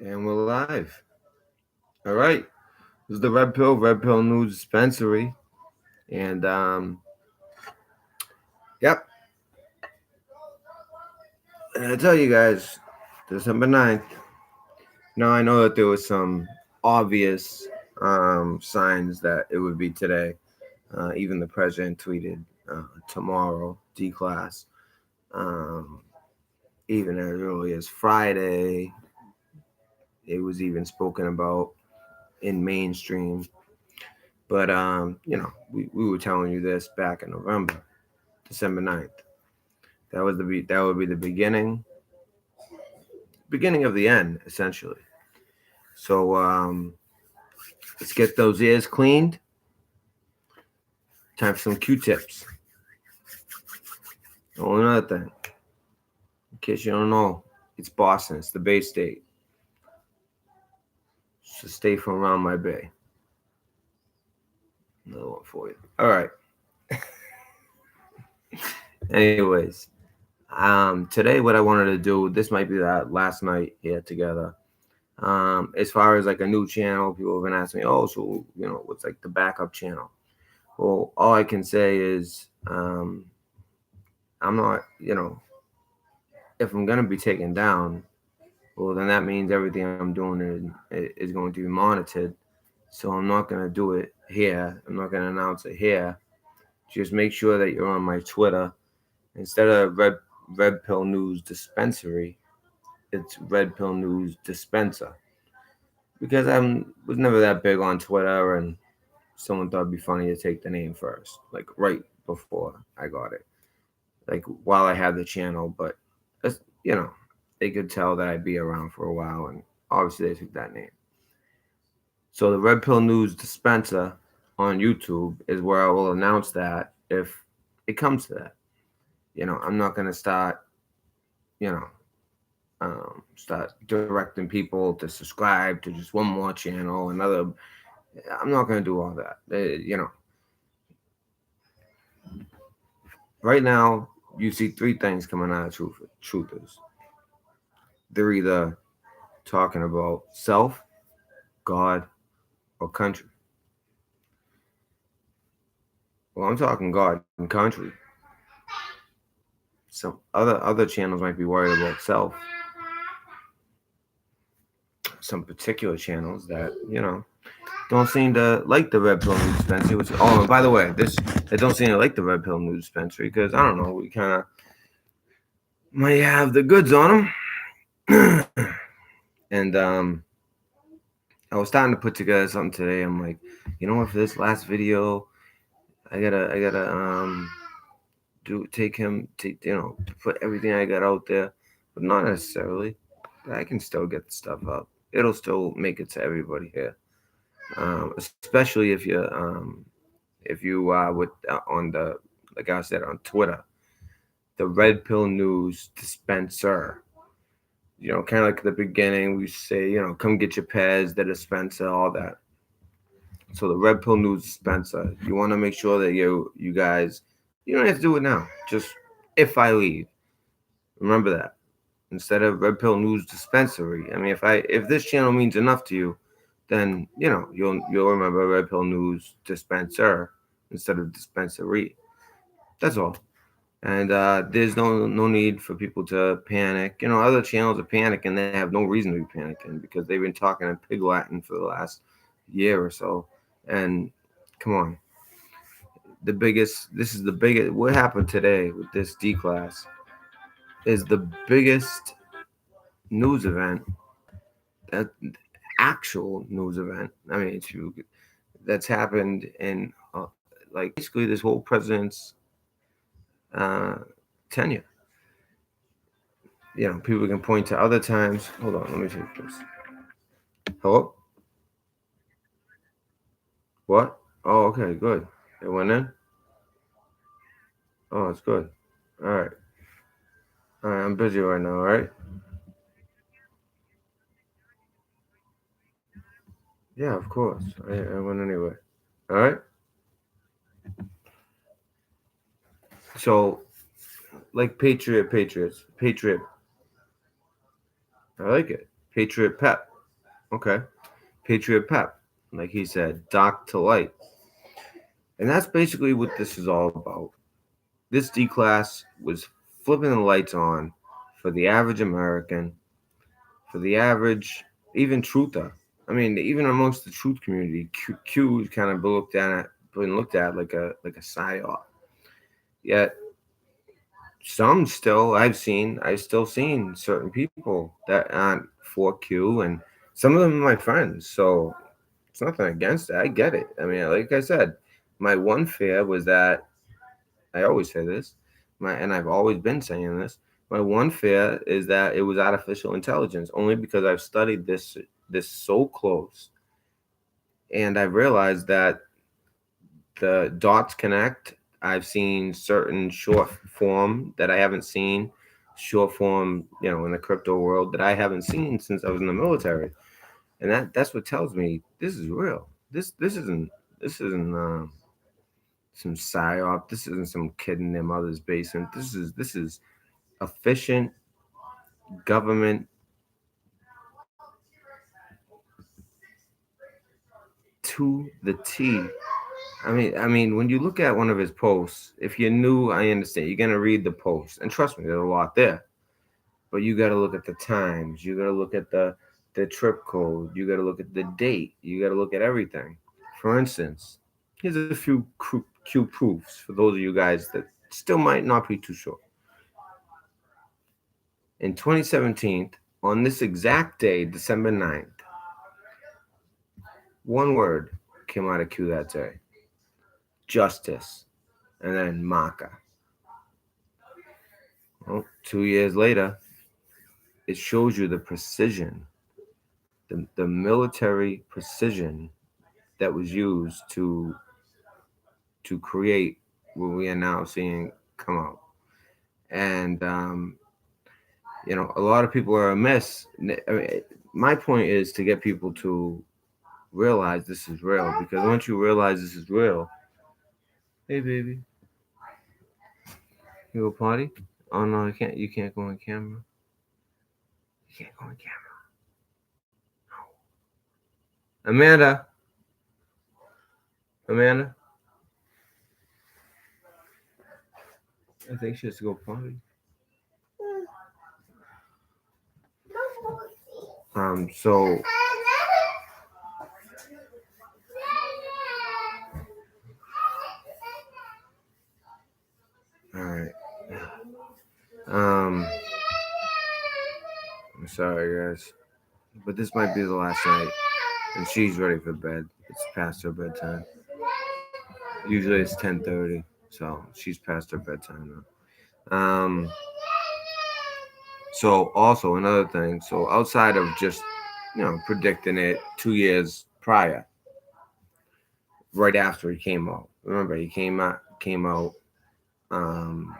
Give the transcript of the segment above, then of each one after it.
And we're live. All right. This is the Red Pill News Dispensary. And yep. And I tell you guys, December 9th. Now I know that there was some obvious signs that it would be today. Even the president tweeted tomorrow, Decalass. Um, even as early as Friday, it was even spoken about in mainstream. But we were telling you this back in November, December 9th. That would be the beginning of the end, essentially. So let's get those ears cleaned. Time for some Q-tips. Oh, another thing, in case you don't know, it's Boston. It's the Bay State. So stay from around my bay. Another one for you. All right. Anyways, today what I wanted to do, this might be that last night here together. As far as like a new channel, people have been asking me, oh, so what's like the backup channel? Well, all I can say is I'm not, if I'm gonna be taken down, well, then that means everything I'm doing is going to be monitored. So I'm not gonna do it here. I'm not gonna announce it here. Just make sure that you're on my Twitter instead of Red Pill News Dispensary. It's Red Pill News Dispenser because I was never that big on Twitter, and someone thought it'd be funny to take the name first, like right before I got it, like while I had the channel. But you know, they could tell that I'd be around for a while, and obviously they took that name. So the Red Pill News Dispenser on YouTube is where I will announce that if it comes to that. I'm not gonna you know, start directing people to subscribe to just one more channel, another. I'm not gonna do all that. Right now you see three things coming out of truthers. They're either talking about self, God, or country. Well, I'm talking God and country. Some other channels might be worried about self. Some particular channels that don't seem to like the Red Pill News Dispensary. Which, oh, and by the way, they don't seem to like the Red Pill News Dispensary because I don't know, we kind of might have the goods on them. And I was starting to put together something today. I'm like, what, for this last video, I gotta to put everything I got out there, but not necessarily. I can still get the stuff up. It'll still make it to everybody here, especially if you with on the, like I said, on Twitter, the Red Pill News Dispenser. Kind of like at the beginning, we say, come get your pets, the dispenser, all that. So the Red Pill News Dispenser, you want to make sure that you guys, you don't have to do it now. Just if I leave, remember that instead of Red Pill News Dispensary. I mean, if this channel means enough to you, then you'll remember Red Pill News Dispenser instead of dispensary. That's all. And there's no need for people to panic. Other channels are panicking. They have no reason to be panicking because they've been talking in pig Latin for the last year or so. And come on, this is the biggest. What happened today with this Decalass is the biggest news event, that actual news event. I mean, that's happened in like basically this whole president's uh, tenure. People can point to other times. Hold on, let me take this. Hello? What? Oh, okay, good. It went in? Oh, it's good. All right. All right, I'm busy right now, all right? Yeah, of course. I went anyway. All right? So, like Patriot, Patriots. Patriot. I like it. Patriot Pep. Okay. Patriot Pep. Like he said, dark to light. And that's basically what this is all about. This D class was flipping the lights on for the average American, for the average, even truther. I mean, even amongst the truth community, Q is kind of been looked at like a psyop. Yet some still I've still seen certain people that aren't for Q, and some of them are my friends. So it's nothing against it. I get it. I mean, like I said, my one fear was that I always say this, and I've always been saying this. My one fear is that it was artificial intelligence, only because I've studied this so close, and I've realized that the dots connect. I've seen certain short form that I haven't seen, short form, in the crypto world that I haven't seen since I was in the military, and that's what tells me this is real. This isn't some psyop. This isn't some kid in their mother's basement. This is efficient government to the T. I mean, when you look at one of his posts, if you're new, I understand. You're gonna read the post, and trust me, there's a lot there. But you got to look at the times. You got to look at the trip code. You got to look at the date. You got to look at everything. For instance, here's a few Q proofs for those of you guys that still might not be too sure. In 2017, on this exact day, December 9th, one word came out of Q that day: justice, and then Maka. Well, 2 years later, it shows you the precision, the military precision that was used to create what we are now seeing come out. And a lot of people are amiss. I mean, my point is to get people to realize this is real, because once you realize this is real, hey baby, you go party? Oh no, you can't. You can't go on camera. You can't go on camera. Amanda, Amanda, I think she has to go party. So all right. I'm sorry guys, but this might be the last night, and she's ready for bed. It's past her bedtime. Usually it's 10:30, so she's past her bedtime now. So also another thing. So outside of just predicting it 2 years prior, right after he came out. Remember, he came out. Um,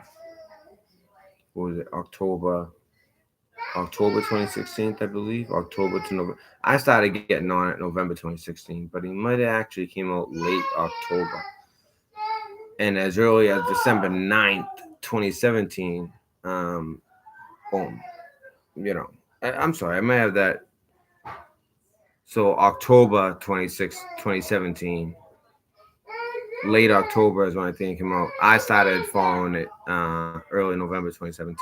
what was it? October 2016, I believe. October to November. I started getting on it November 2016, but he might have actually came out late October. And as early as December 9th, 2017, boom. I'm sorry, I may have that. So October 2017, late October is when I think it came out. I started following it early November 2017.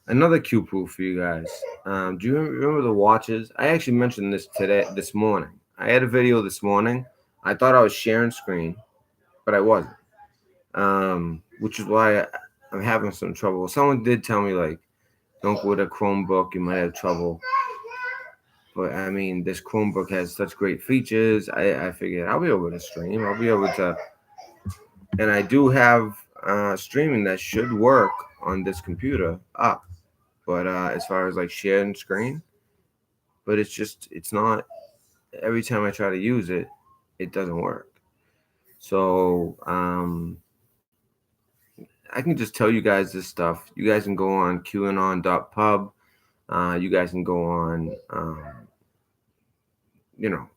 Another Q proof for you guys. Do you remember the watches? I actually mentioned this morning. I had a video this morning. I thought I was sharing screen, but I wasn't. Which is why I'm having some trouble. Someone did tell me, like, don't go with a Chromebook, you might have trouble. But I mean, this Chromebook has such great features. I figured I'll be able to stream. I'll be able to, and I do have streaming that should work on this computer up. But as far as like sharing screen, but it's not. Every time I try to use it, it doesn't work. So I can just tell you guys this stuff. You guys can go on qanon.pub. You guys can go on.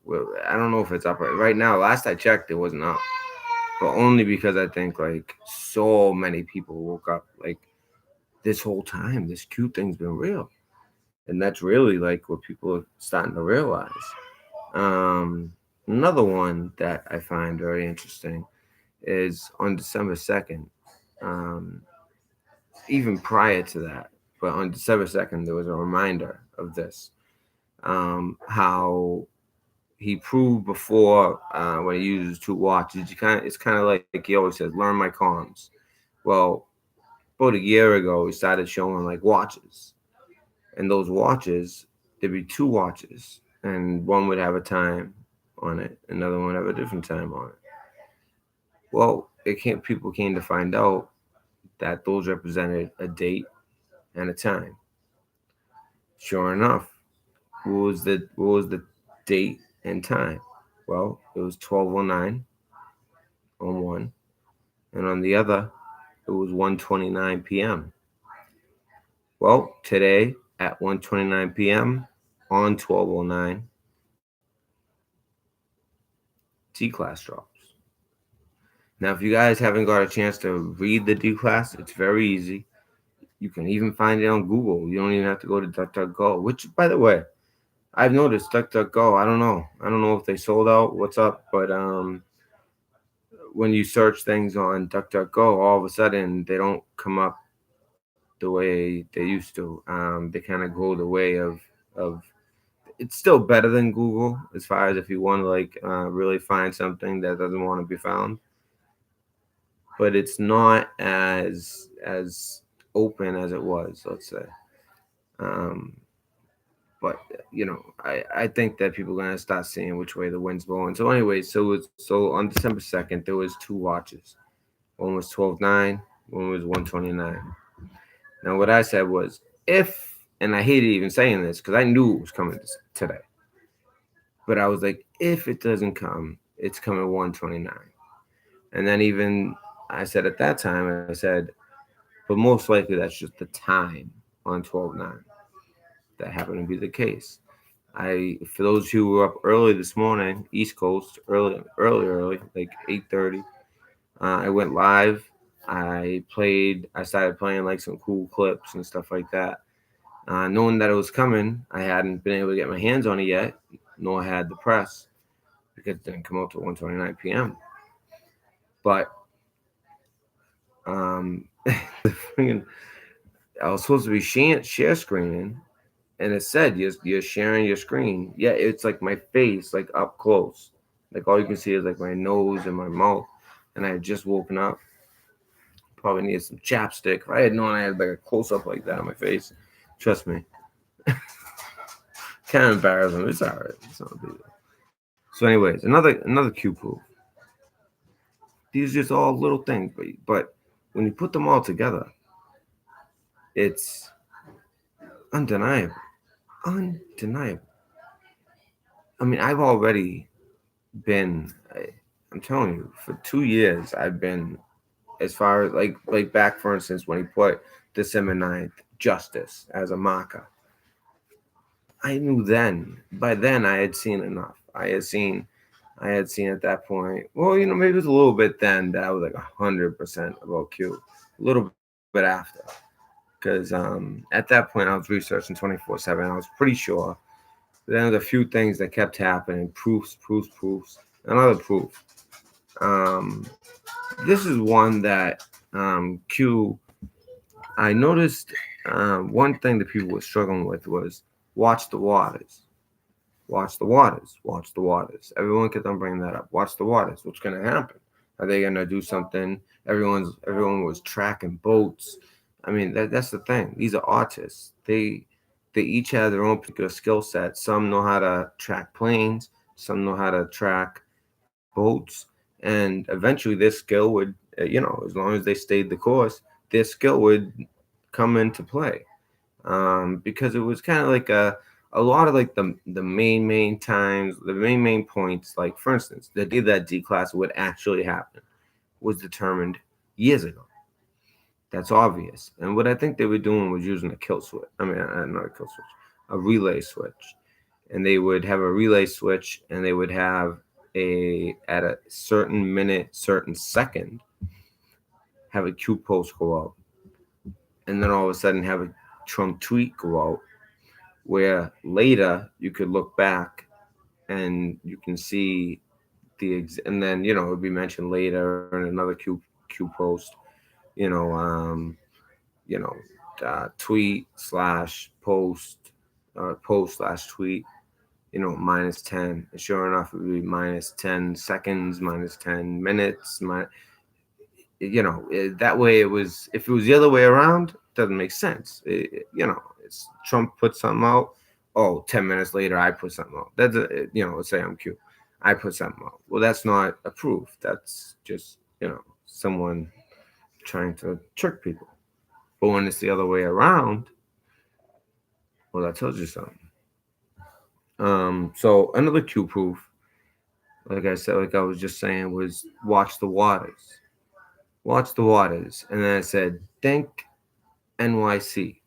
Well, I don't know if it's up right now. Last I checked, it wasn't up, but only because I think like so many people woke up like this whole time. This Q thing's been real. And that's really like what people are starting to realize. Um, Another one that I find very interesting is on December 2nd. Um, Even prior to that, but on December 2nd, there was a reminder of this. How he proved before when he uses two watches. It's kind of like he always says, learn my comms. Well, about a year ago, he started showing like watches, and those watches, there'd be two watches, and one would have a time on it, another one would have a different time on it. Well, people came to find out that those represented a date and a time. Sure enough, what was the date and time? Well, it was 12:09 on one, and on the other, it was 1:29 p.m. Well, today at 1:29 p.m. on 12:09, Decalass drops. Now, if you guys haven't got a chance to read the Decalass, it's very easy. You can even find it on Google. You don't even have to go to DuckDuckGo. Which, by the way, I've noticed DuckDuckGo. I don't know. I don't know if they sold out. What's up? But when you search things on DuckDuckGo, all of a sudden they don't come up the way they used to. They kind of go the way of. It's still better than Google as far as if you want to like really find something that doesn't want to be found, but it's not as open as it was. Let's say. Um, but I think that people are gonna start seeing which way the wind's blowing. So anyway, so on December 2nd there was two watches. One was 12:09, one was 1:29. Now what I said was if, and I hated even saying this because I knew it was coming today, but I was like, if it doesn't come, it's coming 1:29. And then even I said at that time, I said, but most likely that's just the time on 12:09. That happened to be the case. For those who were up early this morning, East Coast, early, like 8:30, I went live. I started playing like some cool clips and stuff like that. Knowing that it was coming, I hadn't been able to get my hands on it yet, nor had the press because it didn't come out till 1:29 p.m. But um, I was supposed to be share screening, and it said you're sharing your screen. Yeah, it's like my face, like up close. Like all you can see is like my nose and my mouth. And I had just woken up. Probably needed some chapstick. If I had known I had like a close up like that on my face, trust me, kind of embarrassing. It's all right. It's not a big deal. So, anyways, another cue proof. These are just all little things, but when you put them all together, it's undeniable. Undeniable. I mean, I've already been. I'm telling you, for 2 years, I've been as far as like back, for instance, when he put December 9th Justice as a marker. I knew then. By then, I had seen enough. I had seen at that point. Well, maybe it was a little bit then that I was like 100% about Q. A little bit after, because at that point I was researching 24/7. I was pretty sure. But then there's a few things that kept happening. Proofs. Another proof. Um, this is one that Q. I noticed one thing that people were struggling with was watch the waters. Watch the waters. Watch the waters. Everyone kept on bringing that up. Watch the waters. What's going to happen? Are they going to do something? Everyone was tracking boats. I mean, that's the thing. These are artists. They each have their own particular skill set. Some know how to track planes. Some know how to track boats. And eventually, their skill would, as long as they stayed the course, their skill would come into play. Because it was kind of like a lot of like the main times, the main points. Like for instance, the day that D class would actually happen was determined years ago. That's obvious. And what I think they were doing was using a kill switch. I mean, not a kill switch, a relay switch. And they would have a relay switch, and they would have at a certain minute, certain second, have a Q post go out, and then all of a sudden have a Trump tweet go out, where later you could look back and you can see and then it would be mentioned later in another Q post, you know, you know, tweet slash post or post slash tweet, minus 10. And sure enough, it would be minus 10 seconds, minus 10 minutes. That way it was, if it was the other way around, it doesn't make sense. It's Trump put something out. Oh, 10 minutes later, I put something out. Let's say I'm Q. I put something out. Well, that's not a proof. That's just, someone trying to trick people. But when it's the other way around, well, that tells you something. So another Q proof, like I said, like I was just saying, was watch the waters. Watch the waters. And then I said, think NYC.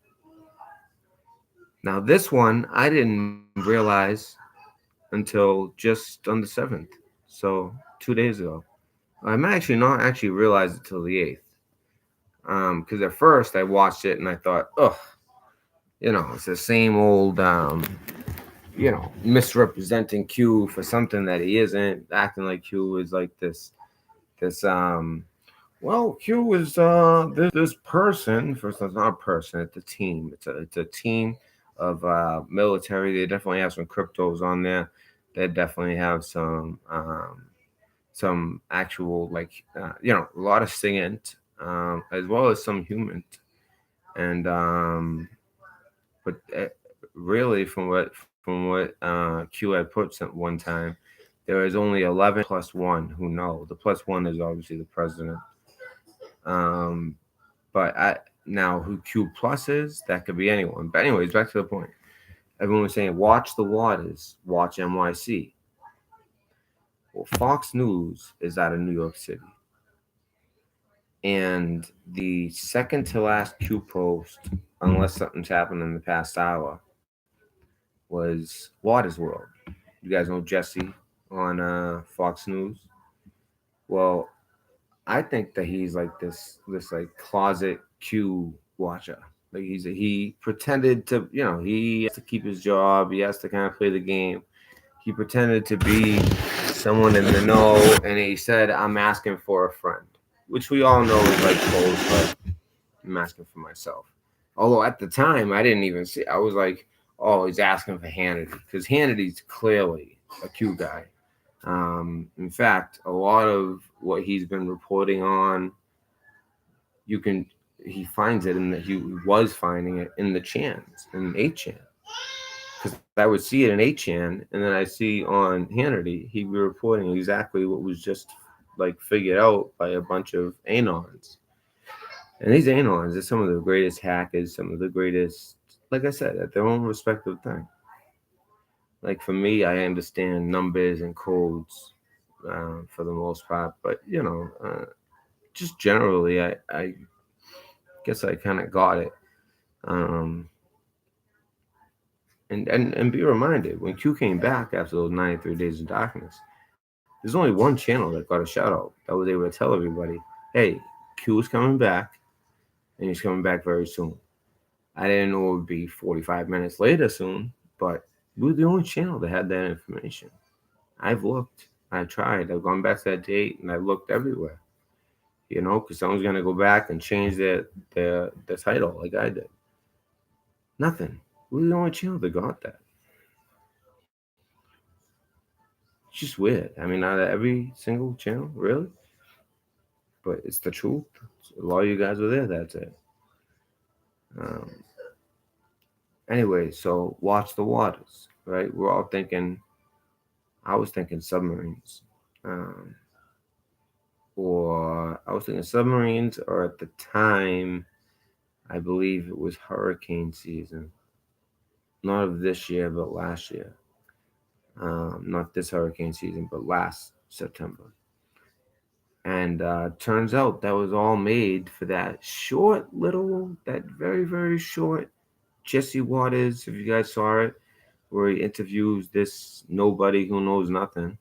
Now this one I didn't realize until just on the 7th. So 2 days ago. I'm actually not actually realized it till the 8th. Because at first I watched it and I thought, oh, it's the same old misrepresenting Q for something that he isn't, acting like Q is like this well, Q is this person. First, it's not a person, it's a team. It's a team of military. They definitely have some cryptos on there. They definitely have some actual, like, a lot of SIGINT, as well as some human. And but really, from what Q had put one time, there is only 11 plus one who know. The plus one is obviously the president. Um, but now who Q plus is, that could be anyone. But anyways, back to the point. Everyone was saying, watch the waters, watch NYC. Well, Fox News is out of New York City. And the second to last Q post, unless something's happened in the past hour, was Waters World. You guys know Jesse on Fox News. Well, I think that he's like this like closet Q watcher. Like he pretended to, he has to keep his job. He has to kind of play the game. He pretended to be someone in the know, and he said, "I'm asking for a friend," which we all know is like cold, but I'm asking for myself. Although at the time I didn't even see. I was like, "Oh, he's asking for Hannity," because Hannity's clearly a Q guy. In fact, a lot of what he's been reporting on, you can he finds it in the he was finding it in the chans in 8chan, because I would see it in 8chan, and then I see on Hannity he'd be reporting exactly what was just like figured out by a bunch of anons. And these anons are some of the greatest hackers, some of the greatest, like I said, at their own respective thing. Like for me, I understand numbers and codes for the most part, but just generally, I guess I kind of got it. Um, and be reminded, when Q came back after those 93 days of darkness, there's only one channel that got a shout out that was able to tell everybody, hey, Q is coming back, and he's coming back very soon. I didn't know it would be 45 minutes later soon, but we were the only channel that had that information. I've looked, I've tried, I've gone back to that date, and I've looked everywhere. Because someone's gonna go back and change their title like I did. Nothing. We're the only channel that got that. It's just weird. I mean, not every single channel, really, but it's the truth. A lot of you guys were there. That's it. Um, anyway, so watch the waters, right? We're all thinking. I was thinking submarines, or I was thinking submarines, or at the time, I believe it was hurricane season. Not of this year, but last year. Not this hurricane season, but last September. And turns out that was all made for that very, very short Jesse Waters, if you guys saw it, where he interviews this nobody who knows nothing.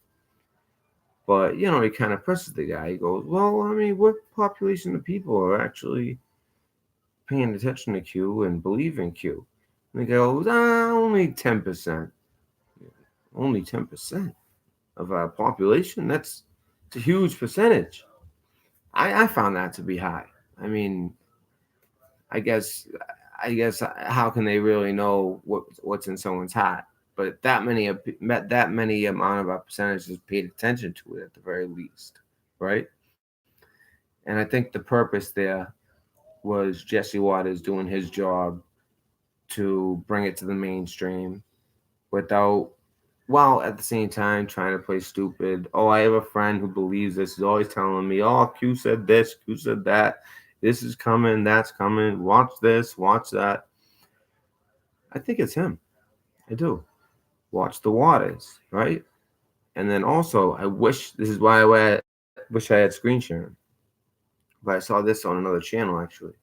But, he kind of presses the guy. He goes, well, I mean, what population of people are actually paying attention to Q and believe in Q? And they go, only 10%. Only 10% of our population. It's a huge percentage. I found that to be high. I mean, I guess I guess how can they really know what's in someone's heart? But that many amount of our percentages paid attention to it at the very least, right? And I think the purpose there was Jesse Waters doing his job to bring it to the mainstream without, while at the same time trying to play stupid. Oh, I have a friend who believes this, is always telling me, oh, Q said this, Q said that, this is coming, that's coming, watch this, watch that. I think it's him. I do. Watch the waters, right? And then also, I wish, this is why wish I had screen sharing. But I saw this on another channel actually.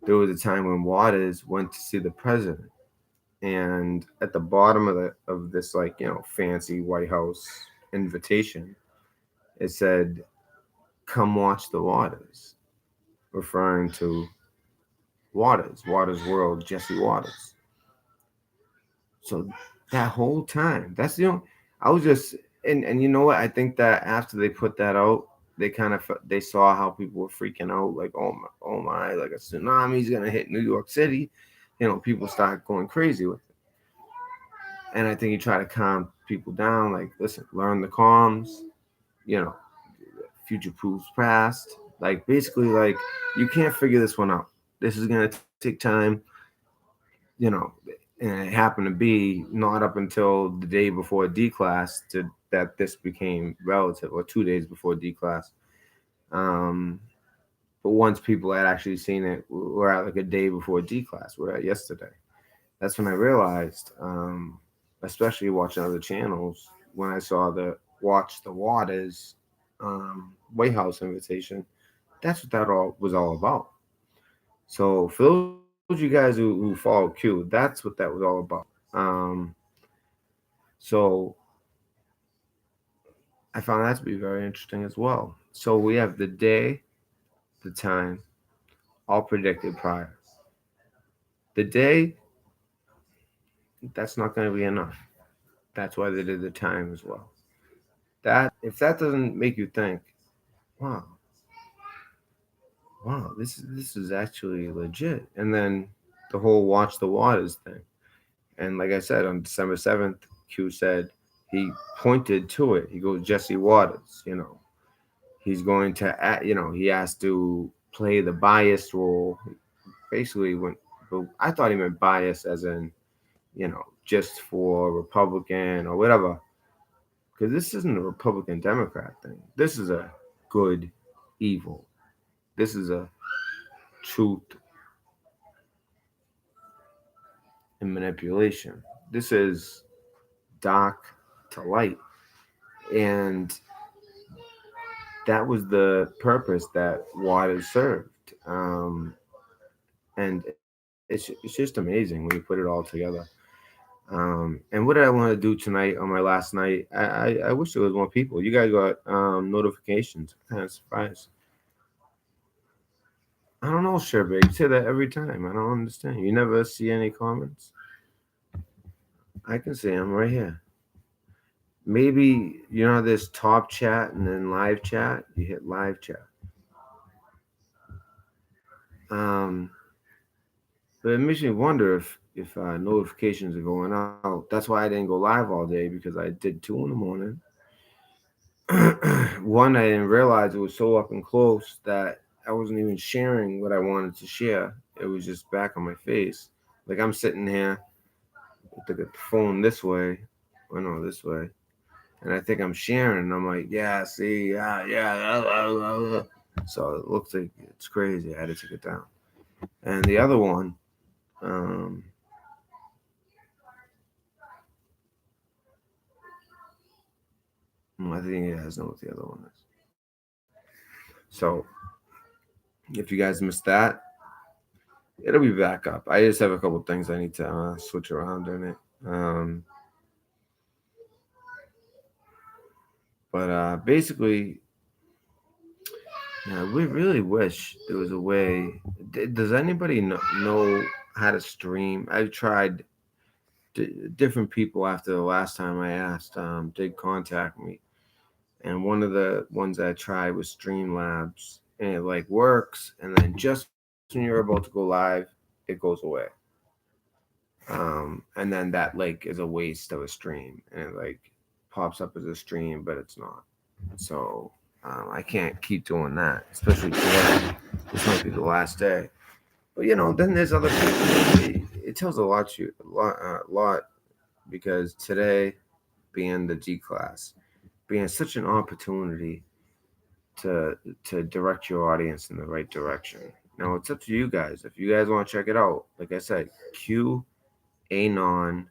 There was a time when Waters went to see the president, and at the bottom of this, like, fancy White House invitation, it said, "Come watch the waters," referring to Waters World, Jesse Waters. So that whole time, that's I was just, and you know what? I think that after they put that out, they kind of they saw how people were freaking out, like, oh my, like a tsunami's gonna hit New York City. People start going crazy with it. And I think he tried to calm people down, like, listen, learn the calms, you know, future proofs past. Like, basically, like, you can't figure this one out. This is gonna take time, you know. And it happened to be not up until the day before D class that this became relative, or 2 days before D class. Um, but once people had actually seen it, we're at like a day before D class. We're at yesterday. That's when I realized, especially watching other channels, when I saw the Watch the Waters White House invitation, that's what that all was all about. So for those of you guys who follow Q, that's what that was all about. Um, so I found that to be very interesting as well. So we have the day, the time, all predicted prior. The day, that's not going to be enough. That's why they did the time as well. That, if that doesn't make you think, wow, this is actually legit. And then the whole watch the waters thing. And like I said, on December 7th, Q said he pointed to it. He goes, Jesse Waters, he's going to, he has to play the biased role. Basically, but I thought he meant bias as in, just for Republican or whatever. Because this isn't a Republican Democrat thing. This is a good evil. This is a truth and manipulation. This is dark to light. And that was the purpose that Waters served. And it's just amazing when you put it all together. And what did I want to do tonight on my last night? I wish there was more people. You guys got notifications. I'm kind of surprised. I don't know, sure, babe. You say that every time. I don't understand. You never see any comments? I can see them right here. Maybe, this top chat and then live chat. You hit live chat. Um, but it makes me wonder if notifications are going out. That's why I didn't go live all day, because I did two in the morning. One, I didn't realize it was so up and close that I wasn't even sharing what I wanted to share. It was just back on my face. Like, I'm sitting here with the phone this way, or no, this way, and I think I'm sharing, and I'm like, yeah, see, yeah. So it looks like it's crazy. I had to take it down. And the other one, um, I think you guys know what the other one is. So if you guys missed that, it'll be back up. I just have a couple things I need to switch around in it. But basically, yeah, we really wish there was a way. Does anybody know how to stream. I tried different people after the last time I asked did contact me, and one of the ones I tried was Streamlabs, and it like works, and then just when you're about to go live, it goes away. And then that like is a waste of a stream, and it like pops up as a stream, but it's not. So I can't keep doing that, especially today. This might be the last day. But then there's other people. It tells a lot you a lot because today being the G class, being such an opportunity to direct your audience in the right direction. Now it's up to you guys. If you guys want to check it out, like I said, qanon.pub.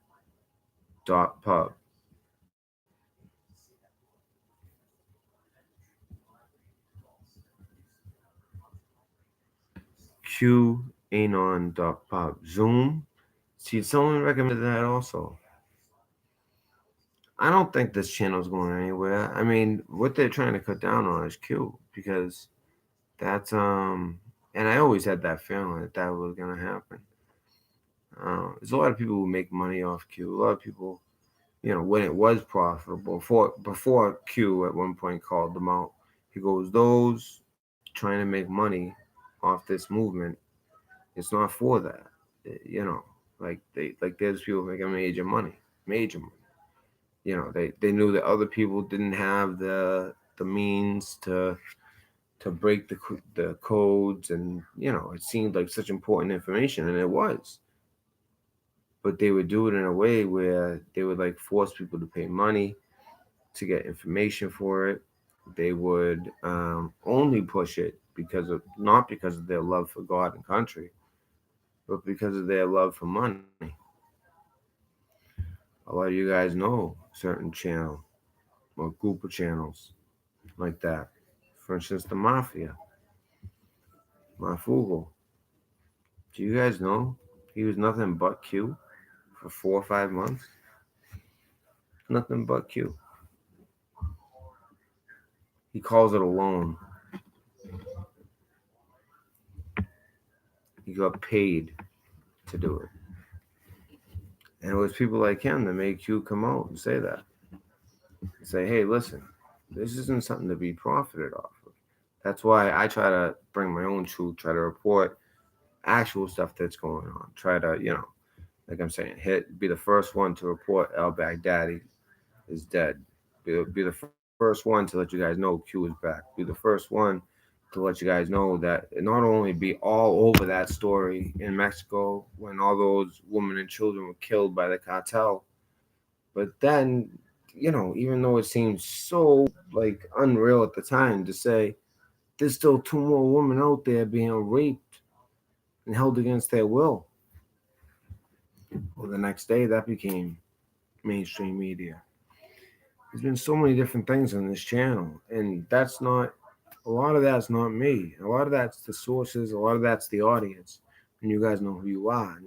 qanon.pub. Zoom. See, someone recommended that also. I don't think this channel's going anywhere. I mean, what they're trying to cut down on is Q because that's and I always had that feeling that that was gonna happen. There's a lot of people who make money off Q. A lot of people, when it was profitable, before Q at one point called them out. He goes, "Those trying to make money off this movement, it's not for that. Like there's people making major money. They knew that other people didn't have the means to break the codes, and it seemed like such important information, and it was. But they would do it in a way where they would like force people to pay money to get information for it. They would only push it because of not because of their love for God and country, but because of their love for money. A lot of you guys know certain channel or group of channels like that. For instance, the Mafia, Mafugo. Do you guys know he was nothing but Q for 4 or 5 months? Nothing but Q. He calls it a loan. He got paid to do it. And it was people like him that made Q come out and say that. And say, hey, listen, this isn't something to be profited off of. That's why I try to bring my own truth, try to report actual stuff that's going on. Try to, like I'm saying, be the first one to report El Baghdadi is dead. Be the first one to let you guys know Q is back. Be the first one to let you guys know that it not only be all over that story in Mexico when all those women and children were killed by the cartel, but then, even though it seems so like unreal at the time to say there's still two more women out there being raped and held against their will. Well, the next day that became mainstream media. There's been so many different things on this channel, and that's not a lot of that's not me. A lot of that's the sources. A lot of that's the audience, and you guys know who you are.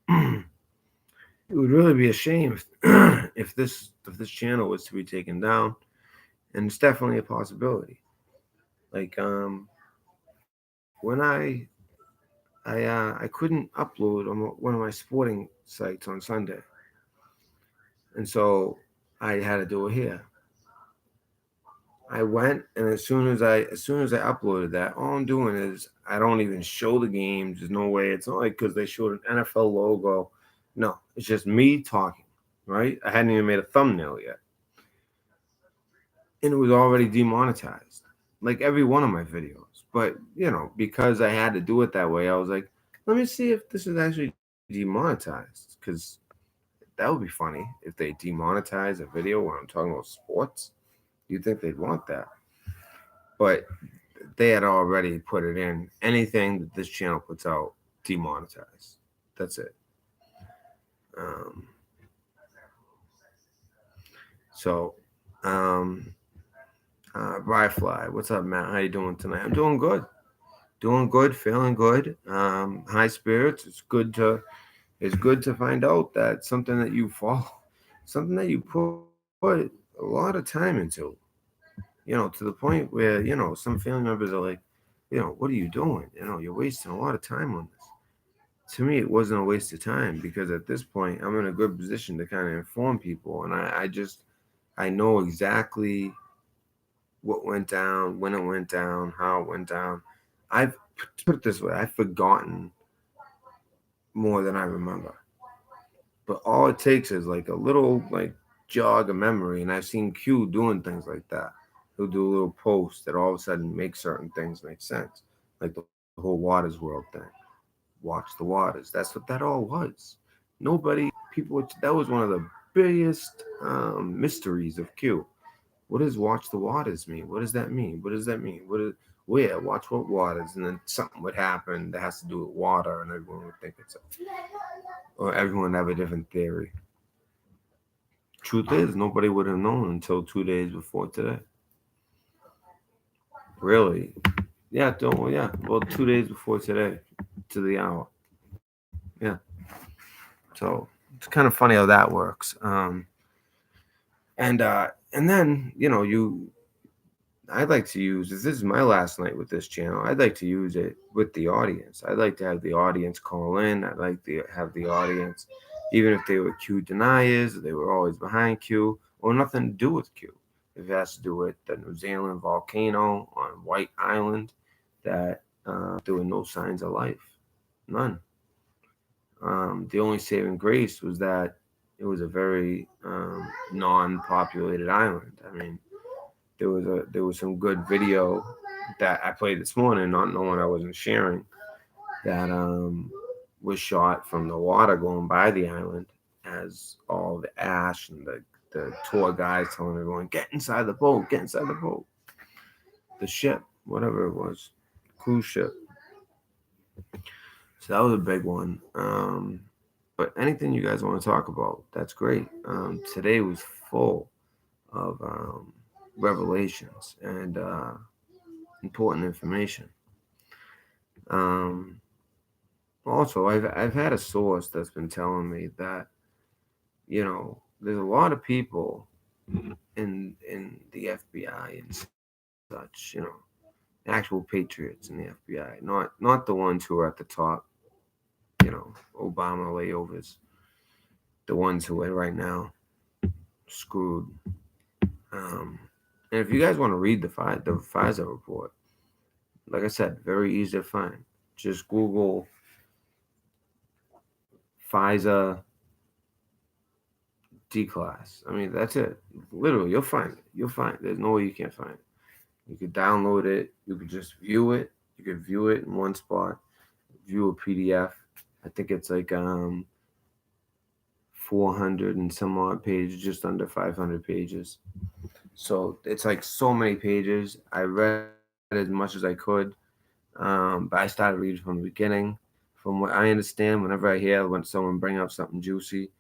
And it would really be a shame if this channel was to be taken down, and it's definitely a possibility. Like when I couldn't upload on one of my sporting sites on Sunday, and so I had to do it here. I went, and as soon as I uploaded that, all I'm doing is I don't even show the games. There's no way. It's not like because they showed an NFL logo. No, it's just me talking. Right? I hadn't even made a thumbnail yet, and it was already demonetized, like every one of my videos. But because I had to do it that way, I was like, let me see if this is actually demonetized, because that would be funny if they demonetize a video where I'm talking about sports. You'd think they'd want that. But they had already put it in. Anything that this channel puts out, demonetized. That's it. Um, so, um, Ryfly, what's up, Matt? How you doing tonight? I'm doing good, feeling good. High spirits. It's good to find out that something that you follow, something that you put a lot of time into, to the point where some family members are like, what are you doing? You're wasting a lot of time on this. to me it wasn't a waste of time because at this point I'm in a good position to kind of inform people, and I know exactly what went down, when it went down, how it went down. I've put it this way, I've forgotten more than I remember. But all it takes is like a little like jog of memory, and I've seen Q doing things like that. He'll do a little post that all of a sudden makes certain things make sense, like the whole Waters World thing. Watch the Waters. That's what that all was. Nobody, people. That was one of the biggest mysteries of Q. What does watch the waters mean? What does that mean? What does that mean? What is where? Watch what waters, and then something would happen that has to do with water, and everyone would think it's or everyone would have a different theory. Truth is, nobody would have known until 2 days before today. Really? Yeah, don't. Yeah, well, 2 days before today, to the hour. Yeah. So it's kind of funny how that works. And then I'd like to use this is my last night with this channel. I'd like to use it with the audience. I'd like to have the audience call in. I'd like to have the audience, even if they were Q deniers, they were always behind Q, or nothing to do with Q. If it has to do with the New Zealand volcano on White Island, that there were no signs of life, none. The only saving grace was that it was a very non-populated island. I mean, there was some good video that I played this morning, not knowing I wasn't sharing, that was shot from the water going by the island as all the ash and the tour guys telling everyone, get inside the boat, get inside the boat. The ship, whatever it was, cruise ship. So that was a big one. But anything you guys want to talk about, that's great. Today was full of revelations and important information. Um, Also, I've had a source that's been telling me that there's a lot of people in the FBI and such, actual patriots in the FBI, not the ones who are at the top, Obama layovers, the ones who are right now screwed. Um, and if you guys want to read the FISA report, like I said, very easy to find. Just Google FISA Decalass. I mean, that's it. Literally, you'll find it. You'll find it. There's no way you can't find it. You could download it. You could just view it. You could view it in one spot. View a PDF. I think it's like 400 and some odd pages, just under 500 pages. So it's like so many pages. I read as much as I could, but I started reading from the beginning. From what I understand, whenever I hear when someone bring up something juicy,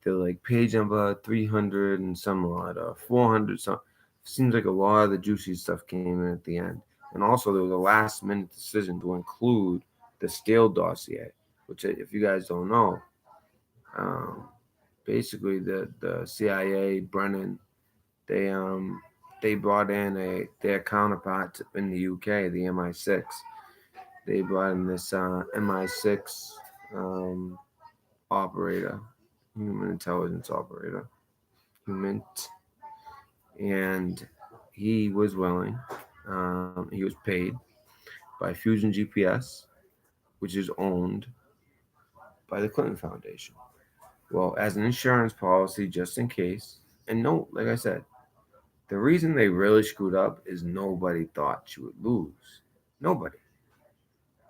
they're like page number 300 and some odd, 400 some. Seems like a lot of the juicy stuff came in at the end. And also there was a last minute decision to include the Steele dossier, which if you guys don't know, um, basically the CIA Brennan, they um they brought in their counterpart in the UK, the MI6. They brought in this MI6 um, operator, human intelligence operator, human, and he was willing. He was paid by Fusion GPS, which is owned by the Clinton Foundation. Well, as an insurance policy, just in case. And no, like I said, the reason they really screwed up is nobody thought she would lose. Nobody.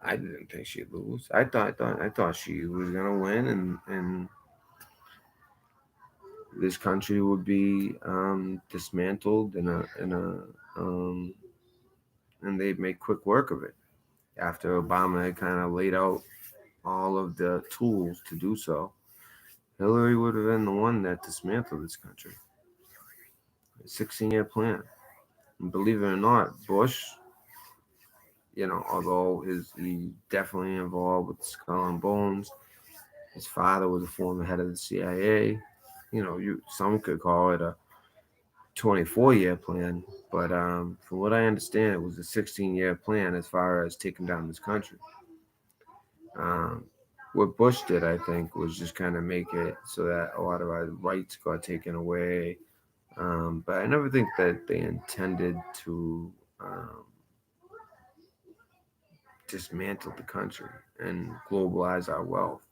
I didn't think she'd lose. I thought she was gonna win, and this country would be dismantled um, and they'd make quick work of it after Obama had kind of laid out all of the tools to do so. Hillary would have been the one that dismantled this country. A 16-year plan. And believe it or not, Bush, although he definitely involved with Skull and Bones, his father was a former head of the CIA. Some could call it a 24-year plan, but from what I understand, it was a 16-year plan as far as taking down this country. Um, what Bush did, I think, was just kind of make it so that a lot of our rights got taken away. But I never think that they intended to um, dismantle the country and globalize our wealth.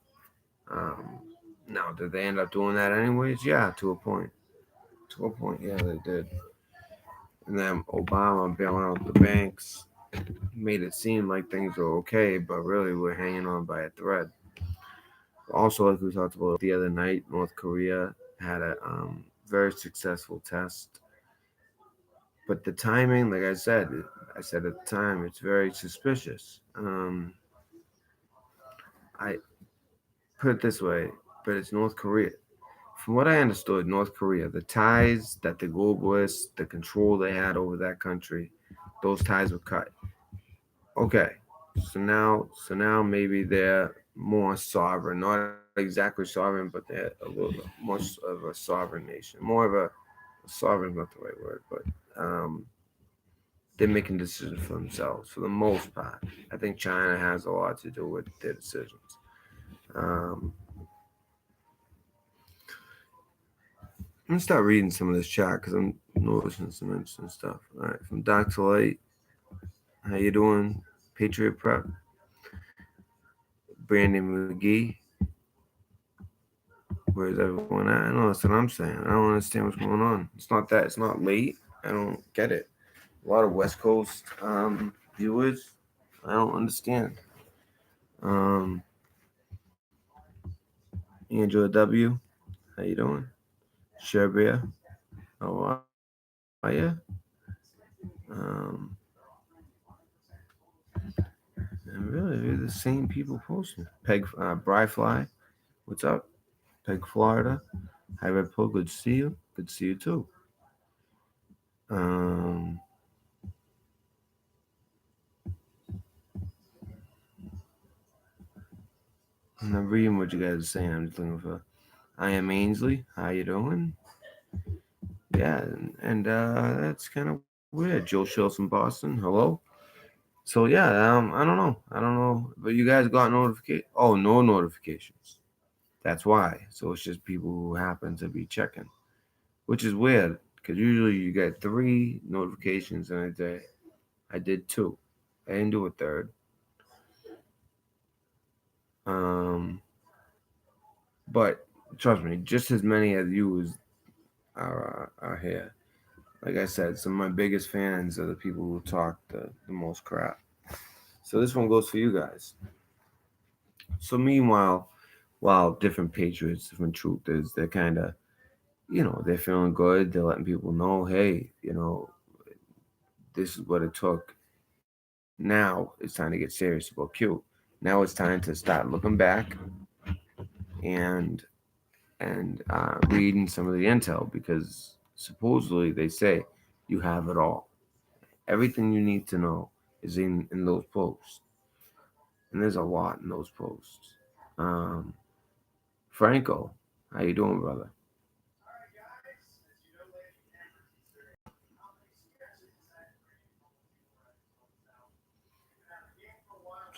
Um, Now, did they end up doing that anyways? Yeah, to a point. To a point, yeah, they did. And then Obama bailing out the banks made it seem like things were okay, but really we're hanging on by a thread. Also, like we talked about the other night, North Korea had a very successful test, but the timing, like I said at the time, it's very suspicious. I put it this way, but it's North Korea. From what I understood, North Korea, the ties that the globalists, the control they had over that country, those ties were cut. Okay, so now maybe they're more sovereign, not exactly sovereign, but they're a little bit more of a sovereign nation, more of a sovereign, not the right word, but um, they're making decisions for themselves for the most part. I think China has a lot to do with their decisions. Um, I'm gonna start reading some of this chat because I'm noticing some interesting stuff. All right, from Doctor Light, how you doing? Patriot Prep, Brandon McGee. Where's everyone at? I know that's what I'm saying. I don't understand what's going on. It's not that it's not late. I don't get it. A lot of West Coast viewers. I don't understand. Um, Angela W. How you doing? Sherbia, how are you? Um, and really, they're the same people posting. Peg Bryfly, what's up? Peg Florida. Hi Red Pill, good to see you. Good to see you too. Um, I'm not reading what you guys are saying. I'm just looking for. I am Ainsley. How you doing? Yeah, and that's kind of weird. Joe Shills from Boston. Hello. So yeah, I don't know. I don't know, but you guys got notification. Oh, no notifications. That's why. So it's just people who happen to be checking, which is weird because usually you get 3 notifications in a day. I did 2. I didn't do a third. Um, but trust me, just as many as you are here. Like I said, some of my biggest fans are the people who talk the most crap. So this one goes for you guys. So meanwhile, while different patriots, different truthers, they're kind of, they're feeling good. They're letting people know, hey, this is what it took. Now it's time to get serious about Q. Now it's time to start looking back and reading some of the intel because supposedly they say you have it all. Everything you need to know is in those posts, and there's a lot in those posts. Um, Franco, how you doing, brother?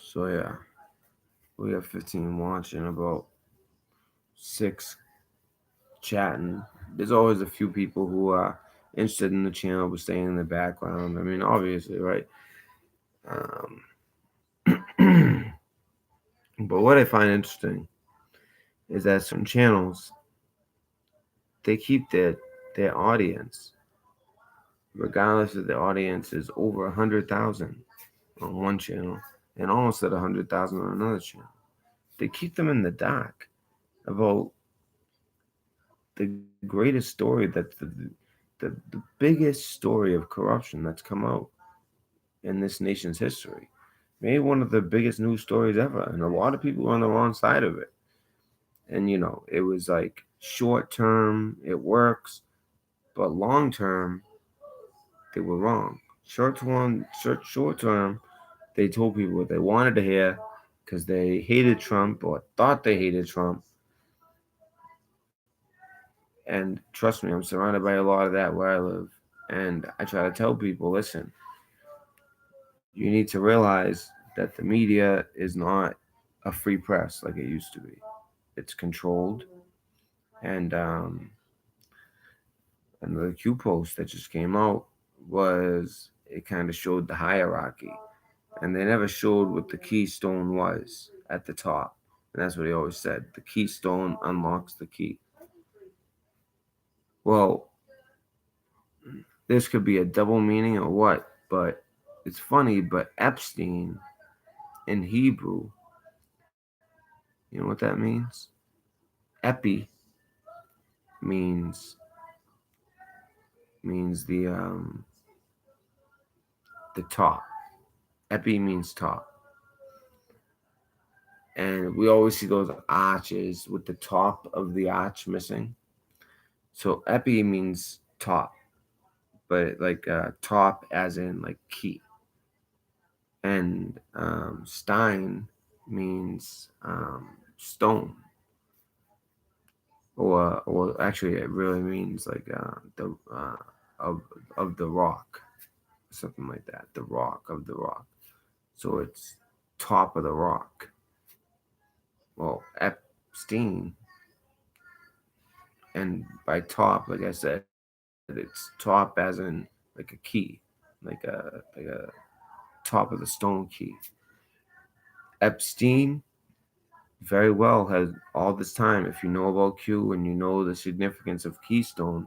So yeah, we have 15 watching, about 6 chatting. There's always a few people who are interested in the channel but staying in the background. I mean, obviously, right? But what I find interesting is that certain channels they keep their audience, regardless of their audience is over 100,000 on one channel and almost at 100,000 on another channel. They keep them in the dark about the greatest story the biggest story of corruption that's come out in this nation's history. Maybe one of the biggest news stories ever, and a lot of people are on the wrong side of it. And it was like short term, it works, but long term, they were wrong. Short term, they told people what they wanted to hear because they hated Trump or thought they hated Trump. And trust me, I'm surrounded by a lot of that where I live. And I try to tell people, listen, you need to realize that the media is not a free press like it used to be. It's controlled, and the Q post that just came out was it kind of showed the hierarchy, and they never showed what the keystone was at the top. And that's what he always said: the keystone unlocks the key. Well, this could be a double meaning or what, but it's funny. But Epstein in Hebrew, you know what that means? Epi means the top. Epi means top, and we always see those arches with the top of the arch missing. So epi means top, but like top as in like key, and stein means stone, or actually it really means like the of of the rock, something like that. The rock of the rock. So it's top of the rock. Well, Epstein, and by top, like I said, it's top as in like a key, like a top of the stone key. Epstein very well has all this time. If you know about Q and you know the significance of Keystone,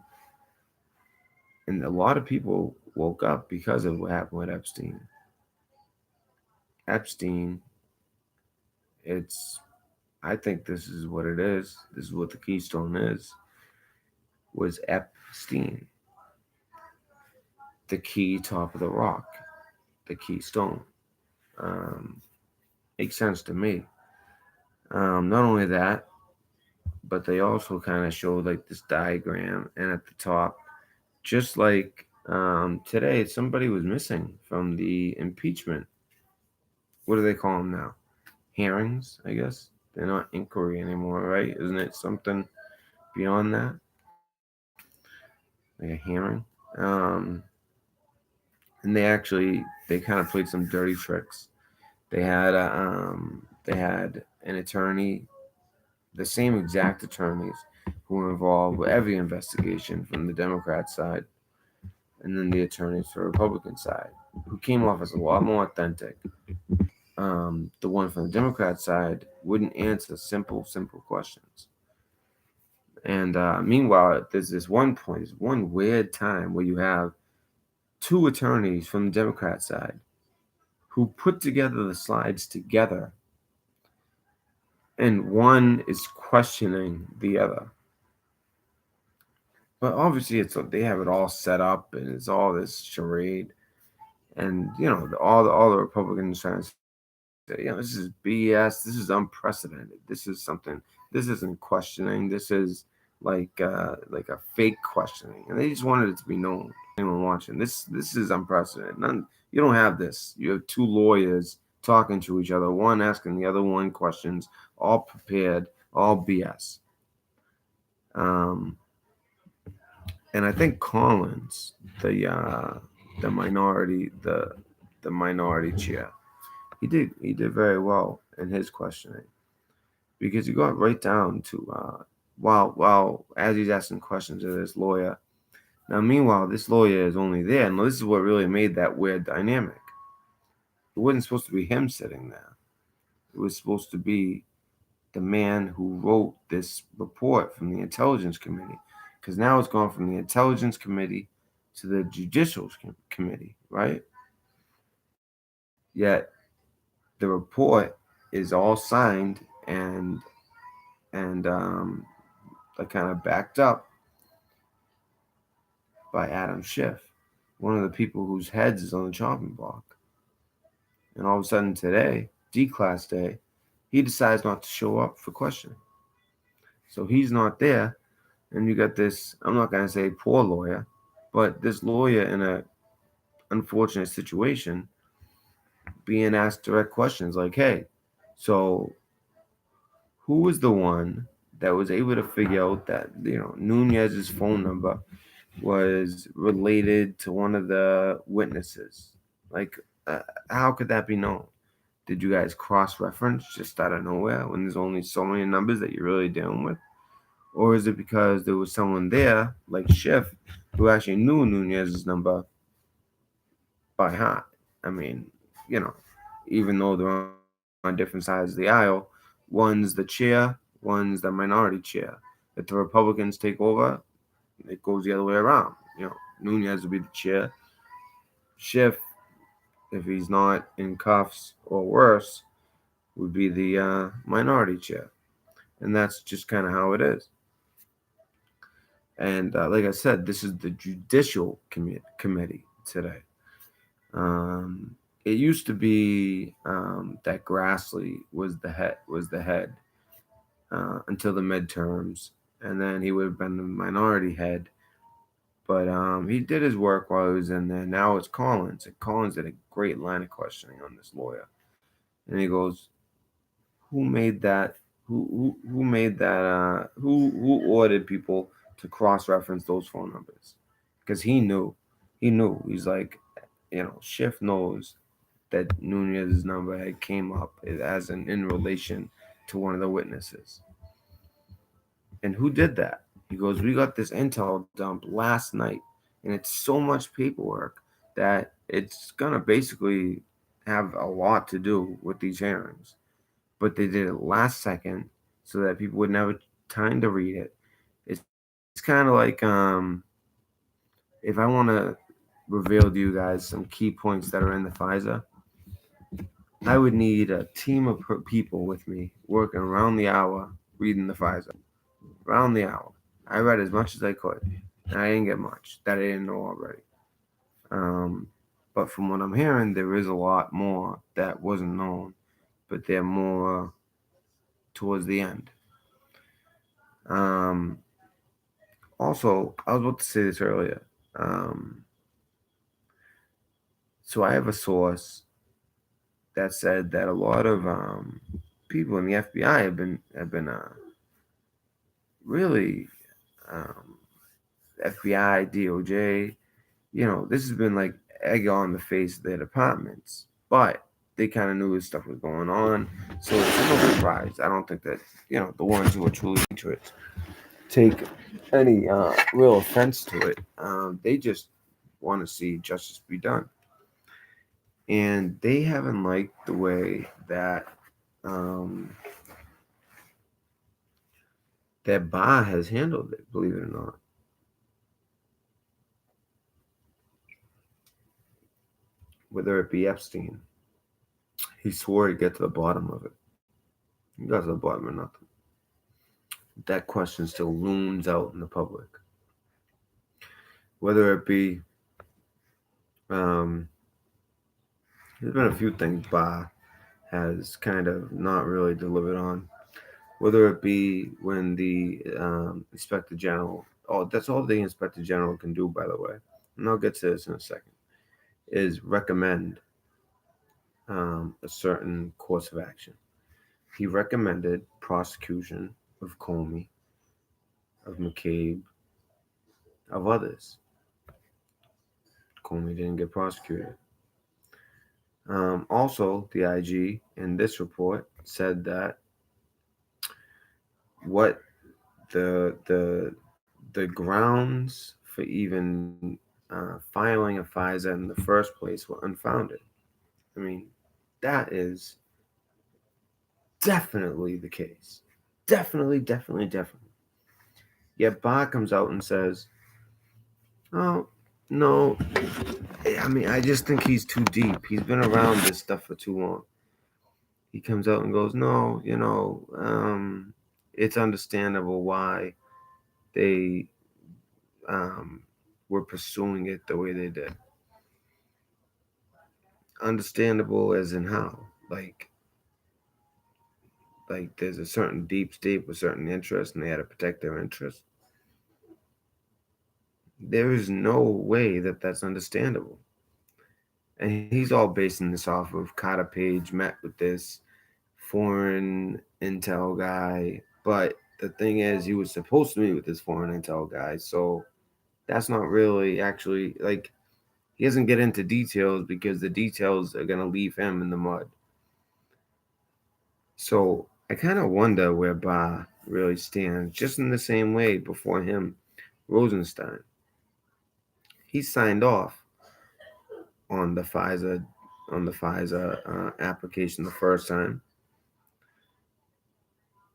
and a lot of people woke up because of what happened with Epstein. Epstein, it's I think this is what it is. This is what the Keystone is. Was Epstein, the key top of the rock, the Keystone. Um, Makes sense to me. Not only that, but they also kind of showed like this diagram, and at the top, just like today, somebody was missing from the impeachment. What do they call them now? Hearings, I guess. They're not inquiry anymore, right? Isn't it something beyond that, like a hearing? Um, and they kind of played some dirty tricks. They had an attorney, the same exact attorneys who were involved with every investigation from the Democrat side, and then the attorneys for the Republican side, who came off as a lot more authentic. The one from the Democrat side wouldn't answer simple questions. And meanwhile, there's this one point, this one weird time where you have two attorneys from the Democrat side who put together the slides together, and one is questioning the other. But obviously, they have it all set up, and it's all this charade. And all the Republicans trying to say, this is BS. This is unprecedented. This is something. This isn't questioning. This is like a fake questioning, and they just wanted it to be known. Anyone watching this is unprecedented. You don't have this. You have two lawyers talking to each other, one asking the other one questions, all prepared, all BS. Um, and I think Collins, the minority the minority chair, he did very well in his questioning, because he got right down to while as he's asking questions to this lawyer. Now, meanwhile, this lawyer is only there, and this is what really made that weird dynamic. It wasn't supposed to be him sitting there. It was supposed to be the man who wrote this report from the Intelligence Committee, because now it's gone from the Intelligence Committee to the Judicial Committee, right? Yet the report is all signed and like kind of backed up by Adam Schiff, one of the people whose heads is on the chopping block. And all of a sudden today, Decalass day, he decides not to show up for questioning. So he's not there, and you got this, I'm not going to say poor lawyer, but this lawyer in a unfortunate situation being asked direct questions like, hey, so who was the one that was able to figure out that Nunez's phone number was related to one of the witnesses? Like, how could that be known? Did you guys cross reference just out of nowhere when there's only so many numbers that you're really dealing with? Or is it because there was someone there, like Schiff, who actually knew Nunez's number by heart? I mean, you know, even though they're on different sides of the aisle, one's the chair, one's the minority chair. If the Republicans take over, it goes the other way around. You know, Nunez will be the chair. Schiff, if he's not in cuffs or worse, would be the minority chair. And that's just kind of how it is. And like I said, this is the judicial committee today. Um, it used to be that Grassley was the head until the midterms, and then he would have been the minority head. But he did his work while he was in there. Now it's Collins. And Collins did a great line of questioning on this lawyer, and he goes, "Who made that? Who made that? Who ordered people to cross-reference those phone numbers?" Because he knew, He's like, Schiff knows that Nunez's number had came up as in relation to one of the witnesses. And who did that? He goes, we got this intel dump last night, and it's so much paperwork that it's gonna basically have a lot to do with these hearings. But they did it last second so that people would never time to read it. It's kind of like if I want to reveal to you guys some key points that are in the FISA, I would need a team of people with me working around the hour reading the FISA. Around the hour. I read as much as I could, and I didn't get much that I didn't know already. Um, but from what I'm hearing, there is a lot more that wasn't known, but they're more towards the end. Um, Also, I was about to say this earlier. Um, so I have a source that said that a lot of people in the FBI have been really FBI, DOJ. This has been like egg on the face of their departments, but they kind of knew this stuff was going on, so it's no surprise. I don't think that the ones who are truly patriots take any real offense to it. They just want to see justice be done, and they haven't liked the way that um, that Ba has handled it. Believe it or not, whether it be Epstein, he swore he'd get to the bottom of it. He got to the bottom of nothing. That question still looms out in the public. Whether it be, um, there's been a few things Ba has kind of not really delivered on. Whether it be when the inspector general, oh, that's all the inspector general can do, by the way, and I'll get to this in a second, is recommend a certain course of action. He recommended prosecution of Comey, of McCabe, of others. Comey didn't get prosecuted. Also, the IG in this report said that what the grounds for even filing a FISA in the first place were unfounded. I mean, that is definitely the case. Definitely, definitely, definitely. Yet Ba comes out and says, "Oh, no. I mean, I just think he's too deep. He's been around this stuff for too long." He comes out and goes, "No, it's understandable why they um, were pursuing it the way they did. Understandable as in how, like, there's a certain deep state with certain interests, and they had to protect their interests. There is no way that that's understandable." And he's all basing this off of Carter Page met with this foreign intel guy, but the thing is, he was supposed to meet with this foreign intel guy, so that's not really actually like he doesn't get into details because the details are gonna leave him in the mud. So I kind of wonder where Barr really stands, just in the same way before him, Rosenstein. He signed off on the FISA application the first time.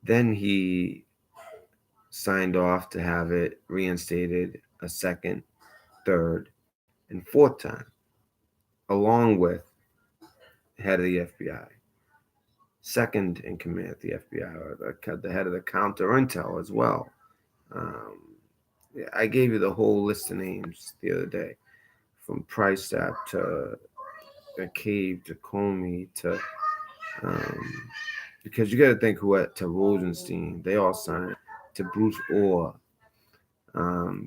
Then he signed off to have it reinstated a second, third, and fourth time, along with head of the FBI, second in command at the FBI, or the head of the counter intel as well. Um, yeah, I gave you the whole list of names the other day, from Price to Cave to Comey to um, because you got to think who to Rosenstein. They all signed to Bruce Orr,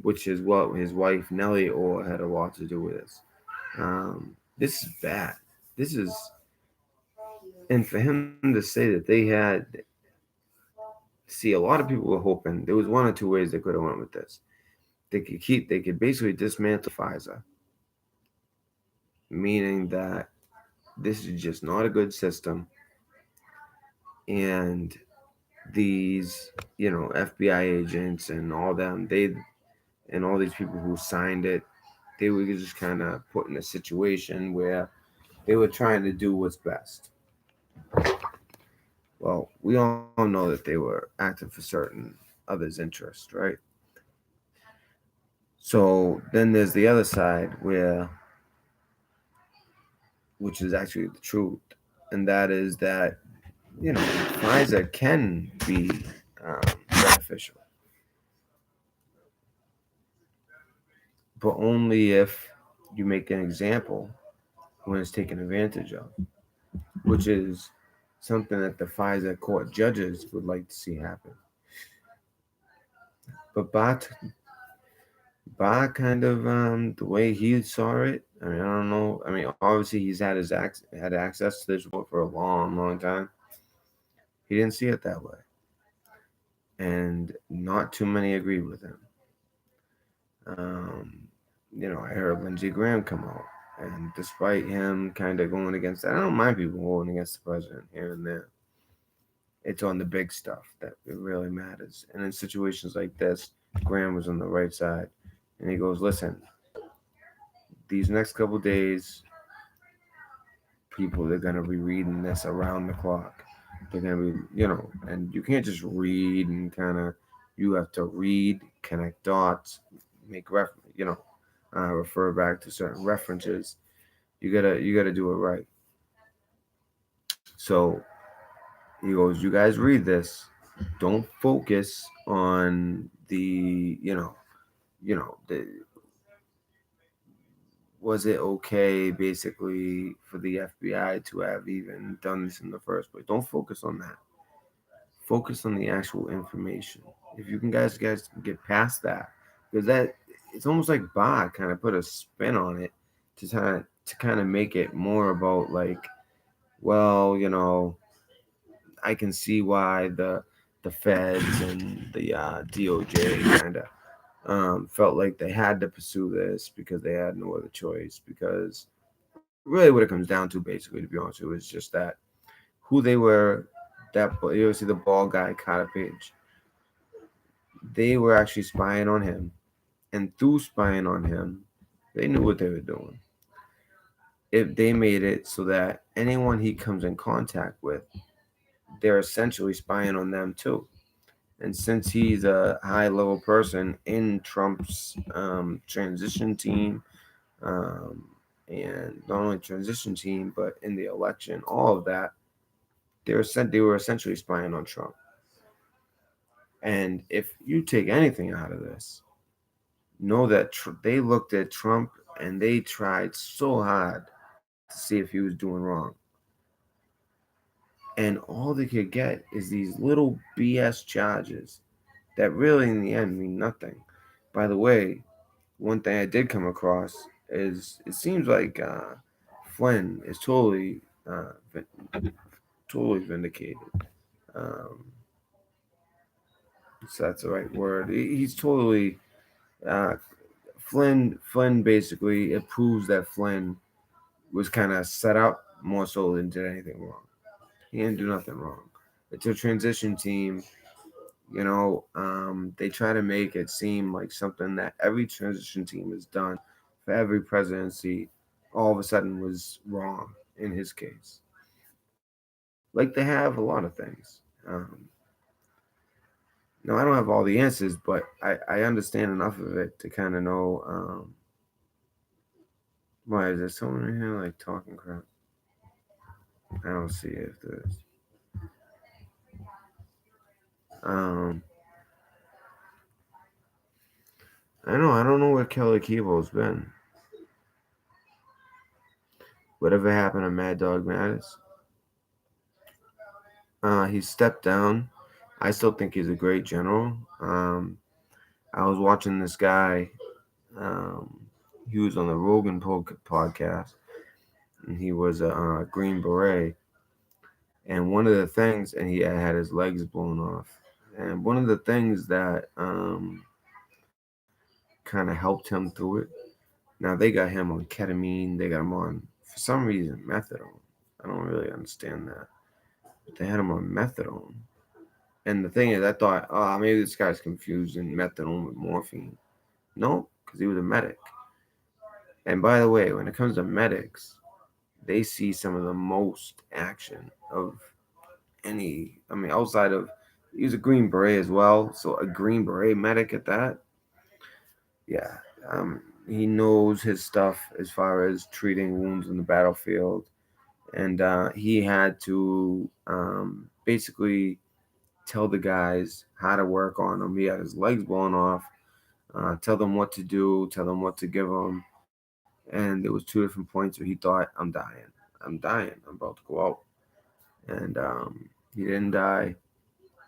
which is what his wife Nellie Orr had a lot to do with this. This is bad. This is, and for him to say that they had, see, a lot of people were hoping there was one or two ways they could have went with this. They could basically dismantle FISA, meaning that this is just not a good system, and these, FBI agents and all them, and all these people who signed it, they were just kind of put in a situation where they were trying to do what's best. Well, we all know that they were acting for certain others' interest, right? So then there's the other side which is actually the truth, and that is that, you know, FISA can be beneficial, but only if you make an example when it's taken advantage of, which is something that the FISA court judges would like to see happen. But kind of the way he saw it. I mean, I don't know. I mean, obviously he's had access to this report for a long, long time. He didn't see it that way, and not too many agreed with him. Um, I heard Lindsey Graham come out, and despite him kind of going against that, I don't mind people going against the president here and there. It's on the big stuff that it really matters. And in situations like this, Graham was on the right side, and he goes, "Listen, these next couple days, people they're gonna be reading this around the clock. They're gonna be, and you can't just read and kind of. You have to read, connect dots, make refer back to certain references. You gotta do it right." So he goes, "You guys read this. Don't focus on the the was it okay basically for the FBI to have even done this in the first place. Don't focus on that. Focus on the actual information. If you guys can get past that, because that it's almost like Bob kind of put a spin on it to kind of make it more about like, well, I can see why the feds and the DOJ kind of felt like they had to pursue this because they had no other choice. Because really, what it comes down to, basically, to be honest with you, is just that who they were. That you see the ball guy, Carter Page. They were actually spying on him, and through spying on him, they knew what they were doing. If they made it so that anyone he comes in contact with, they're essentially spying on them too. And since he's a high level person in Trump's transition team, um, and not only transition team, but in the election, all of that, they were essentially spying on Trump. And if you take anything out of this, know that they looked at Trump and they tried so hard to see if he was doing wrong. And all they could get is these little BS charges that really, in the end, mean nothing. By the way, one thing I did come across is it seems like Flynn is totally vindicated. Um, so that's the right word. He's totally uh, Flynn basically it proves that Flynn was kind of set up more so than did anything wrong. He didn't do nothing wrong. It's a transition team. They try to make it seem like something that every transition team has done for every presidency all of a sudden was wrong in his case. Like they have a lot of things. No, I don't have all the answers, but I understand enough of it to kind of know. Why is there someone in here like talking crap? I don't see if there's. Um, I know. I don't know where Kelly Keeble's been. Whatever happened to Mad Dog Mattis? He stepped down. I still think he's a great general. I was watching this guy. Um, he was on the Rogan podcast, and he was a Green Beret. And one of the things, and he had his legs blown off. And one of the things that kind of helped him through it. Now they got him on ketamine. They got him on, for some reason, methadone. I don't really understand that. But they had him on methadone. And the thing is, I thought, oh, maybe this guy's confusing methadone with morphine. No, because he was a medic. And by the way, when it comes to medics, they see some of the most action of any. I mean, outside of he was a Green Beret as well, so a Green Beret medic at that. Yeah, he knows his stuff as far as treating wounds in the battlefield, and he had to basically tell the guys how to work on them. He had his legs blown off, tell them what to do, tell them what to give them. And there was two different points where he thought, I'm dying, I'm about to go out. And he didn't die.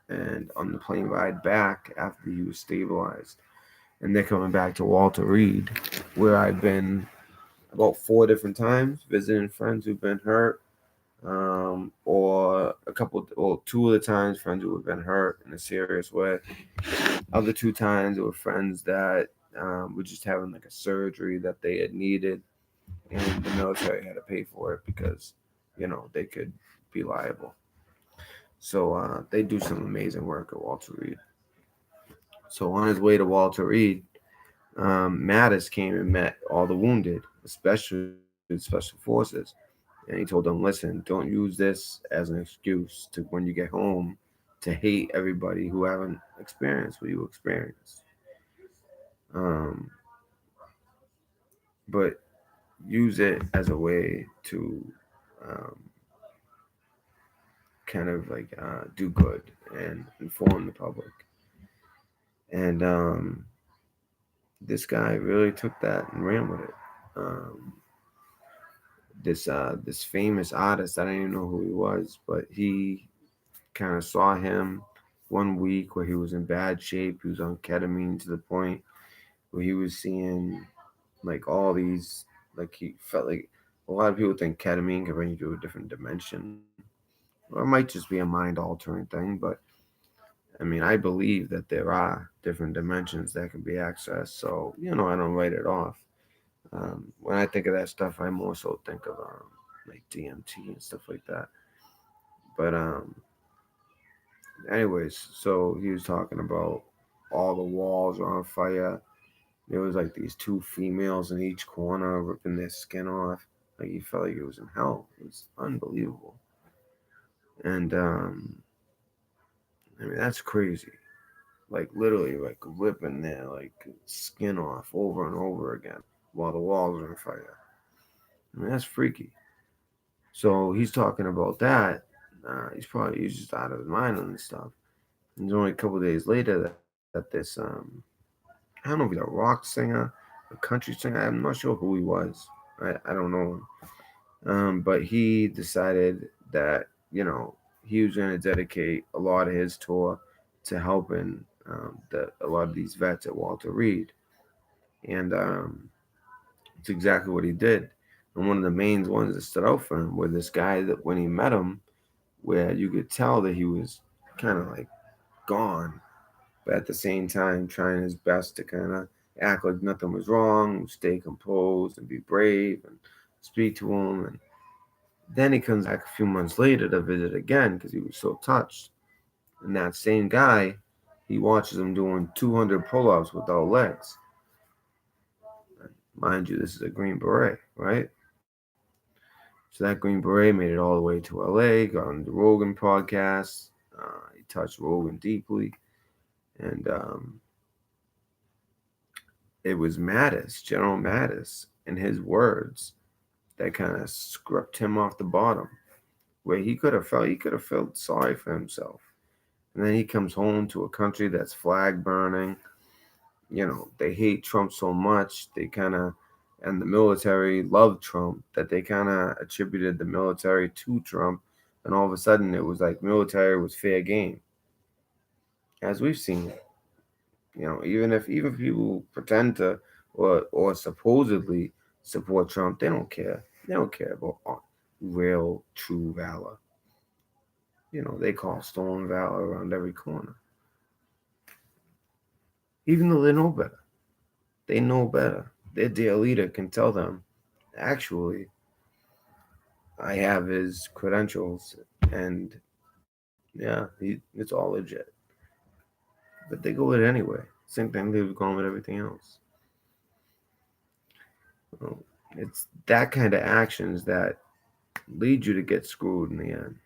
And on the plane ride back after he was stabilized, and they're coming back to Walter Reed, where I've been about 4 different times visiting friends who've been hurt, or two of the times friends who have been hurt in a serious way. Other 2 times it were friends that were just having like a surgery that they had needed, and the military had to pay for it because they could be liable. So they do some amazing work at Walter Reed. So on his way to Walter Reed, Mattis came and met all the wounded, especially the special forces. And he told them, listen, don't use this as an excuse to when you get home to hate everybody who haven't experienced what you experienced. Um, but use it as a way to um, kind of like do good and inform the public. And this guy really took that and ran with it. Um, this famous artist, I didn't even know who he was, but he kind of saw him one week where he was in bad shape. He was on ketamine to the point where he was seeing like all these, like he felt like a lot of people think ketamine can bring you to a different dimension. Or it might just be a mind altering thing, but I mean, I believe that there are different dimensions that can be accessed. So, I don't write it off. When I think of that stuff, I more so think of like DMT and stuff like that. But anyways, so he was talking about all the walls are on fire. There was like these two females in each corner ripping their skin off. Like he felt like it was in hell. It was unbelievable. And I mean that's crazy. Like literally like ripping their like skin off over and over again while the walls are on fire. I mean that's freaky. So he's talking about that. He's just out of his mind on this stuff. And it's only a couple of days later that this I don't know if he's a rock singer, a country singer. I'm not sure who he was. I don't know him. But he decided that he was going to dedicate a lot of his tour to helping a lot of these vets at Walter Reed, and it's exactly what he did. And one of the main ones that stood out for him were this guy that when he met him, where you could tell that he was kind of like gone, but at the same time trying his best to kind of act like nothing was wrong, stay composed, and be brave, and speak to him. And Then he comes back a few months later to visit again because he was so touched. And that same guy, he watches him doing 200 pull-ups without legs. Mind you, this is a Green Beret, right? So that Green Beret made it all the way to LA, got on the Rogan podcast. He touched Rogan deeply. And it was Mattis, General Mattis, in his words, that kind of scrubbed him off the bottom, where he could have felt sorry for himself. And then he comes home to a country that's flag burning. They hate Trump so much. And the military loved Trump that they kind of attributed the military to Trump. And all of a sudden, it was like military was fair game, as we've seen. Even if people pretend to or supposedly support Trump, they don't care. They don't care about real, true valor. They call stolen valor around every corner, even though they know better. They know better. Their dear leader can tell them, actually, I have his credentials, and yeah, it's all legit. But they go with it anyway. Same thing they've gone with everything else. Well, it's that kind of actions that lead you to get screwed in the end.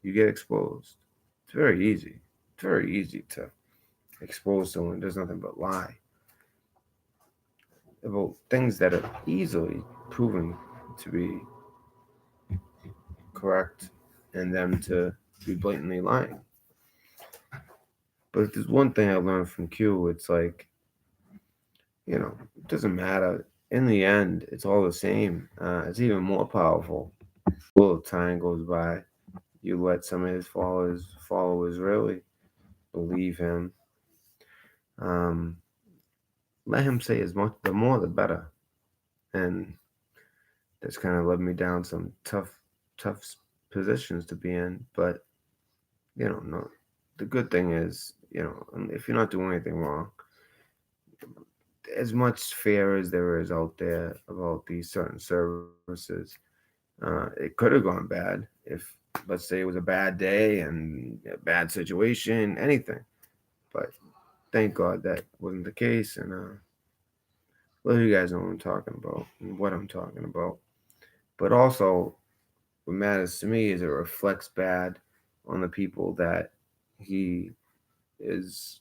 You get exposed. It's very easy. It's very easy to expose someone who does nothing but lie about things that are easily proven to be correct and them to be blatantly lying. But if there's one thing I learned from Q, it's like, it doesn't matter. In the end, it's all the same. It's even more powerful. A little time goes by, you let some of his followers really believe him. Um, Let him say as much, the more the better. And that's kind of led me down some tough positions to be in. But no, the good thing is, if you're not doing anything wrong, as much fear as there is out there about these certain services, it could have gone bad if, let's say, it was a bad day and a bad situation, anything. But thank God that wasn't the case, and let you guys know what I'm talking about and what I'm talking about. But also, what matters to me is it reflects bad on the people that he is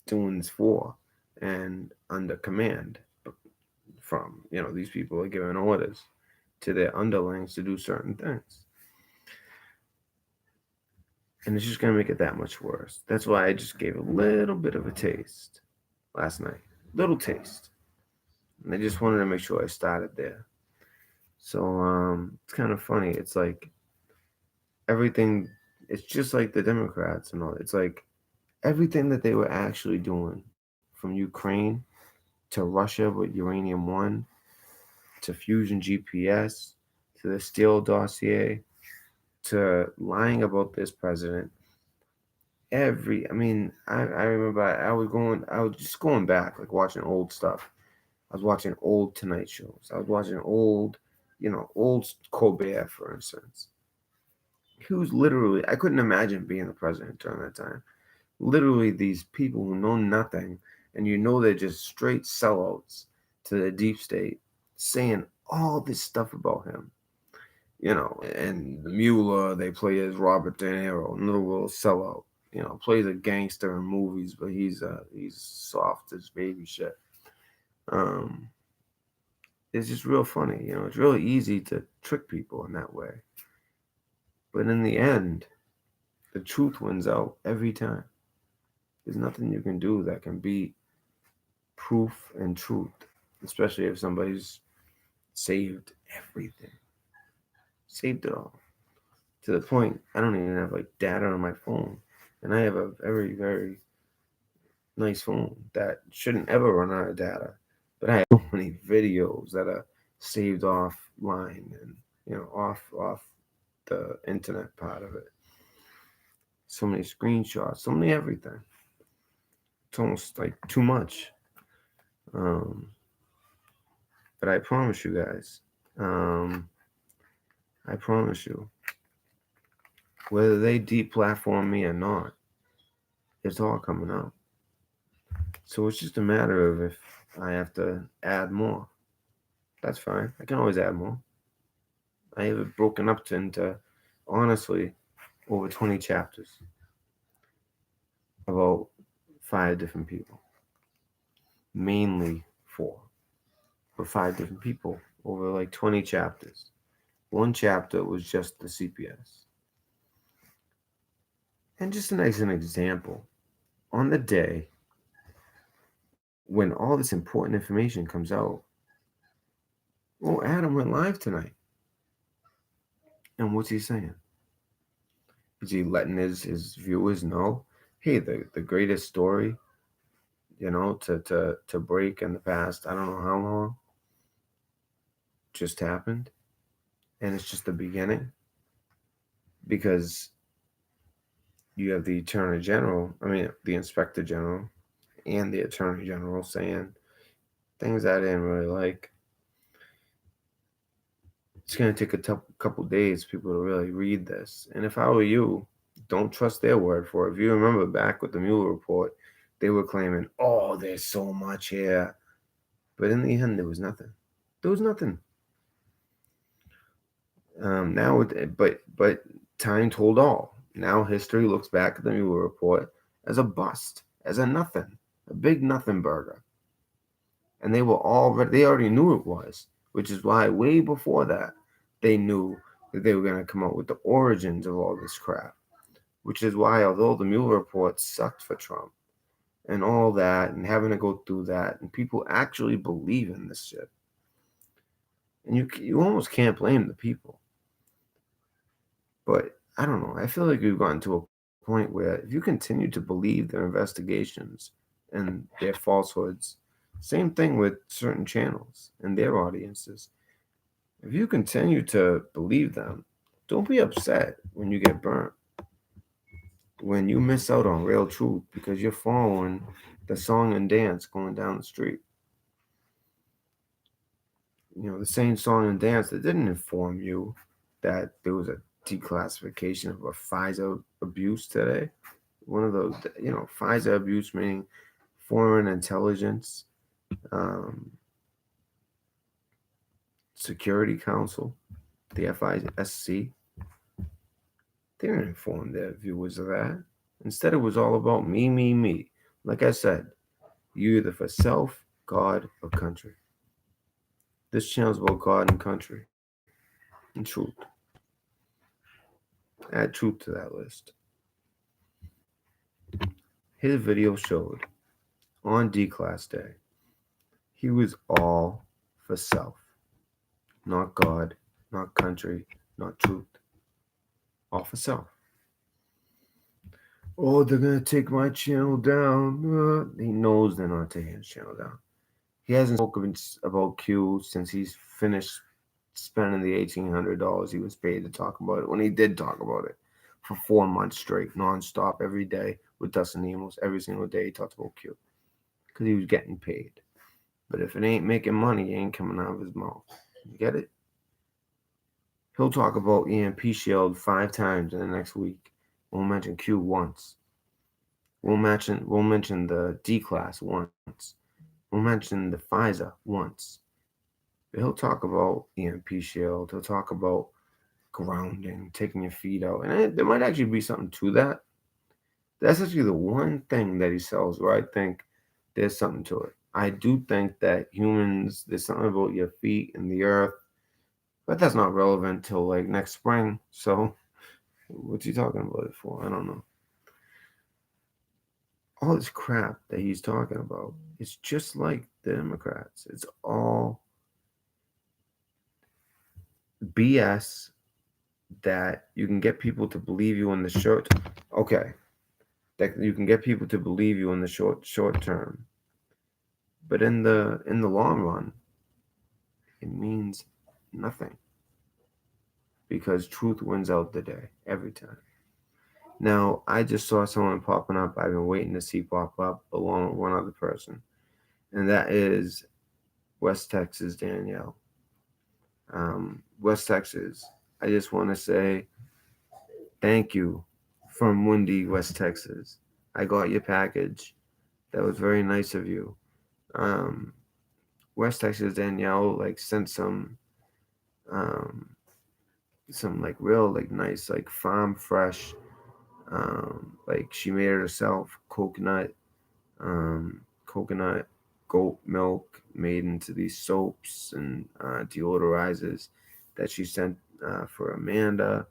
doing this for and under command from. These people are giving orders to their underlings to do certain things. And it's just going to make it that much worse. That's why I just gave a little bit of a taste last night. Little taste. And I just wanted to make sure I started there. So it's kind of funny. It's like everything, it's just like the Democrats and all. It's like everything that they were actually doing from Ukraine to Russia with Uranium One to Fusion GPS to the Steele dossier to lying about this president. I remember I was just going back, like watching old stuff. I was watching old Tonight shows. I was watching old Colbert, for instance. He was literally, I couldn't imagine being the president during that time. Literally, these people who know nothing, and they're just straight sellouts to the deep state, saying all this stuff about him. And the Mueller they play as Robert De Niro, another little sellout. Plays a gangster in movies, but he's soft as baby shit. Um, it's just real funny. It's really easy to trick people in that way. But in the end, the truth wins out every time. There's nothing you can do that can beat proof and truth, especially if somebody's saved everything, saved it all to the point I don't even have like data on my phone, and I have a very very nice phone that shouldn't ever run out of data, but I have so many videos that are saved offline and off the internet part of it. So many screenshots, so many everything. It's almost like too much. Um, but I promise you guys, um, I promise you, whether they deplatform me or not, it's all coming out. So it's just a matter of if I have to add more. That's fine. I can always add more. I have it broken up into, honestly, over 20 chapters about 5 different people, mainly four, but 5 different people over like 20 chapters. One chapter was just the CPS. And just as an example, on the day when all this important information comes out, oh, Adam went live tonight. And what's he saying? Is he letting his viewers know, hey, the greatest story, to break in the past, I don't know how long, just happened? And it's just the beginning? Because you have the Attorney General, the Inspector General, and the Attorney General saying things I didn't really like. It's going to take a couple days for people to really read this. And if I were you, don't trust their word for it. If you remember back with the Mueller report, they were claiming, oh, there's so much here. But in the end, there was nothing. There was nothing. But time told all. Now history looks back at the Mueller report as a bust, as a nothing, a big nothing burger. And they already knew it was, which is why way before that they knew that they were going to come up with the origins of all this crap. Which is why, although the Mueller report sucked for Trump and all that, and having to go through that, and people actually believe in this shit, and you almost can't blame the people. But I don't know. I feel like we've gotten to a point where if you continue to believe their investigations and their falsehoods, same thing with certain channels and their audiences. If you continue to believe them, don't be upset when you get burnt, when you miss out on real truth because you're following the song and dance going down the street. The same song and dance that didn't inform you that there was a declassification of a FISA abuse today. One of those, FISA abuse meaning foreign intelligence, um, Security Council, the FISC. They didn't inform their viewers of that. Instead, it was all about me, me, me. Like I said, you either for self, God, or country. This channel is about God and country and truth. Add truth to that list. His video showed on Decalass Day, he was all for self, not God, not country, not truth. All for self. Oh, they're going to take my channel down. He knows they're not taking his channel down. He hasn't spoken about Q since he's finished spending the $1,800 he was paid to talk about it, when he did talk about it for 4 months straight, nonstop, every day with Dustin Emos. Every single day he talked about Q because he was getting paid. But if it ain't making money, it ain't coming out of his mouth. You get it? He'll talk about EMP Shield 5 times in the next week. We'll mention Q once. We'll mention the Decalass once. We'll mention the FISA once. But he'll talk about EMP Shield. He'll talk about grounding, taking your feet out. And there might actually be something to that. That's actually the one thing that he sells where I think there's something to it. I do think that humans, there's something about your feet and the earth, but that's not relevant till like next spring. So what's he talking about it for? I don't know. All this crap that he's talking about, it's just like the Democrats. It's all BS that you can get people to believe you in the short. Okay, that you can get people to believe you in the short term, but in the long run, it means nothing because truth wins out the day every time. Now, I just saw someone popping up I've been waiting to see pop up along with one other person, and that is West Texas Danielle. West Texas I just want to say thank you from Windy, West Texas. I got your package. That was very nice of you. Um, West Texas Danielle like sent um, some like real like nice like farm fresh like she made it herself um, coconut goat milk made into these soaps and deodorizers that she sent for Amanda,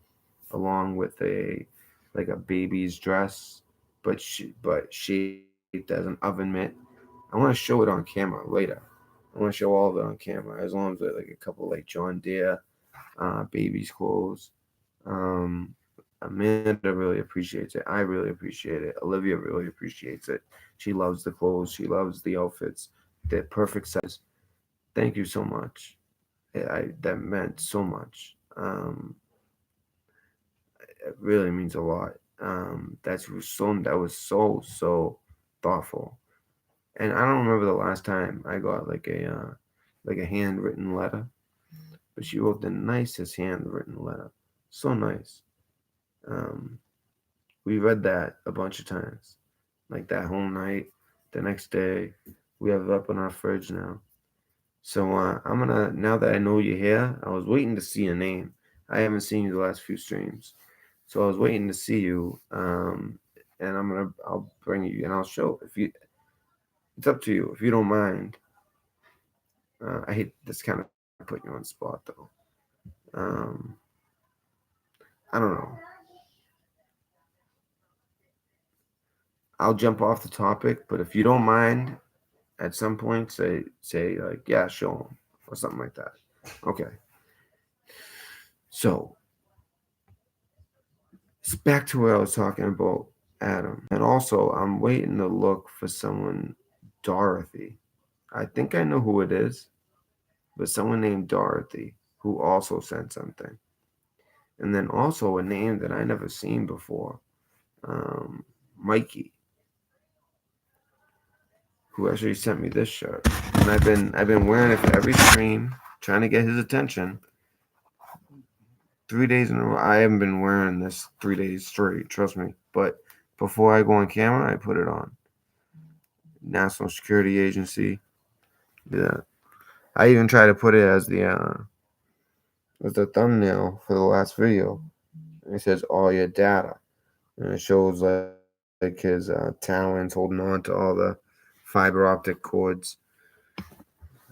along with a like a baby's dress, but shaped as an oven mitt. I want to show it on camera later. I want to show all of it on camera, as long as like a couple like John Deere baby's clothes. Um, Amanda really appreciates it. I really appreciate it. Olivia really appreciates it. She loves the clothes. She loves the outfits. They're perfect size. Thank you so much. That meant so much. It really means a lot. That was so thoughtful. And I don't remember the last time I got like a handwritten letter, but she wrote the nicest handwritten letter. So nice. Um, we read that a bunch of times, like that whole night. The next day, we have it up on our fridge now. So I'm gonna now that I know you're here. I was waiting to see your name. I haven't seen you the last few streams, so I was waiting to see you. And I'll bring you and I'll show if you. It's up to you if you don't mind. I hate this kind of putting you on spot though. Um, I don't know. I'll jump off the topic, but if you don't mind, at some point say like yeah, show them or something like that. Okay. So it's back to what I was talking about, Adam. And also, I'm waiting to look for someone, Dorothy. I think I know who it is, but someone named Dorothy who also sent something. And then also a name that I never seen before, um, Mikey, who actually sent me this shirt. And I've been wearing it for every stream, trying to get his attention. 3 days in a row. I haven't been wearing this 3 days straight, trust me. But before I go on camera, I put it on. National Security Agency. Yeah, I even tried to put it as the thumbnail for the last video. And it says all your data, and it shows like his talons holding on to all the fiber optic cords.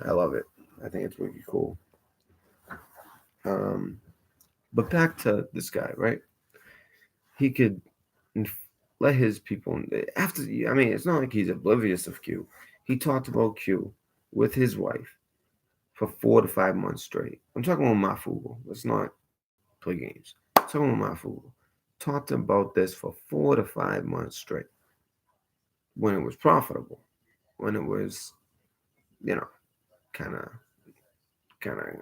I love it. I think it's really cool. Um, but back to this guy, right? He could inf- let his people after. I mean, it's not like he's oblivious of Q. He talked about Q with his wife for 4 to 5 months straight. I'm talking about Mafugo. Let's not play games. I'm talking about Mafugo. Talked about this for 4 to 5 months straight when it was profitable, when it was, you know, kind of,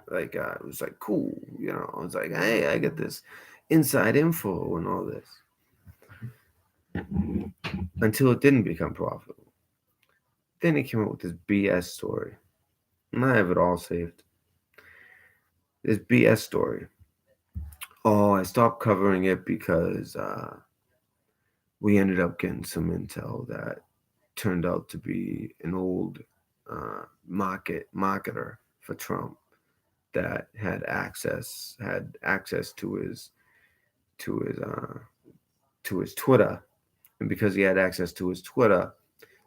like it was like cool, I was like, hey, I get this inside info and all this until it didn't become profitable. Then he came up with this BS story, and I have it all saved. This BS story. Oh, I stopped covering it because we ended up getting some intel that turned out to be an old marketer for Trump that had access to his uh, to his Twitter, and because he had access to his Twitter,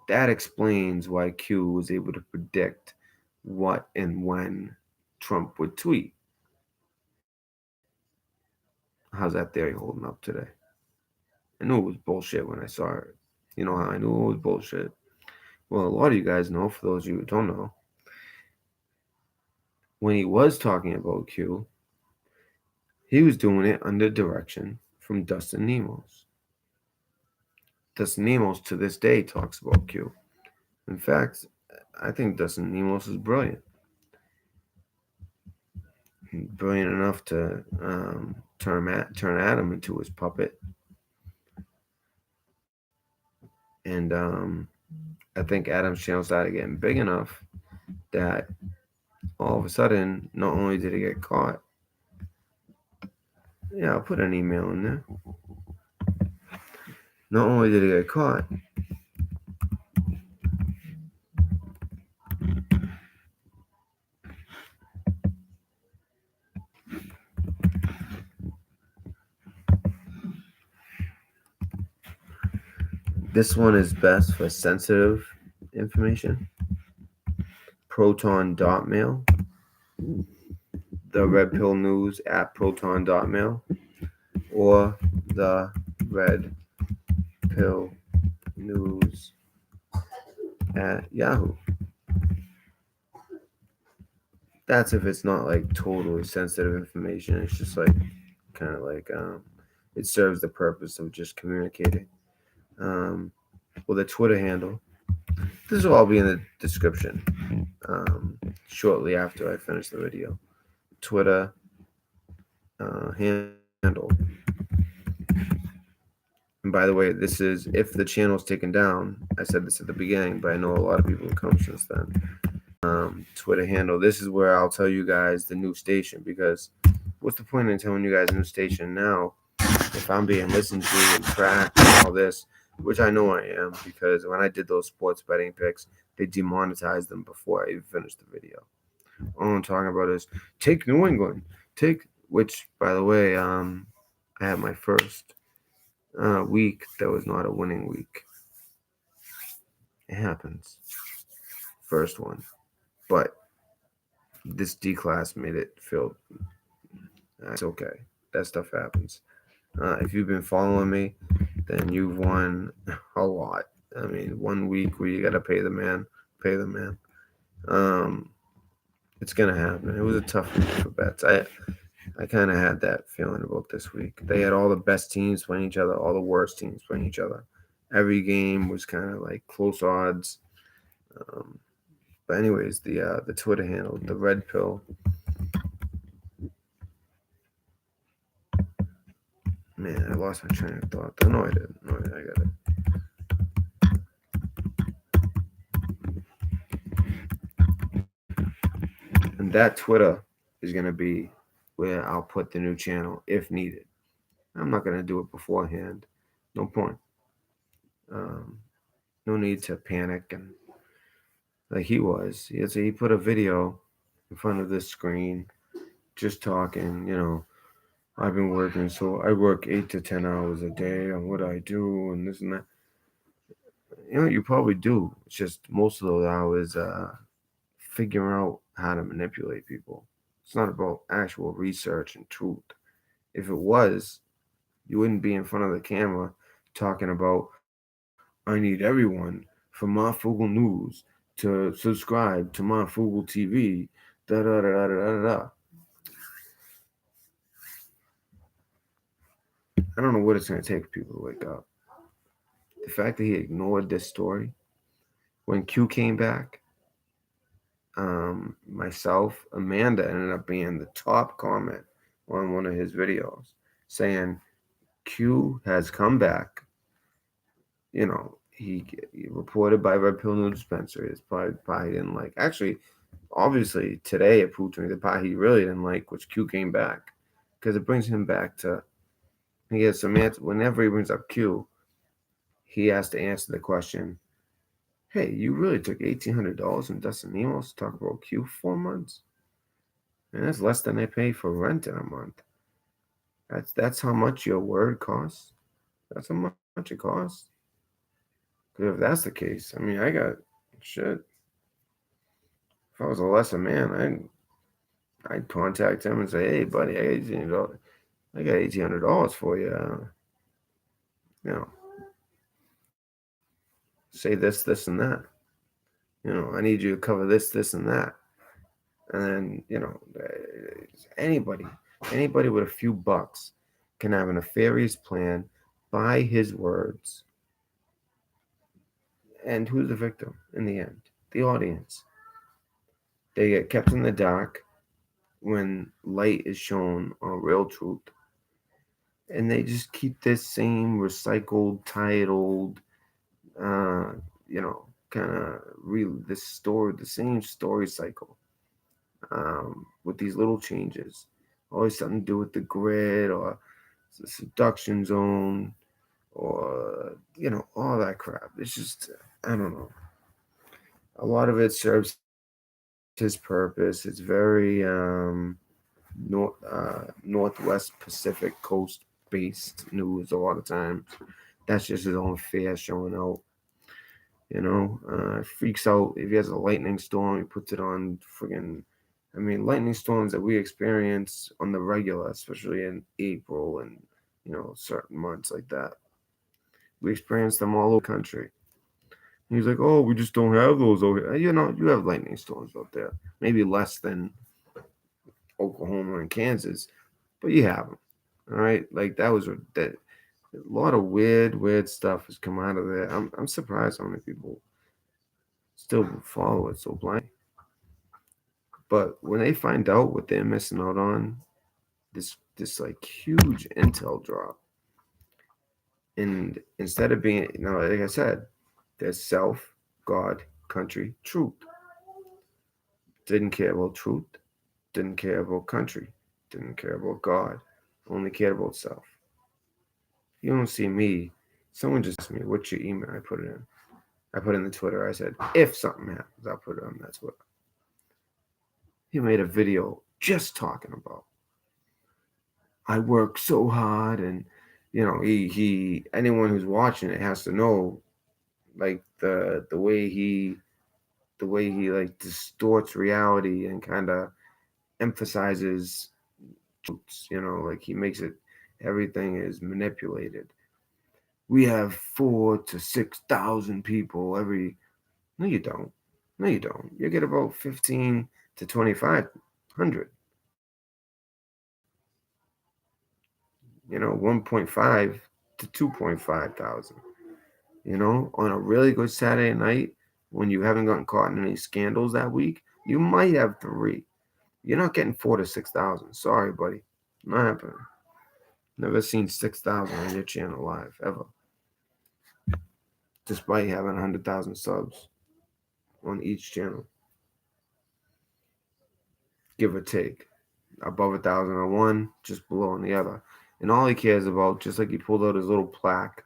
that explains why Q was able to predict what and when Trump would tweet. How's that theory holding up today? I knew it was bullshit when I saw it. You know how I knew it was bullshit? Well, a lot of you guys know, for those of you who don't know, when he was talking about Q, he was doing it under direction from Dustin Nemos. Dustin Nemos to this day talks about Q. In fact, I think Dustin Nemos is brilliant. Brilliant enough to turn Adam into his puppet. And I think Adam's channel started getting big enough that all of a sudden, not only did he get caught, Yeah, I'll put an email in there. Not only did he get caught, this one is best for sensitive information. Proton.mail, the Red Pill News at Proton.mail, or the Red Pill News at Yahoo. That's if it's not like totally sensitive information. It's just like kind of like it serves the purpose of just communicating. Um, well, the Twitter handle. This will all be in the description shortly after I finish the video. Twitter handle. And by the way, this is if the channel's taken down. I said this at the beginning, but I know a lot of people have come since then. Twitter handle. This is where I'll tell you guys the new station because what's the point in telling you guys a new station now if I'm being listened to and tracked and all this, which I know I am because when I did those sports betting picks, they demonetized them before I even finished the video. All I'm talking about is take New England, take which by the way, I had my first week that was not a winning week. It happens, first one, but this Decalass made it feel it's okay. That stuff happens. If you've been following me, then you've won a lot. I mean, 1 week where you got to pay the man, pay the man. Um, it's gonna happen. It was a tough week for bets. I kind of had that feeling about this week. They had all the best teams playing each other, all the worst teams playing each other. Every game was kind of like close odds. Um, but anyways, the Twitter handle, the Red Pill. Man, I lost my train of thought. Oh, no, I didn't. No, I got it. And that Twitter is gonna be where I'll put the new channel if needed. I'm not gonna do it beforehand. No point. Um, no need to panic and like he was. He put a video in front of this screen, just talking. I've been working, so I work 8 to 10 hours a day on what I do and this and that. You probably do. It's just most of those hours figuring out how to manipulate people. It's not about actual research and truth. If it was, you wouldn't be in front of the camera talking about I need everyone from my Frugal News to subscribe to my Frugal TV. Da da da da da da. I don't know what it's going to take for people to wake up. The fact that he ignored this story when Q came back, myself, Amanda ended up being the top comment on one of his videos saying Q has come back. He reported by Red Pill News Dispensary. It's probably didn't like. Actually, obviously today it proved to me the part he really didn't like was Q came back because it brings him back to he has some answer. Whenever he brings up Q, he has to answer the question. Hey, you really took $1,800 in Dustin emails to talk about Q for 4 months, and that's less than they pay for rent in a month. That's how much your word costs. That's how much it costs. Because if that's the case, I mean, I got shit. If I was a lesser man, I'd contact him and say, "Hey, buddy, I got $1,800 for you. You know, say this, and that. I need you to cover this, and that." And then anybody, anybody with a few bucks can have a nefarious plan by his words. And who's the victim in the end? The audience. They get kept in the dark when light is shown on real truth. And they just keep this same recycled, titled, uh, you know, kind of this story, the same story cycle with these little changes. always something to do with the grid or the seduction zone or all that crap. It's just I don't know. A lot of it serves his purpose. It's very Northwest Pacific Coast based news a lot of times. That's just his own fear showing out. Freaks out if he has a lightning storm. He puts it on friggin'. I mean, lightning storms that we experience on the regular, especially in April and certain months like that. We experience them all over the country. And he's like, "Oh, we just don't have those over here." You have lightning storms out there. Maybe less than Oklahoma and Kansas, but you have them. All right, like that. A lot of weird stuff has come out of there. I'm surprised how many people still follow it so blindly. But when they find out what they're missing out on, this like huge intel drop, and instead of being, like I said, there's self, God, country, truth. Didn't care about truth, didn't care about country, didn't care about God, only cared about self. You don't see me. Someone just asked me, "What's your email?" I put it in. I put in the Twitter. I said, "If something happens, I'll put it on that Twitter." He made a video just talking about I work so hard, and he anyone who's watching it has to know like the way he like distorts reality and kind of emphasizes truths. Like he makes it everything is manipulated. We have 4 to 6 thousand people every. No, you don't. No, you don't. You get about 15 to 2,500. 1.5 to 2.5 thousand. On a really good Saturday night when you haven't gotten caught in any scandals that week, you might have three. You're not getting 4 to 6 thousand. Sorry, buddy. Not happening. Never seen 6,000 on your channel live ever, despite having 100,000 subs on each channel, give or take. Above 1,000 on one, just below on the other. And all he cares about, just like he pulled out his little plaque.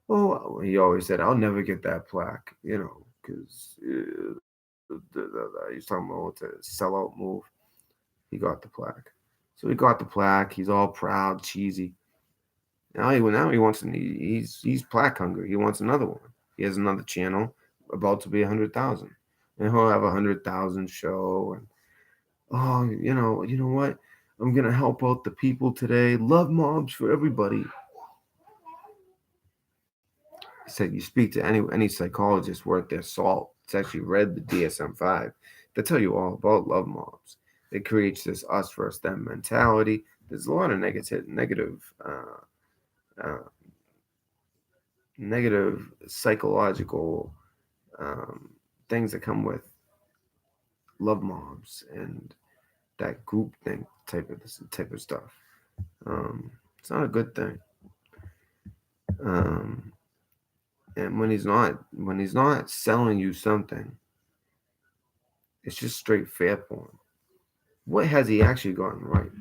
Oh, he always said, "I'll never get that plaque," because he's talking about the sellout move. He got the plaque. So he got the plaque. He's all proud, cheesy. Now he wants he's plaque hungry. He wants another one. He has another channel about to be 100,000, and he'll have 100,000 show. And you know what? I'm gonna help out the people today. Love mobs for everybody. He said you speak to any psychologist worth their salt. It's actually read the DSM-5. They tell you all about love mobs. It creates this us versus them mentality. There's a lot of uh, negative psychological um, things that come with love mobs and that group thing type of stuff. Um, it's not a good thing. Um, and when he's not selling you something, it's just straight fair porn. What has he actually gotten right?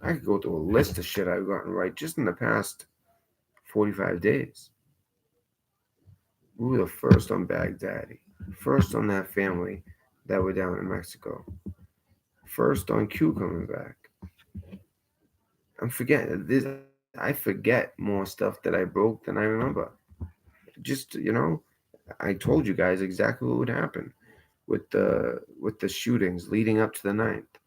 I could go through a list of shit I've gotten right just in the past 45 days. We were the first on Baghdadi, first on that family that were down in Mexico, first on Q coming back. I'm forgetting this. I forget more stuff that I broke than I remember. I told you guys exactly what would happen with the shootings leading up to the ninth.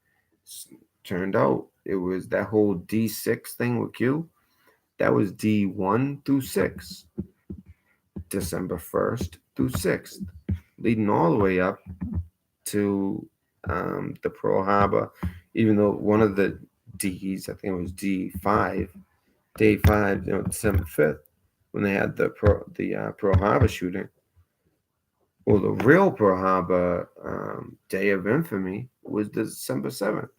Turned out it was that whole D6 thing with Q. That was D1 through 6, December 1st through 6th, leading all the way up to the Pearl Harbor. Even though one of the D's, I think it was D5, day 5, December 5th, when they had the Pearl Harbor shooting. Well, the real Pearl Harbor day of infamy was December 7th.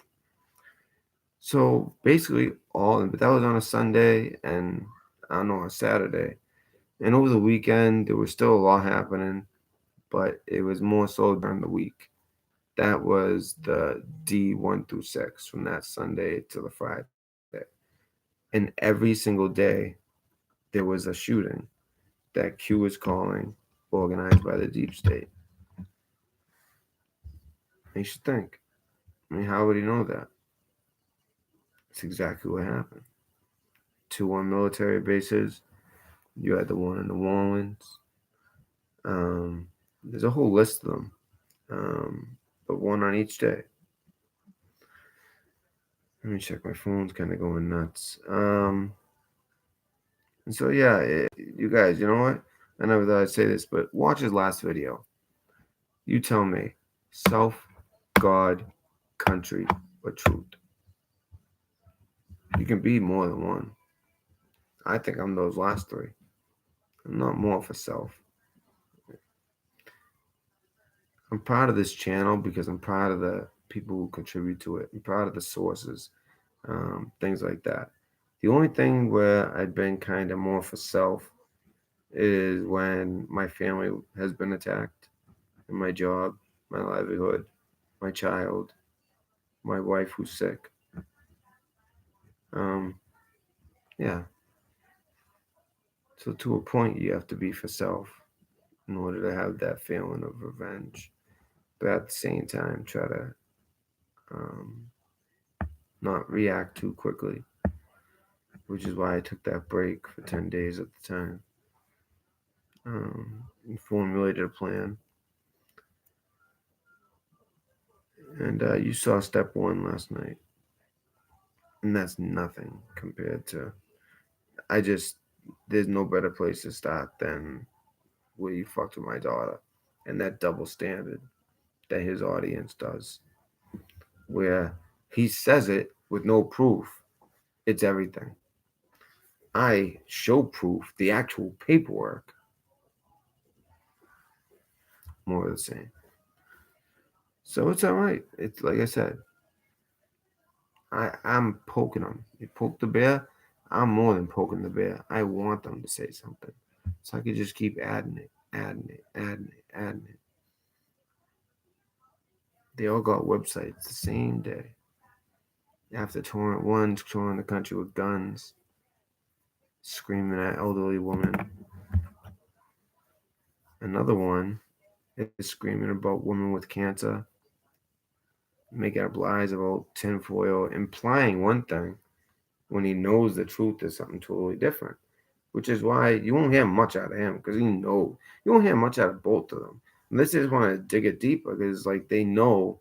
So basically, but that was on a Sunday and I don't know, a Saturday. And over the weekend, there was still a lot happening, but it was more so during the week. That was the D1 through 6 from that Sunday to the Friday. And every single day there was a shooting that Q was calling, organized by the deep state. And you should think. I mean, how would he know that? It's exactly what happened. Two on military bases. You had the one in New Orleans. Um, there's a whole list of them, um, but one on each day. Let me check. My phone's kind of going nuts. And so yeah, you guys, you know what? I never thought I'd say this, but watch his last video. You tell me, self, God, country, or truth. You can be more than one. I think I'm those last three. I'm not more for self. I'm proud of this channel because I'm proud of the people who contribute to it. I'm proud of the sources, things like that. The only thing where I've been kind of more for self is when my family has been attacked, and my job, my livelihood, my child, my wife who's sick. Um, yeah. So to a point, you have to be for self in order to have that feeling of revenge, but at the same time, try to um, not react too quickly, which is why I took that break for 10 days at the time. And formulated a plan, and you saw step one last night, and that's nothing compared to. I just there's no better place to start than where you fucked with my daughter, and that double standard that his audience does, where he says it with no proof. It's everything. I show proof, the actual paperwork, more of the same. So it's all right. It's like I said, I'm poking them. You poke the bear, I'm more than poking the bear. I want them to say something. So I could just keep adding it, adding it, adding it, adding it. They all got websites the same day. After touring, one's touring the country with guns, screaming at elderly women. Another one is screaming about women with cancer, making up lies about tinfoil, implying one thing when he knows the truth is something totally different. Which is why you won't hear much out of him because he knows you won't hear much out of both of them. Unless they just want to dig it deeper because like they know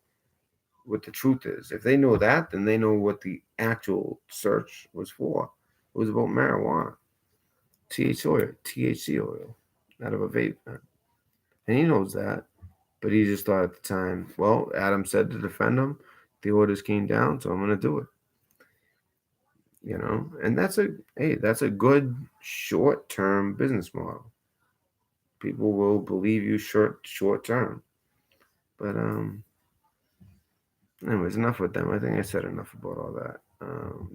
what the truth is. If they know that, then they know what the actual search was for. It was about marijuana, THC oil, out of a vape pen, and he knows that. But he just thought at the time, well, Adam said to defend him. The orders came down, so I'm going to do it. And that's a good short-term business model. People will believe you short term. But anyways, enough with them. I think I said enough about all that.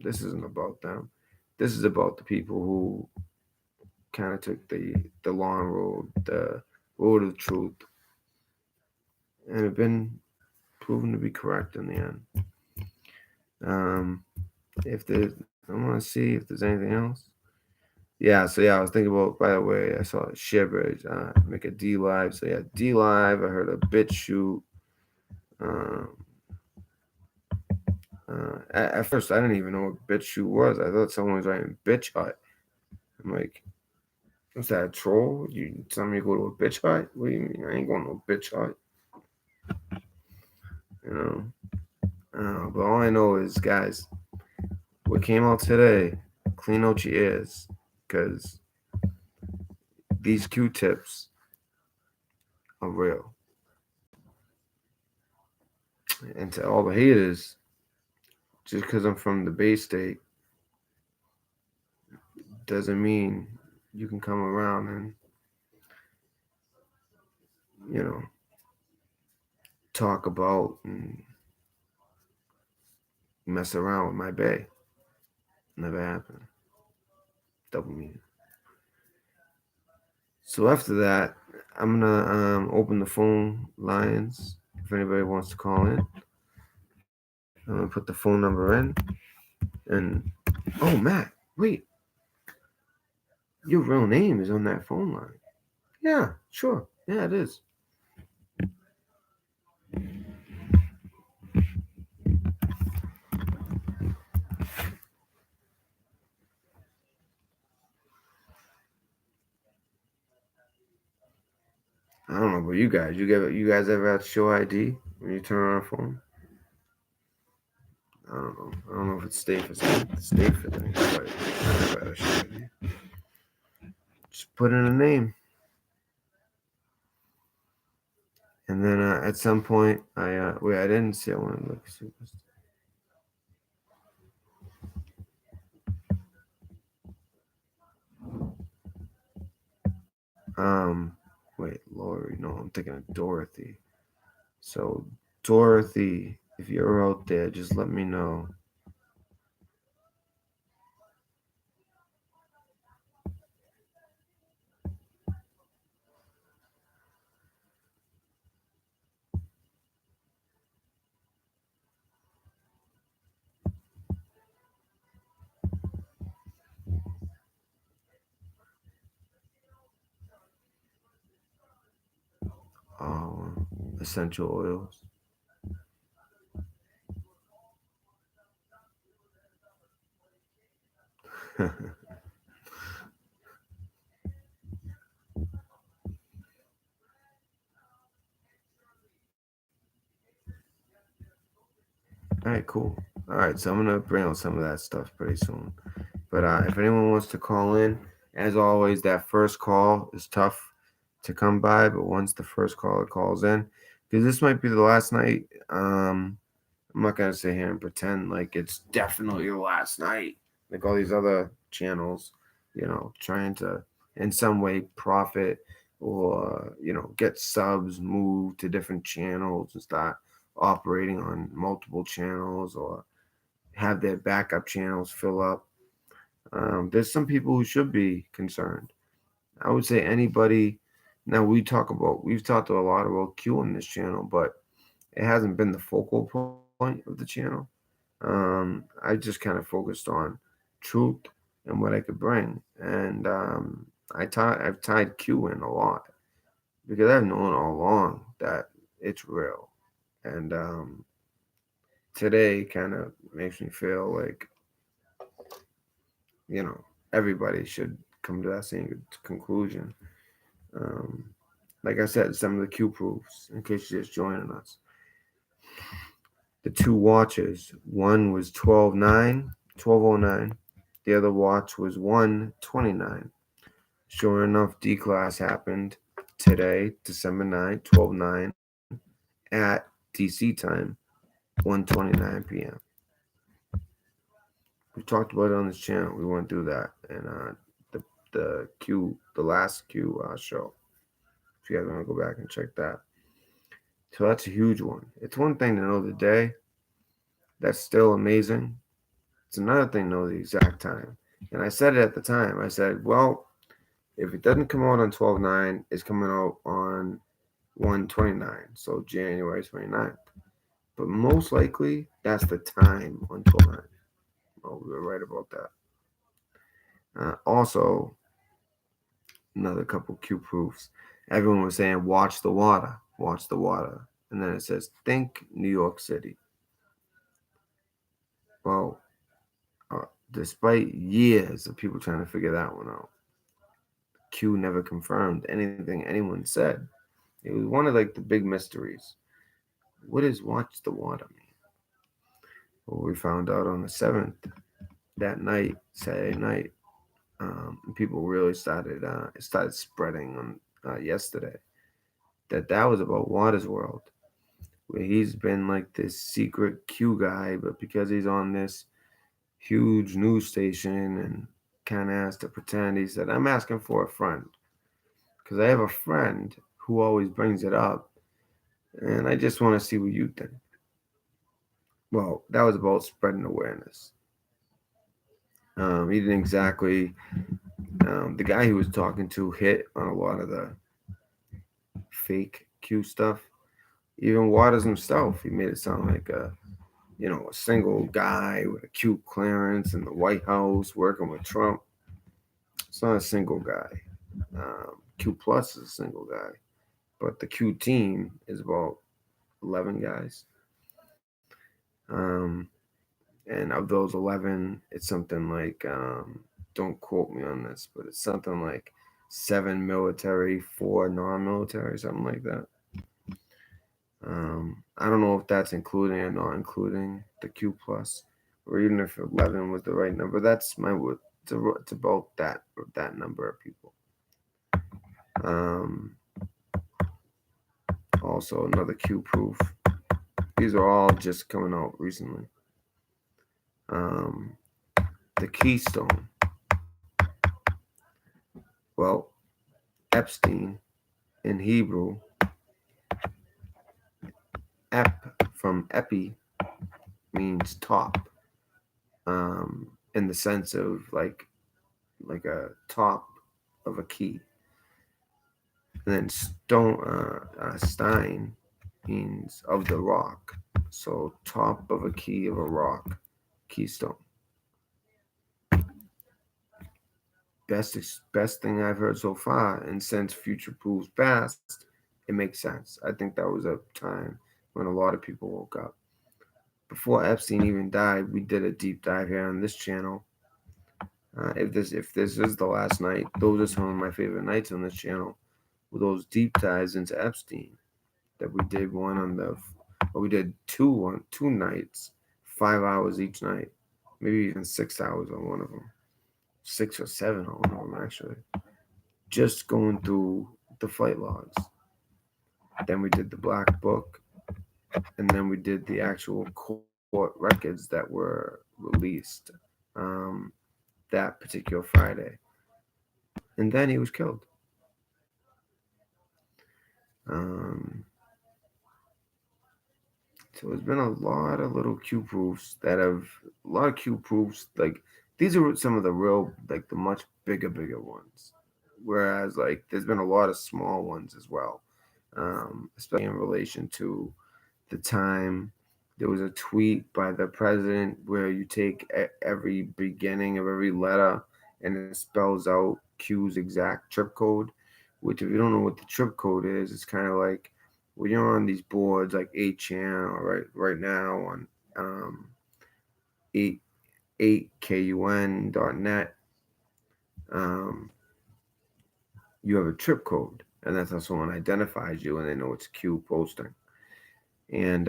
This isn't about them. This is about the people who kind of took the long road, the road of truth, and have been proven to be correct in the end. If there's, I want to see if there's anything else. Yeah, so yeah, I was thinking about. By the way, I saw Shivers make a D live. So yeah, D live. I heard a bit shoot. Um, at first, I didn't even know what bitch shoot was. I thought someone was writing bitch hut. I'm like, what's that, a troll? You tell me to go to a bitch hut? What do you mean? I ain't going to a bitch hut. You know? But all I know is, guys, what came out today, clean out your ears. Because these Q-tips are real. And to all the haters, just because I'm from the Bay State, doesn't mean you can come around and, you know, talk about and mess around with my bay. Never happened. Double meaning. So after that, I'm gonna open the phone lines if anybody wants to call in, I'm gonna put the phone number in. And oh, Matt, wait, your real name is on that phone line. Yeah, sure. Yeah, it is. I don't know about you guys. You guys ever have to show ID when you turn on a phone? I don't know. I don't know if it's safe for things, but I never had to show ID. Just put in a name, and then at some point, I wait. I didn't see. I want to look super. Um, wait, Lori. No, I'm thinking of Dorothy. So, Dorothy, if you're out there, just let me know. Oh, essential oils. All right, cool. All right, so I'm gonna bring out some of that stuff pretty soon. But if anyone wants to call in, as always, that first call is tough to come by. But once the first caller calls in, because this might be the last night. I'm not gonna sit here and pretend like it's definitely the last night, like all these other channels, trying to in some way profit or get subs moved to different channels and start operating on multiple channels or have their backup channels fill up. There's some people who should be concerned. I would say anybody. Now we've talked a lot about Q on this channel, but it hasn't been the focal point of the channel. I just kind of focused on truth and what I could bring, and I've tied Q in a lot because I've known all along that it's real, and today kind of makes me feel like you know everybody should come to that same conclusion. Um, like I said, some of the Q proofs, in case you're just joining us. The two watches, one was 1209. The other watch was 129. Sure enough, Decalass happened today, December 9, 12/9, at DC time, 1:29 p.m. We talked about it on this channel. We went through that and the last Q show. If you guys want to go back and check that. So that's a huge one. It's one thing to know the day. That's still amazing. It's another thing to know the exact time. And I said it at the time. I said, well, if it doesn't come out on 12/9, it's coming out on 1/29, so January 29th. But most likely, that's the time on 12/9. Oh, we were right about that. Also, another couple Q proofs. Everyone was saying, watch the water, watch the water. And then it says, think New York City. Well, despite years of people trying to figure that one out, Q never confirmed anything anyone said. It was one of like the big mysteries. What does watch the water mean? Well, we found out on the 7th that night, Saturday night. People really started it started spreading on yesterday that was about Water's World, where he's been like this secret Q guy, but because he's on this huge news station and kind of has to pretend, he said, "I'm asking for a friend because I have a friend who always brings it up, and I just want to see what you think." Well, that was about spreading awareness. He didn't exactly. The guy he was talking to hit on a lot of the fake Q stuff, Even Waters himself, he made it sound like a single guy with a Q clearance in the White House working with Trump. It's not a single guy. Q plus is a single guy, but the Q team is about 11 guys. Um, and of those 11, it's something like, don't quote me on this, but it's something like seven military, four non-military, something like that. I don't know if that's including or not including the Q plus, or even if 11 was the right number. That's my word. It's about that number of people. Um, Also, another Q proof. These are all just coming out recently. Um, the Keystone. Well, Epstein in Hebrew, from epi means top, in the sense of like a top of a key. And then Stein means of the rock. So top of a key of a rock, keystone. Best thing I've heard so far, and since future proves past, it makes sense. I think that was a time when a lot of people woke up. Before Epstein even died, we did a deep dive here on this channel. If this is the last night, those are some of my favorite nights on this channel. With those deep dives into Epstein, that we did one on the, well, we did two nights, 5 hours each night, maybe even 6 hours on one of them, 6 or 7 on one of them actually, just going through the flight logs. Then we did the black book, and then we did the actual court records that were released um, that particular Friday. And then he was killed. Um, so there's been a lot of little Q proofs that have a lot of Q proofs. Like these are some of the real, like the much bigger ones. Whereas like there's been a lot of small ones as well, especially in relation to the time. There was a tweet by the president where you take every beginning of every letter and it spells out Q's exact trip code. Which, if you don't know what the trip code is, it's kind of like when you're on these boards like 8chan or right now on 8 8kun.net. Um, you have a trip code, and that's how someone identifies you, and they know it's Q posting. And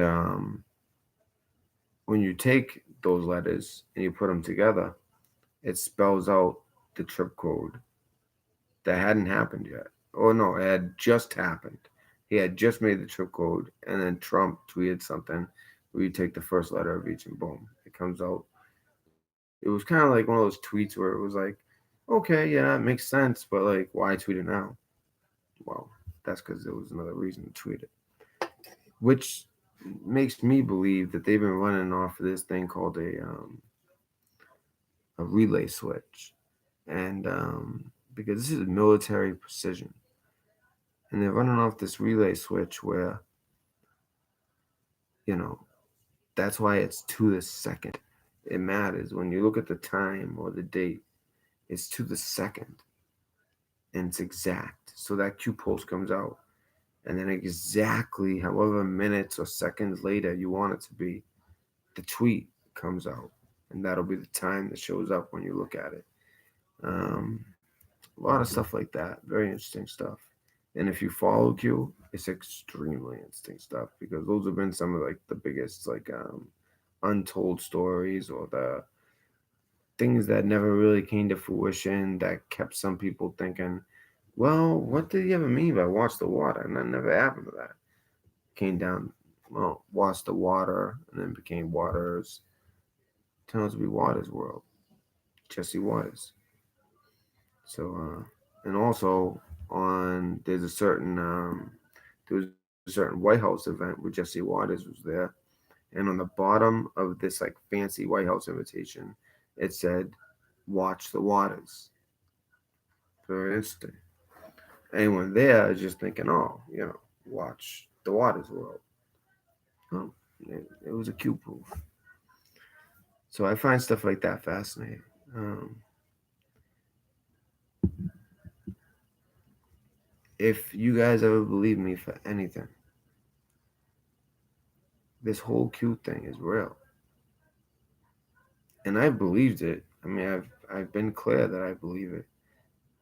when you take those letters and you put them together, it spells out the trip code that hadn't happened yet. Oh no, it had just happened. He had just made the trip code, and then Trump tweeted something where you take the first letter of each, and boom, it comes out. It was kind of like one of those tweets where it was like, okay, yeah, it makes sense, but like, why tweet it now? Well, that's because there was another reason to tweet it, which makes me believe that they've been running off of this thing called a relay switch, and because this is military precision, and they're running off this relay switch where you know that's why it's to the second. It matters when you look at the time or the date. It's to the second, and it's exact. So that Q post comes out, and then exactly however minutes or seconds later you want it to be, the tweet comes out, and that'll be the time that shows up when you look at it. Um, a lot of stuff like that. Very interesting stuff. And if you follow Q, it's extremely interesting stuff because those have been some of like the biggest like untold stories or the things that never really came to fruition that kept some people thinking, well, what did he ever mean by watch the water? And that never happened to that. Came down, well, watch the water and then became Waters. Turned out to be Waters World. Jesse Waters. So, and also on there was a certain White House event where Jesse Waters was there, and on the bottom of this like fancy White House invitation, it said, "Watch the Waters." Very interesting. Anyone there is just thinking, "Oh, watch the Waters World." Oh, it was a Q proof. So I find stuff like that fascinating. If you guys ever believe me for anything, this whole Q thing is real, and I believed it. I mean, I've been clear that I believe it.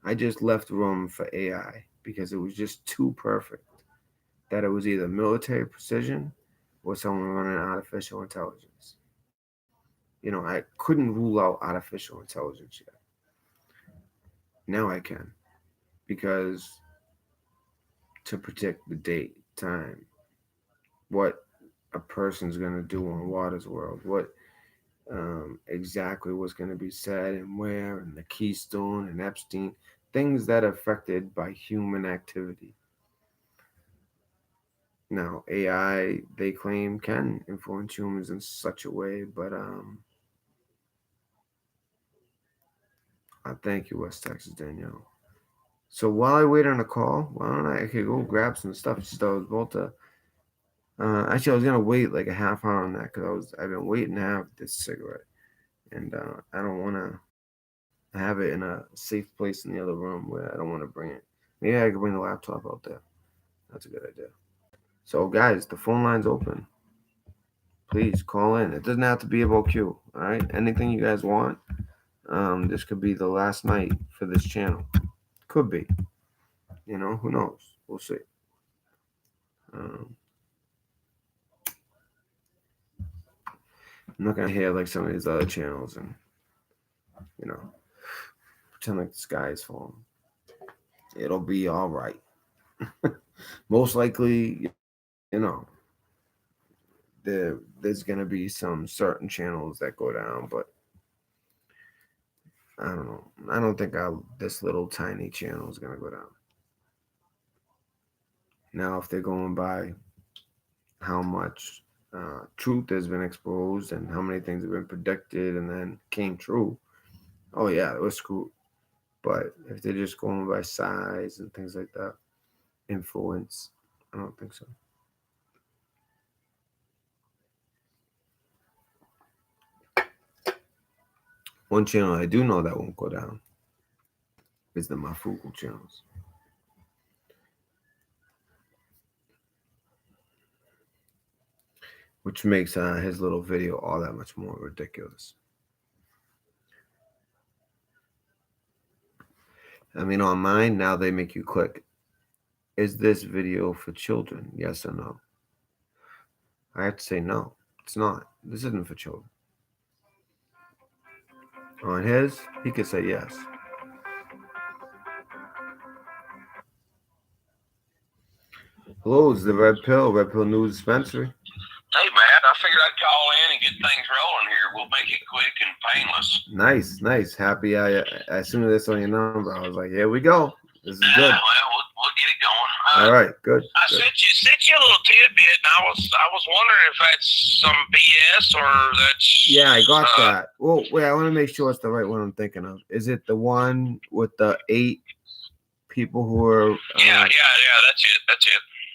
I just left room for AI because it was just too perfect. That it was either military precision or someone running artificial intelligence. I couldn't rule out artificial intelligence yet. Now I can because to predict the date, time, what a person's going to do on Water's World, what exactly what's going to be said and where, and the Keystone and Epstein, things that are affected by human activity. Now, AI, they claim, can influence humans in such a way, but I thank you, West Texas Danielle. So while I wait on a call, why don't I could go grab some stuff? Just I was about to. Actually, I was gonna wait like a half hour on that because I've been waiting to have this cigarette, and I don't want to have it in a safe place in the other room where I don't want to bring it. Maybe I could bring the laptop out there. That's a good idea. So guys, the phone line's open. Please call in. It doesn't have to be about Q. All right, anything you guys want. This could be the last night for this channel. Could be. Who knows? We'll see. Um, I'm not gonna hear like some of these other channels and you know pretend like the sky is falling. It'll be all right. Most likely, there's gonna be some certain channels that go down, but I don't know. I don't think this little tiny channel is gonna go down. Now, if they're going by how much truth has been exposed and how many things have been predicted and then came true, oh yeah, it was screwed. But if they're just going by size and things like that, influence, I don't think so. One channel I do know that won't go down is the Mafuku channels, which makes his little video all that much more ridiculous. I mean, on mine, now they make you click, is this video for children? Yes or no? I have to say no, it's not. This isn't for children. On his, he could say yes. Hello, it's the Red Pill News Dispensary. Hey, Matt, I figured I'd call in and get things rolling here. We'll make it quick and painless. Nice. Happy. As soon as I saw your number, I was like, here we go. This is good. Well, we'll get it going. All right, good. I good. sent you a little tidbit, and I was wondering if that's some BS or that's. Yeah, I got that. Well, wait, I want to make sure it's the right one I'm thinking of. Is it the one with the 8 people who were? Yeah, that's it.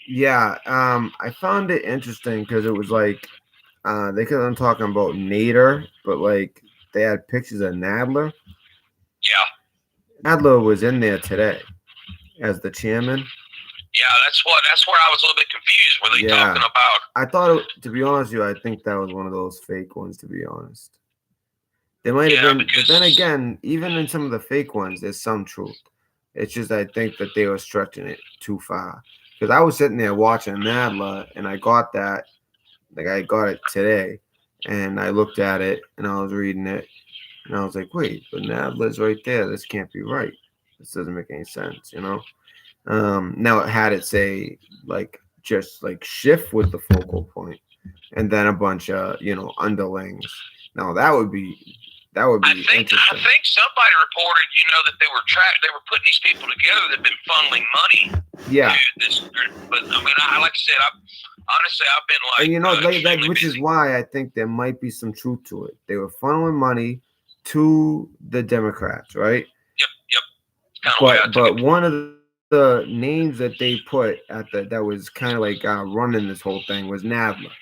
Yeah, I found it interesting because it was like, they kept on talking about Nader, but like they had pictures of Nadler. Yeah. Nadler was in there today as the chairman. Yeah, that's where I was a little bit confused. Were they talking about? I thought, to be honest with you, I think that was one of those fake ones. To be honest, there might have been, but then again, even in some of the fake ones, there's some truth. It's just I think that they were stretching it too far. Because I was sitting there watching Nadler, and I got that, like I got it today, and I looked at it, and I was reading it, and I was like, wait, but Nadler's right there. This can't be right. This doesn't make any sense, Now it had it say like just like shift with the focal point, and then a bunch of underlings. Now that would be interesting. I think somebody reported, that they were putting these people together that've been funneling money. Yeah. To this group. But I mean, like I said, I've been like, and which is why I think there might be some truth to it. They were funneling money to the Democrats, right? Yep. But one of the names that they put at that was kind of like running this whole thing was Nadler.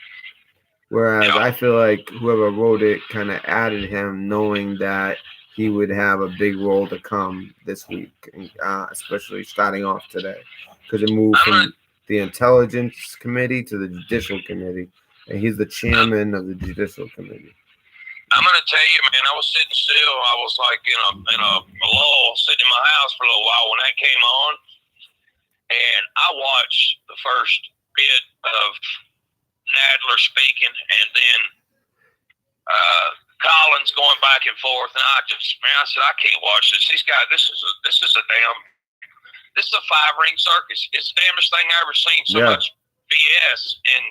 Whereas Yeah. I feel like whoever wrote it kind of added him, knowing that he would have a big role to come this week, especially starting off today, because it moved I'm gonna from the Intelligence Committee to the Judicial Committee, and he's the chairman of the Judicial Committee. I'm gonna tell you, man. I was sitting still. I was like in a lull, sitting in my house for a little while when that came on, and I watched the first bit of Nadler speaking, and then Collins going back and forth, and I said, I can't watch this. These guys, this is a 5-ring circus. It's the damnest thing I ever seen. So much BS, and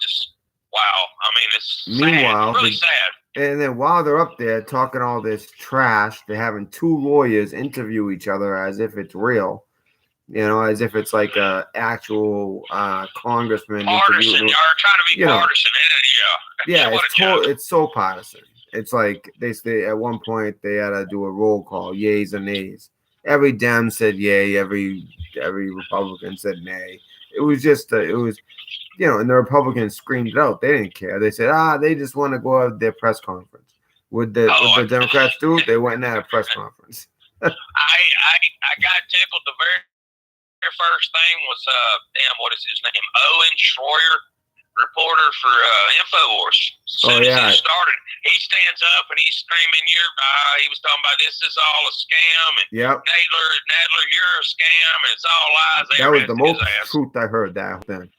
just wow. I mean, it's Meanwhile, sad, really sad. And then while they're up there talking all this trash, they're having 2 lawyers interview each other as if it's real. As if it's like a actual congressman. Partisan, or trying to be partisan. Yeah, it's so partisan. It's like they at one point they had to do a roll call, yays and nays. Every Dem said yay, every Republican said nay. It was just and the Republicans screamed it out. They didn't care. They said, they just want to go out their press conference. What the Democrats do? They went and had a press conference. I got tickled. The very first thing was what is his name? Owen Schroyer, reporter for InfoWars. As soon as he started, he stands up and he's screaming, he was talking about this is all a scam, and Nadler, you're a scam, and it's all lies. That was the most truth I heard that then.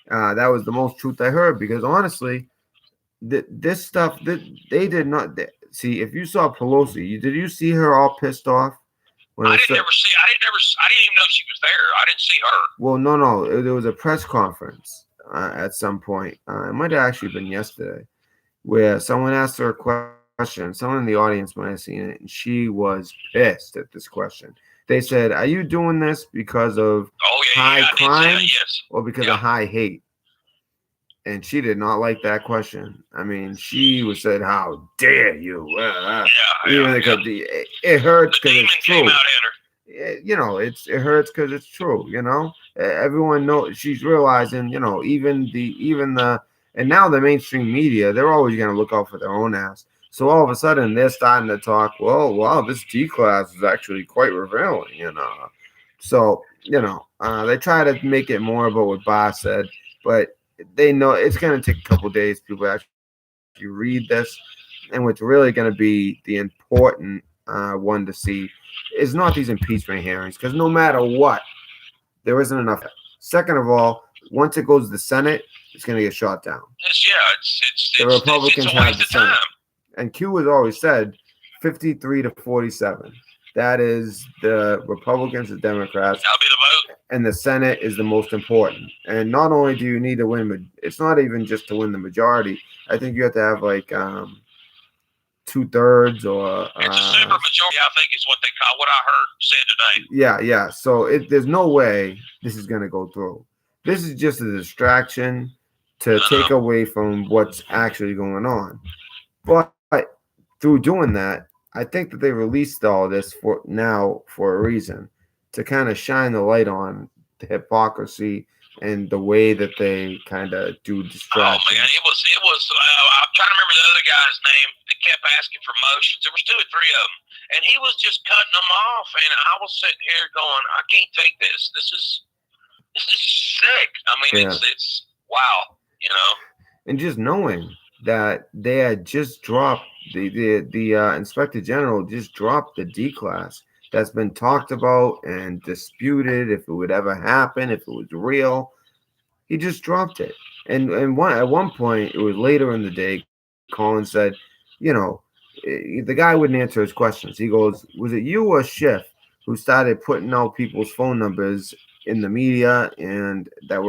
Yeah. That was the most truth I heard, because honestly, this stuff that they did not see. If you saw Pelosi, did you see her all pissed off? I didn't even know she was there. I didn't see her. Well, no. There was a press conference at some point. It might have actually been yesterday, where someone asked her a question. Someone in the audience might have seen it, and she was pissed at this question. They said, "Are you doing this because of high crime or because of high hate?" And she did not like that question. I mean, she said, "How dare you?" It hurts because it's true. It hurts because it's true. Everyone knows she's realizing. And now the mainstream media, they're always going to look out for their own ass. So all of a sudden they're starting to talk. Well, wow, this Decalass is actually quite revealing. So they try to make it more about what Boss said, but they know it's going to take a couple days. People actually read this, and what's really going to be the important one to see is not these impeachment hearings, because no matter what, there isn't enough. Second of all, once it goes to the Senate, it's going to get shot down. The Republicans have the Senate, and Q has always said 53 to 47. That is the Republicans and Democrats. That'll be the vote. And the Senate is the most important. And not only do you need to win, it's not even just to win the majority. I think you have to have like 2/3 or. It's a super majority, I think, is what they call what I heard said today. Yeah. So there's no way this is going to go through. This is just a distraction to take away from what's actually going on. But through doing that, I think that they released all this for a reason, to kind of shine the light on the hypocrisy and the way that they kind of do distraction. Oh man, it was. I'm trying to remember the other guy's name that kept asking for motions. There was 2 or 3 of them, and he was just cutting them off. And I was sitting here going, I can't take this. This is sick. I mean, it's wow. And just knowing that they had just dropped the Inspector General just dropped the Decalass that's been talked about and disputed if it would ever happen, if it was real. He just dropped it. And at one point, it was later in the day, Colin said, the guy wouldn't answer his questions. He goes, "Was it you or Schiff who started putting out people's phone numbers in the media and that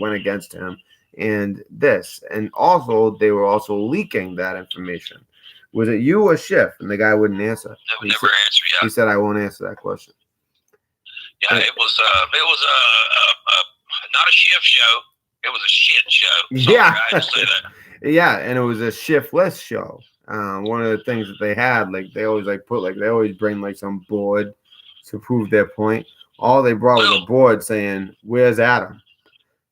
went against him? And this, and also they were also leaking that information. Was it you or Schiff?" And the guy wouldn't answer. Never answer. Yeah. He said, "I won't answer that question." Yeah, it was not a Schiff show. It was a shit show. Sorry, I had to say that. Yeah, and it was a shiftless show. One of the things that they had, like they always they always bring like some board to prove their point. All they brought was a board saying, "Where's Adam?"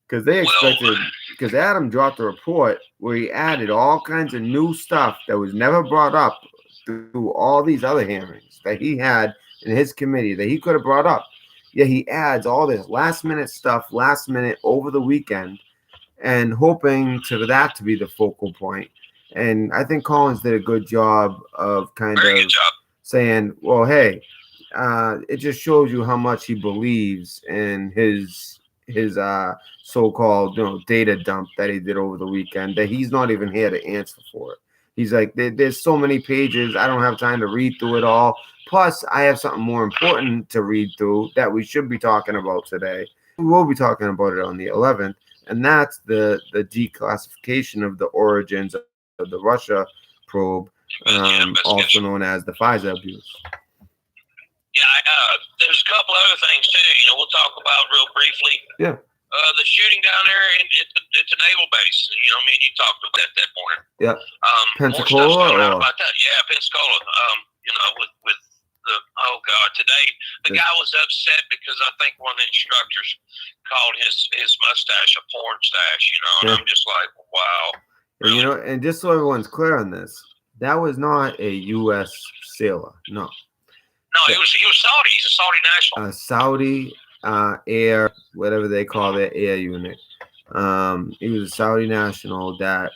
Because they expected because Adam dropped a report where he added all kinds of new stuff that was never brought up through all these other hearings that he had in his committee that he could have brought up. Yeah, he adds all this last minute stuff, last minute over the weekend, and hoping to that to be the focal point. And I think Collins did a good job of kind Very of good job. saying, well, hey, it just shows you how much he believes in his so-called data dump that he did over the weekend that he's not even here to answer for it. He's like, there's so many pages, I don't have time to read through it all. Plus, I have something more important to read through that we should be talking about today. We will be talking about it on the 11th, and that's the declassification of the origins of the Russia probe, also known as the FISA abuse. Yeah, there's a couple other things too. We'll talk about real briefly. Yeah. The shooting down there, it's a naval base. You talked about that morning. Yeah. Pensacola. More stuff's coming out about that. Yeah, Pensacola. With the today the guy was upset because I think one of the instructors called his mustache a porn stash. And I'm just like, wow. Really? And just so everyone's clear on this, that was not a U.S. sailor. No. No, he was Saudi. He's a Saudi national. Saudi air, whatever they call their air unit. He was a Saudi national that,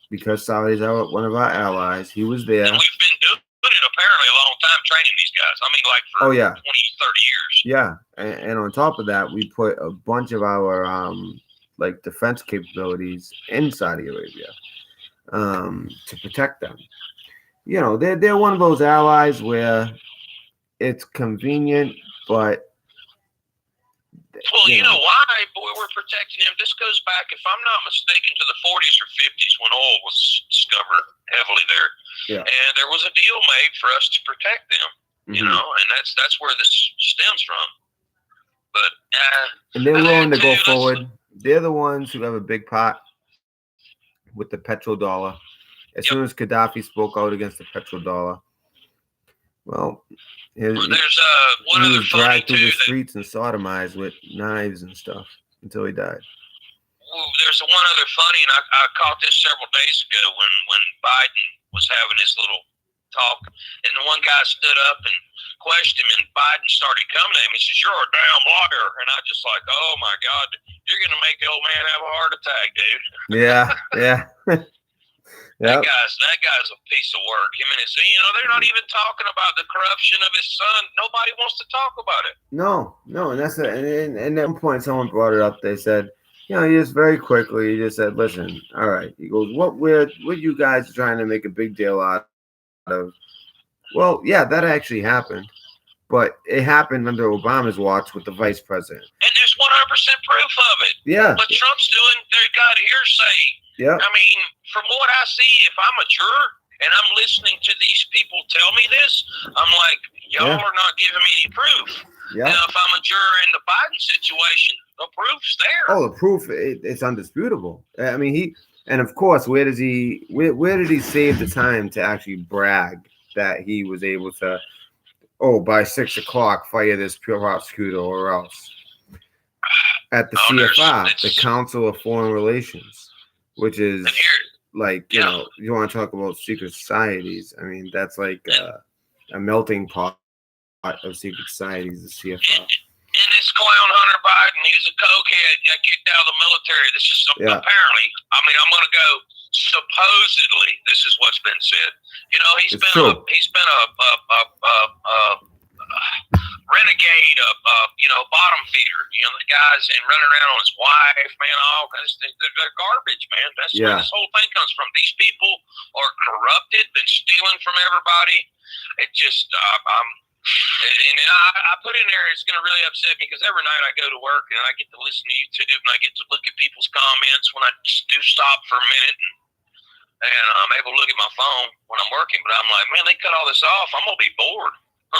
because Saudis are one of our allies, he was there. And we've been doing it apparently a long time training these guys. I mean, like for 20, 30 years. Yeah. And on top of that, we put a bunch of our defense capabilities in Saudi Arabia to protect them. They're one of those allies where it's convenient, but you know why? Boy, we're protecting them. This goes back, if I'm not mistaken, to the 40s or 50s when oil was discovered heavily there. Yeah. And there was a deal made for us to protect them. And that's where this stems from. But and they're willing to go forward. They're the ones who have a big pot with the petrodollar. As soon as Gaddafi spoke out against the petrodollar, well, there's one other was dragged through the streets and sodomized with knives and stuff until he died. There's one other funny, and I caught this several days ago when Biden was having his little talk, and the one guy stood up and questioned him, and Biden started coming at him. He says, "You're a damn liar," and I just like, oh my God, you're gonna make the old man have a heart attack, dude. Yeah. That guy's a piece of work. Him and his, they're not even talking about the corruption of his son. Nobody wants to talk about it. No, and that's it. And at one point, someone brought it up. They said, he just very quickly, he just said, "Listen, all right." He goes, "What you guys trying to make a big deal out of?" Well, yeah, that actually happened, but it happened under Obama's watch with the vice president. And there's 100% proof of it. Yeah. What Trump's doing, they got hearsay. Yeah. I mean, from what I see, if I'm a juror and I'm listening to these people tell me this, I'm like, y'all are not giving me any proof. Yeah. Now, if I'm a juror in the Biden situation, the proof's there. Oh, the proof, it's undisputable. I mean, and of course, where did he save the time to actually brag that he was able to, by 6 o'clock, fire this prosecutor or else? At the CFR, the Council of Foreign Relations. Which is you want to talk about secret societies. I mean, that's like a melting pot of secret societies, the CFR. And this clown Hunter Biden, he's a cokehead, got kicked out of the military. This is apparently, I mean, I'm going to go supposedly, this is what's been said. He's been a renegade, bottom feeder. The guys and running around on his wife, man. All kinds of things. They're garbage, man. That's where this whole thing comes from. These people are corrupted, been stealing from everybody. It just, I put in there, it's going to really upset me because every night I go to work and I get to listen to YouTube and I get to look at people's comments when I do stop for a minute and I'm able to look at my phone when I'm working. But I'm like, man, they cut all this off. I'm going to be bored.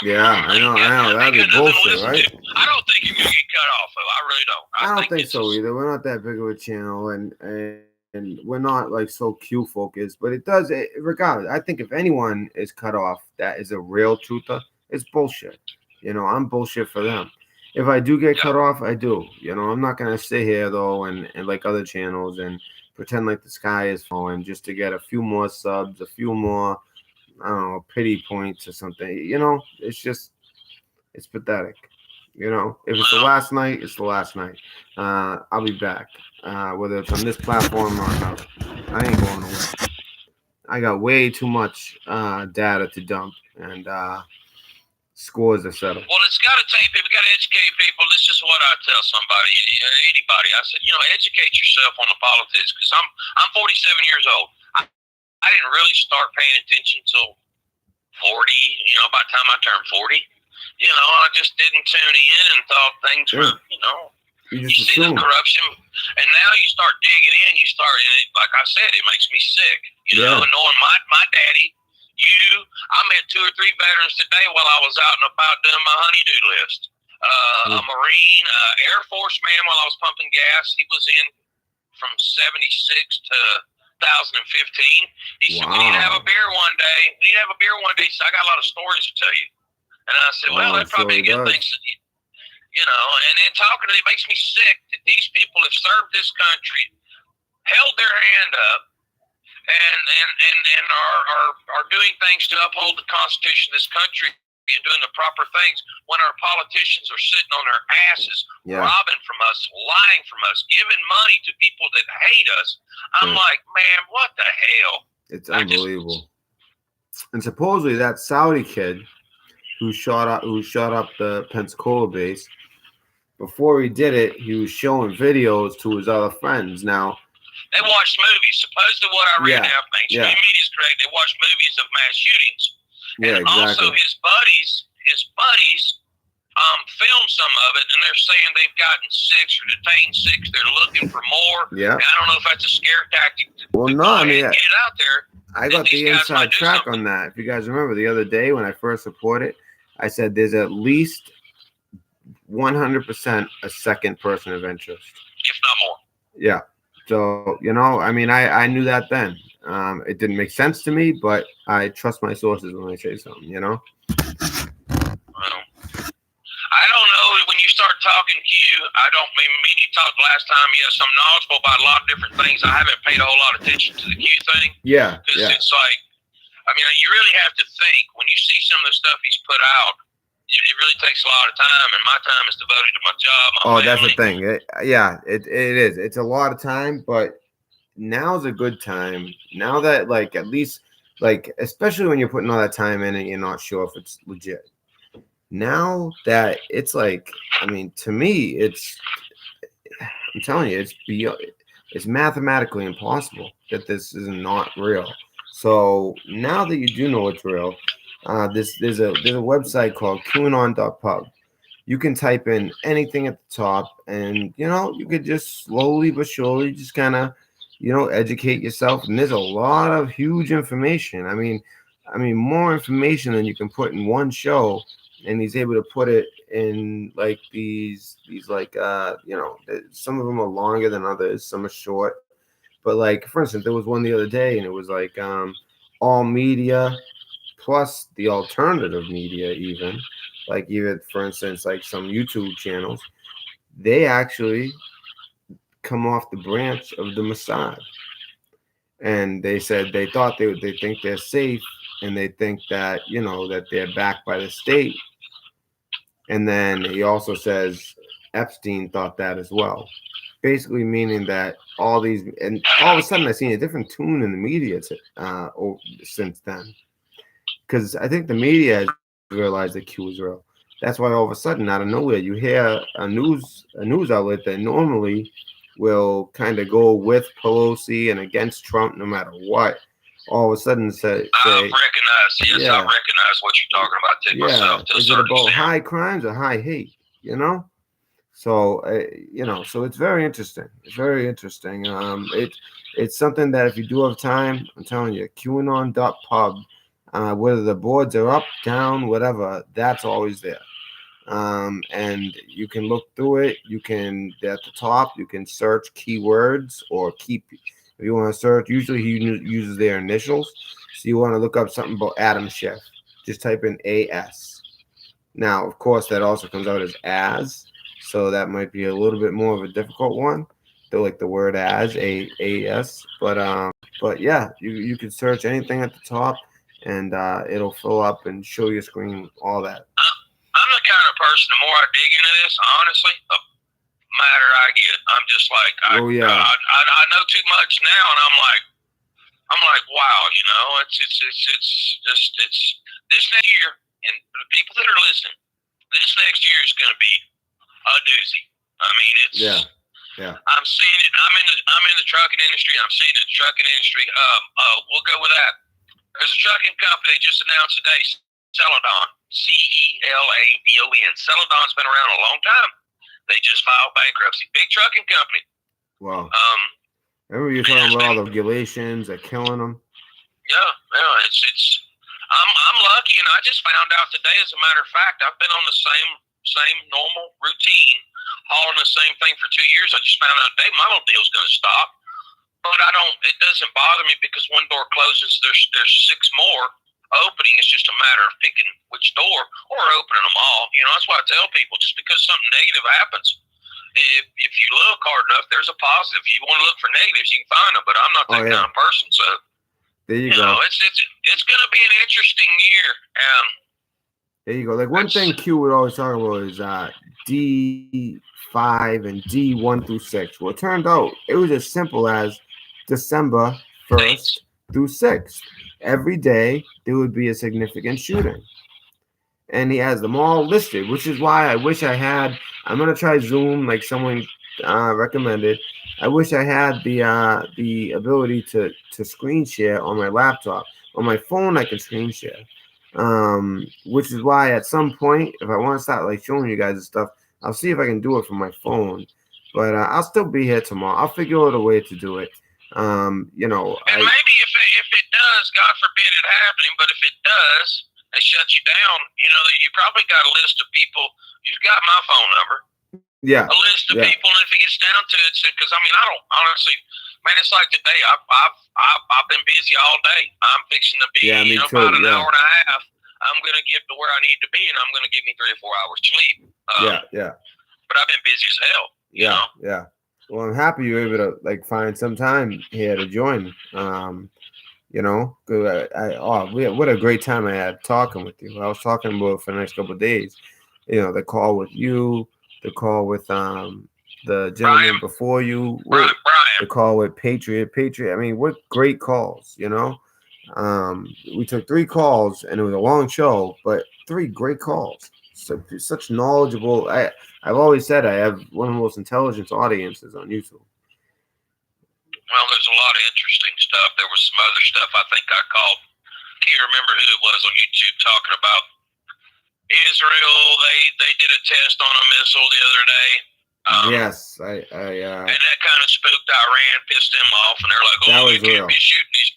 Yeah, I know. That'd be bullshit, right? I don't think you're going to get cut off. I really don't. I don't think so either. We're not that big of a channel, and we're not like so Q focused. But regardless, I think if anyone is cut off, that is a real truther. It's bullshit. I'm bullshit for them. if I do get cut off, I do. You know, I'm not gonna sit here though and like other channels and pretend like the sky is falling just to get a few more subs, a few more, I don't know, pity points or something. You know, it's pathetic. You know, if it's the last night, it's the last night. I'll be back, whether it's on this platform or another. I ain't going away. I got way too much data to dump and scores to settle. Well, it's got to take people, got to educate people. This is what I tell somebody, anybody. I said, educate yourself on the politics because I'm 47 years old. I didn't really start paying attention till 40. By the time I turned 40, I just didn't tune in and thought things were, You see the corruption, and now you start digging in. You start, and like I said, it makes me sick. And knowing my daddy. I met 2 or 3 veterans today while I was out and about doing my honey-do list. A Marine, Air Force man while I was pumping gas. He was in from 76 to 2015. He said, we need to have a beer one day. He said, I got a lot of stories to tell you. And I said, well, that's probably a good thing. And then talking to him, it makes me sick that these people have served this country, held their hand up, and are doing things to uphold the Constitution of this country and doing the proper things when our politicians are sitting on their asses, robbing from us, lying from us, giving money to people that hate us. I'm like, man, what the hell? It's unbelievable. And supposedly that Saudi kid who shot up the Pensacola base, before he did it, he was showing videos to his other friends. Now, they watch movies. Supposedly what I read now, mainstream media is correct. They watch movies of mass shootings. And also his buddies filmed some of it, and they're saying they've gotten 6 or detained 6. They're looking for more. Yeah. And I don't know if that's a scare tactic to get it out there. I got the inside track on that. If you guys remember the other day when I first reported, I said there's at least 100% a second person of interest. If not more. Yeah. So, I knew that then. It didn't make sense to me, but I trust my sources when I say something, Well, I don't know. When you start talking to you, you talked last time. Yes, I'm knowledgeable about a lot of different things. I haven't paid a whole lot of attention to the Q thing. Yeah. Because it's like, you really have to think. When you see some of the stuff he's put out, it really takes a lot of time, and my time is devoted to my job, my family. That's the thing. It is. It's a lot of time, but now's a good time. Now that, at least, especially when you're putting all that time in and you're not sure if it's legit. Now that it's to me, I'm telling you, it's mathematically impossible that this is not real. So now that you do know it's real, there's a website called QAnon.pub. You can type in anything at the top, and you could just slowly but surely just kind of educate yourself. And there's a lot of huge information. I mean more information than you can put in one show. And he's able to put it in these some of them are longer than others, some are short. But for instance, there was one the other day, and it was all media plus the alternative media, even for instance, some YouTube channels, they actually come off the branch of the Mossad. And they said they thought they think they're safe, and they think that that they're backed by the state. And then he also says Epstein thought that as well, basically meaning that all of a sudden I seen a different tune in the media since then, because I think the media has realized that Q is real. That's why all of a sudden, out of nowhere, you hear a news outlet that normally will kind of go with Pelosi and against Trump no matter what. All of a sudden say I recognize what you're talking about. Take myself to is it about high crimes or high hate? So so it's very interesting. It's very interesting. It's something that if you do have time, I'm telling you, QAnon.pub, whether the boards are up, down, whatever, that's always there. And you can look through it. You can, at the top, you can search keywords or if you want to search, usually he uses their initials. So you want to look up something about Adam Schiff. Just type in AS. Now, of course, that also comes out as, so that might be a little bit more of a difficult one. They're like the word as, A-S. But yeah, you can search anything at the top, and it'll fill up and show your screen, all that. I'm the kind of person, the more I dig into this, honestly, the madder I get. I'm just like, I know too much now, and I'm like, wow, it's just this next year, and the people that are listening, this next year is going to be a doozy. I mean, it's I'm seeing it. I'm in the trucking industry. I'm seeing it in the trucking industry. We'll go with that. There's a trucking company they just announced today, Celadon, Celadon. Celadon's been around a long time. They just filed bankruptcy. Big trucking company. Wow. Remember you talking about all the regulations that killing them? Yeah. It's. I'm lucky, and I just found out today. As a matter of fact, I've been on the same normal routine, hauling the same thing for 2 years. I just found out today my little deal's going to stop. But it doesn't bother me because one door closes, there's 6 more opening. It's just a matter of picking which door or opening them all. That's why I tell people, just because something negative happens, if you look hard enough, there's a positive. If you want to look for negatives, you can find them, but I'm not that kind of person. So there you go. It's going to be an interesting year. There you go. Like one thing Q would always talk about is D5 and D1 through 6. Well, it turned out it was as simple as December 1st through 6th. Every day there would be a significant shooting. And he has them all listed, which is why I wish I had. I'm going to try Zoom like someone recommended. I wish I had the ability to screen share on my laptop. On my phone, I can screen share. Which is why at some point, if I want to start like showing you guys this stuff, I'll see if I can do it from my phone. But I'll still be here tomorrow. I'll figure out a way to do it. And maybe if it does, God forbid it happening, but if it does, they shut you down. You probably got a list of people. You've got my phone number. Yeah. A list of people, and if it gets down to it, because I don't honestly, man, it's like today. I've been busy all day. I'm fixing to be, about an hour and a half. I'm gonna get to where I need to be, and I'm gonna give me 3 or 4 hours sleep. But I've been busy as hell. Yeah. Well, I'm happy you were able to like find some time here to join. What a great time I had talking with you. I was talking about for the next couple of days. The call with you, the call with the gentleman before you, Brian. The call with Patriot. I mean, what great calls, We took 3 calls, and it was a long show, but 3 great calls. So such knowledgeable. I've always said I have one of the most intelligent audiences on YouTube. Well, there's a lot of interesting stuff. There was some other stuff I think I called. Can't remember who it was on YouTube talking about Israel. They did a test on a missile the other day. Yes, and that kind of spooked Iran, pissed them off, and they're like, "Oh, you can't be shooting these."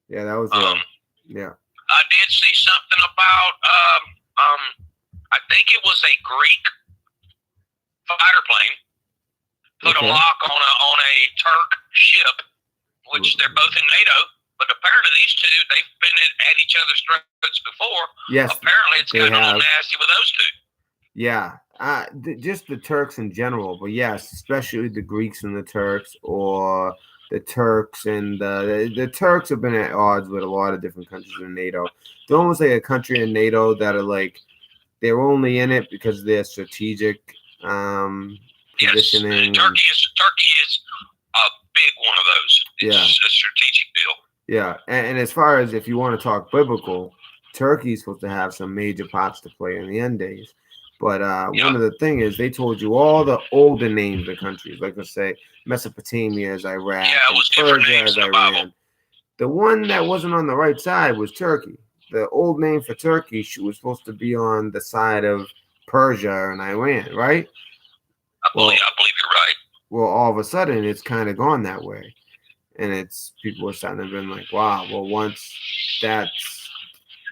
Yeah, that was real. Yeah. I did see something about. I think it was a Greek fighter plane put a lock on a Turk ship, which they're both in NATO. But apparently these two, they've been at each other's throats before. Yes. Apparently it's kind of a little nasty with those two. Yeah. Just the Turks in general, but yes, especially the Greeks and the Turks, or the Turks and the Turks have been at odds with a lot of different countries in NATO. They're almost like a country in NATO that are like, they're only in it because of their strategic positioning. Yes, Turkey is a big one of those. It's a strategic deal. Yeah, and as far as if you want to talk biblical, Turkey's supposed to have some major parts to play in the end days. But one of the things is they told you all the older names of countries, like let's say Mesopotamia as Iraq, Persia as Iran. The one that wasn't on the right side was Turkey. The old name for Turkey was supposed to be on the side of Persia and Iran, right? I believe you're right. Well, all of a sudden, it's kind of gone that way. And people are starting to be like, wow, well, once that's,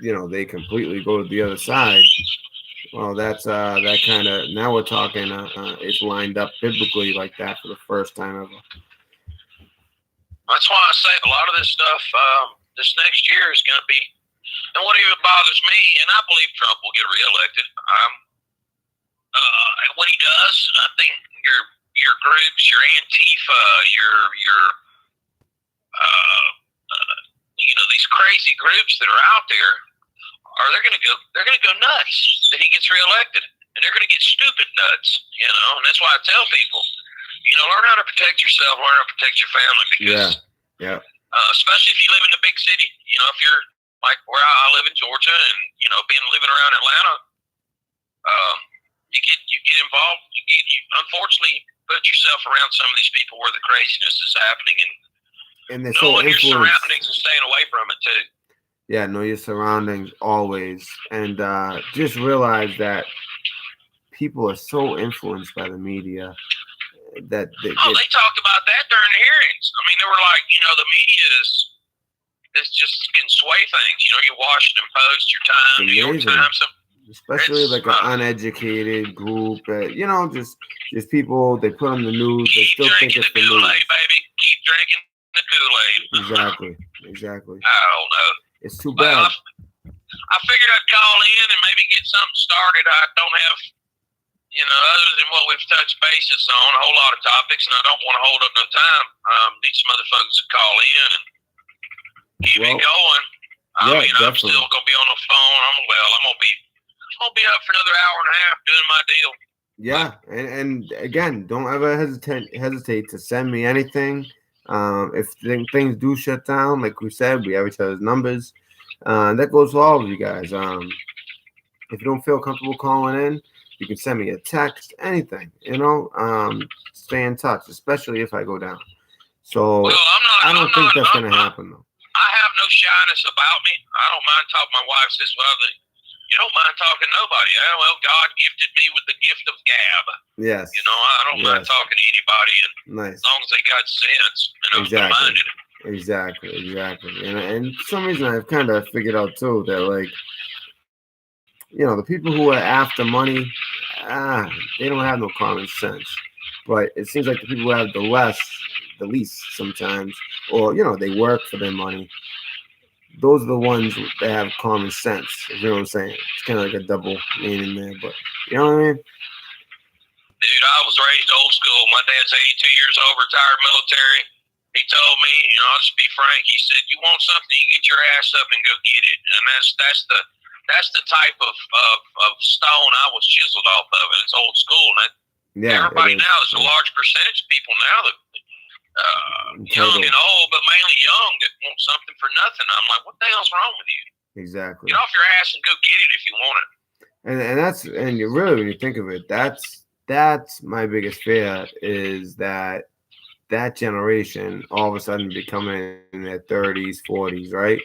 they completely go to the other side, well, that's that kind of, now we're talking, it's lined up biblically like that for the first time ever. That's why I say a lot of this stuff, this next year is going to be, And what even bothers me, and I believe Trump will get reelected. When he does, I think your groups, your Antifa, your these crazy groups that are out there, they're gonna go nuts that he gets reelected, and they're gonna get stupid nuts, and that's why I tell people, learn how to protect yourself, learn how to protect your family, because especially if you live in a big city, if you're like where I live in Georgia, and living around Atlanta, you get involved, you unfortunately put yourself around some of these people where the craziness is happening, and they're so knowing your surroundings and staying away from it too. Yeah, know your surroundings always, and just realize that people are so influenced by the media that they talked about that during the hearings. I mean, they were like, the media is just can sway things. Your Washington Post, your Times, New York Times, especially like an uneducated group. Just people they put on the news. They still think it's the Kool-Aid, baby. Keep drinking the Kool-Aid. Exactly. I don't know. It's too bad. I figured I'd call in and maybe get something started. I don't have, other than what we've touched bases on, a whole lot of topics, and I don't want to hold up no time. Need some other folks to call in and keep it going. I'm still gonna be on the phone. I'm gonna be up for another hour and a half doing my deal. Yeah, and again, don't ever hesitate to send me anything. If things do shut down, like we said, we have each other's numbers. That goes for all of you guys. If you don't feel comfortable calling in, you can send me a text, anything. Stay in touch, especially if I go down. So I don't think that's going to happen, though. I have no shyness about me. I don't mind talking. My wife says, well, you don't mind talking to nobody. Well, God gifted me with the gift of gab. Yes. I don't mind talking to anybody, and nice. As long as they got sense and open-minded. Exactly. And for some reason, I've kind of figured out, too, that, like, the people who are after money, they don't have no common sense. But it seems like the people who have the least sometimes, or, they work for their money, those are the ones that have common sense. You know what I'm saying? It's kind of like a double meaning there, but you know what I mean? Dude, I was raised old school. My dad's 82 years old, retired military. He told me, I'll just be frank. He said, "You want something, you get your ass up and go get it." And that's the type of stone I was chiseled off of. And it's old school. And everybody now, there's a large percentage of people now that young and old, but mainly young, that want something for nothing. I'm like, what the hell's wrong with you? Exactly. Get off your ass and go get it if you want it. And you really, when you think of it, that's my biggest fear, is that generation all of a sudden becoming in their 30s, 40s, right?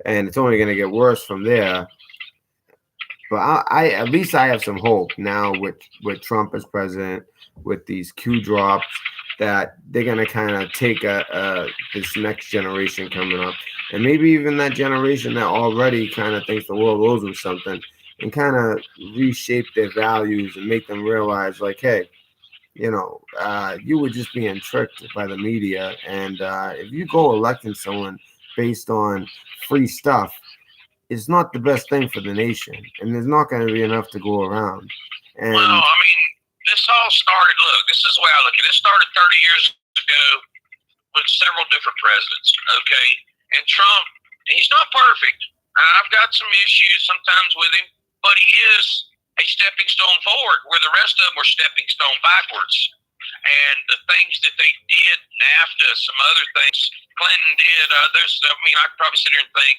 And it's only going to get worse from there. But I at least I have some hope now with Trump as president, with these Q drops, that they're going to kind of take this next generation coming up, and maybe even that generation that already kind of thinks the world owes them something, and kind of reshape their values and make them realize, like, hey, you were just being tricked by the media. And if you go electing someone based on free stuff, it's not the best thing for the nation. And there's not going to be enough to go around. And this all started, this is the way I look at it. It started 30 years ago with several different presidents, okay? And Trump, he's not perfect. I've got some issues sometimes with him, but he is a stepping stone forward, where the rest of them were stepping stone backwards. And the things that they did, NAFTA, some other things Clinton did, I could probably sit here and think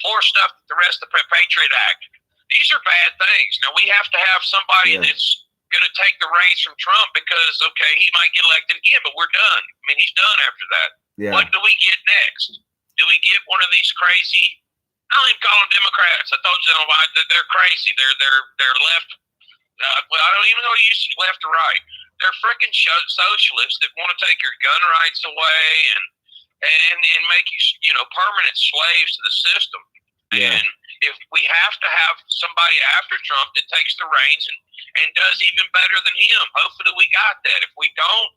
more stuff that the rest of the Patriot Act. These are bad things. Now, we have to have somebody that's going to take the reins from Trump, because, okay, he might get elected again, but we're done. I mean, he's done after that. Yeah. What do we get next? Do we get one of these crazy, I don't even call them Democrats. I told you that they're crazy. They're left. I don't even know who you see left or right. They're freaking socialists that want to take your gun rights away and make you, permanent slaves to the system. Yeah. And if we have to have somebody after Trump that takes the reins and does even better than him, hopefully we got that. If we don't,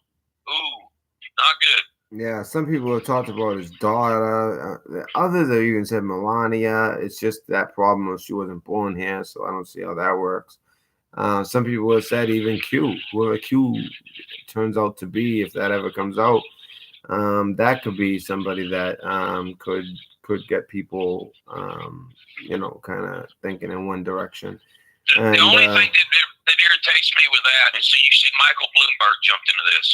not good. Yeah, some people have talked about his daughter. Others have even said Melania. It's just that problem of she wasn't born here, so I don't see how that works. Some people have said even Q, whoever Q turns out to be, if that ever comes out, that could be somebody that could get people, kind of thinking in one direction. The And only thing that irritates me with that is, so you see Michael Bloomberg jumped into this.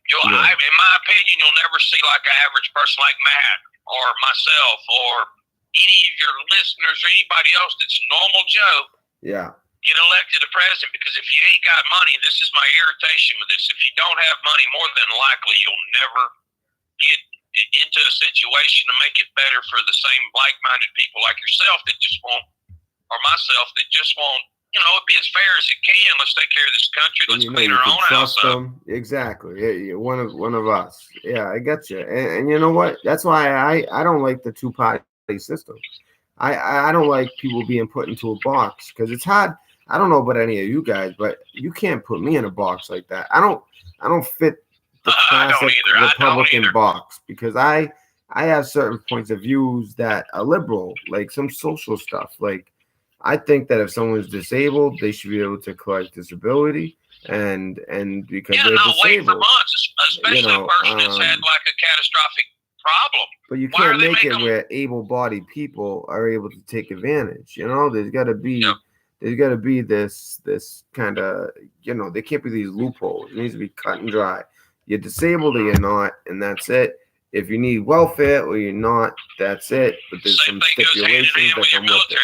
Yeah. In my opinion, you'll never see like an average person like Matt or myself or any of your listeners or anybody else that's normal Joe. Yeah. Get elected to president, because if you ain't got money, this is my irritation with this. If you don't have money, more than likely you'll never get into a situation to make it better for the same like-minded people like yourself that just want, or myself that just want, it'd be as fair as it can. Let's take care of this country. Let's clean our own house up. Exactly. Yeah, one of us. Yeah, I get you. And you know what? That's why I don't like the two-party system. I don't like people being put into a box because it's hard. I don't know about any of you guys, but you can't put me in a box like that. I don't fit the classic Republican box because I have certain points of views that are liberal, like some social stuff. Like I think that if someone's disabled, they should be able to collect disability, and because they're disabled, wait for months, especially a person that's had like a catastrophic problem. But you can't make it where able-bodied people are able to take advantage. There's got to be. Yep. There's got to be this kind of, there can't be these loopholes. It needs to be cut and dry. You're disabled or you're not, and that's it. If you need welfare or you're not, that's it. But there's some stipulations that come with it.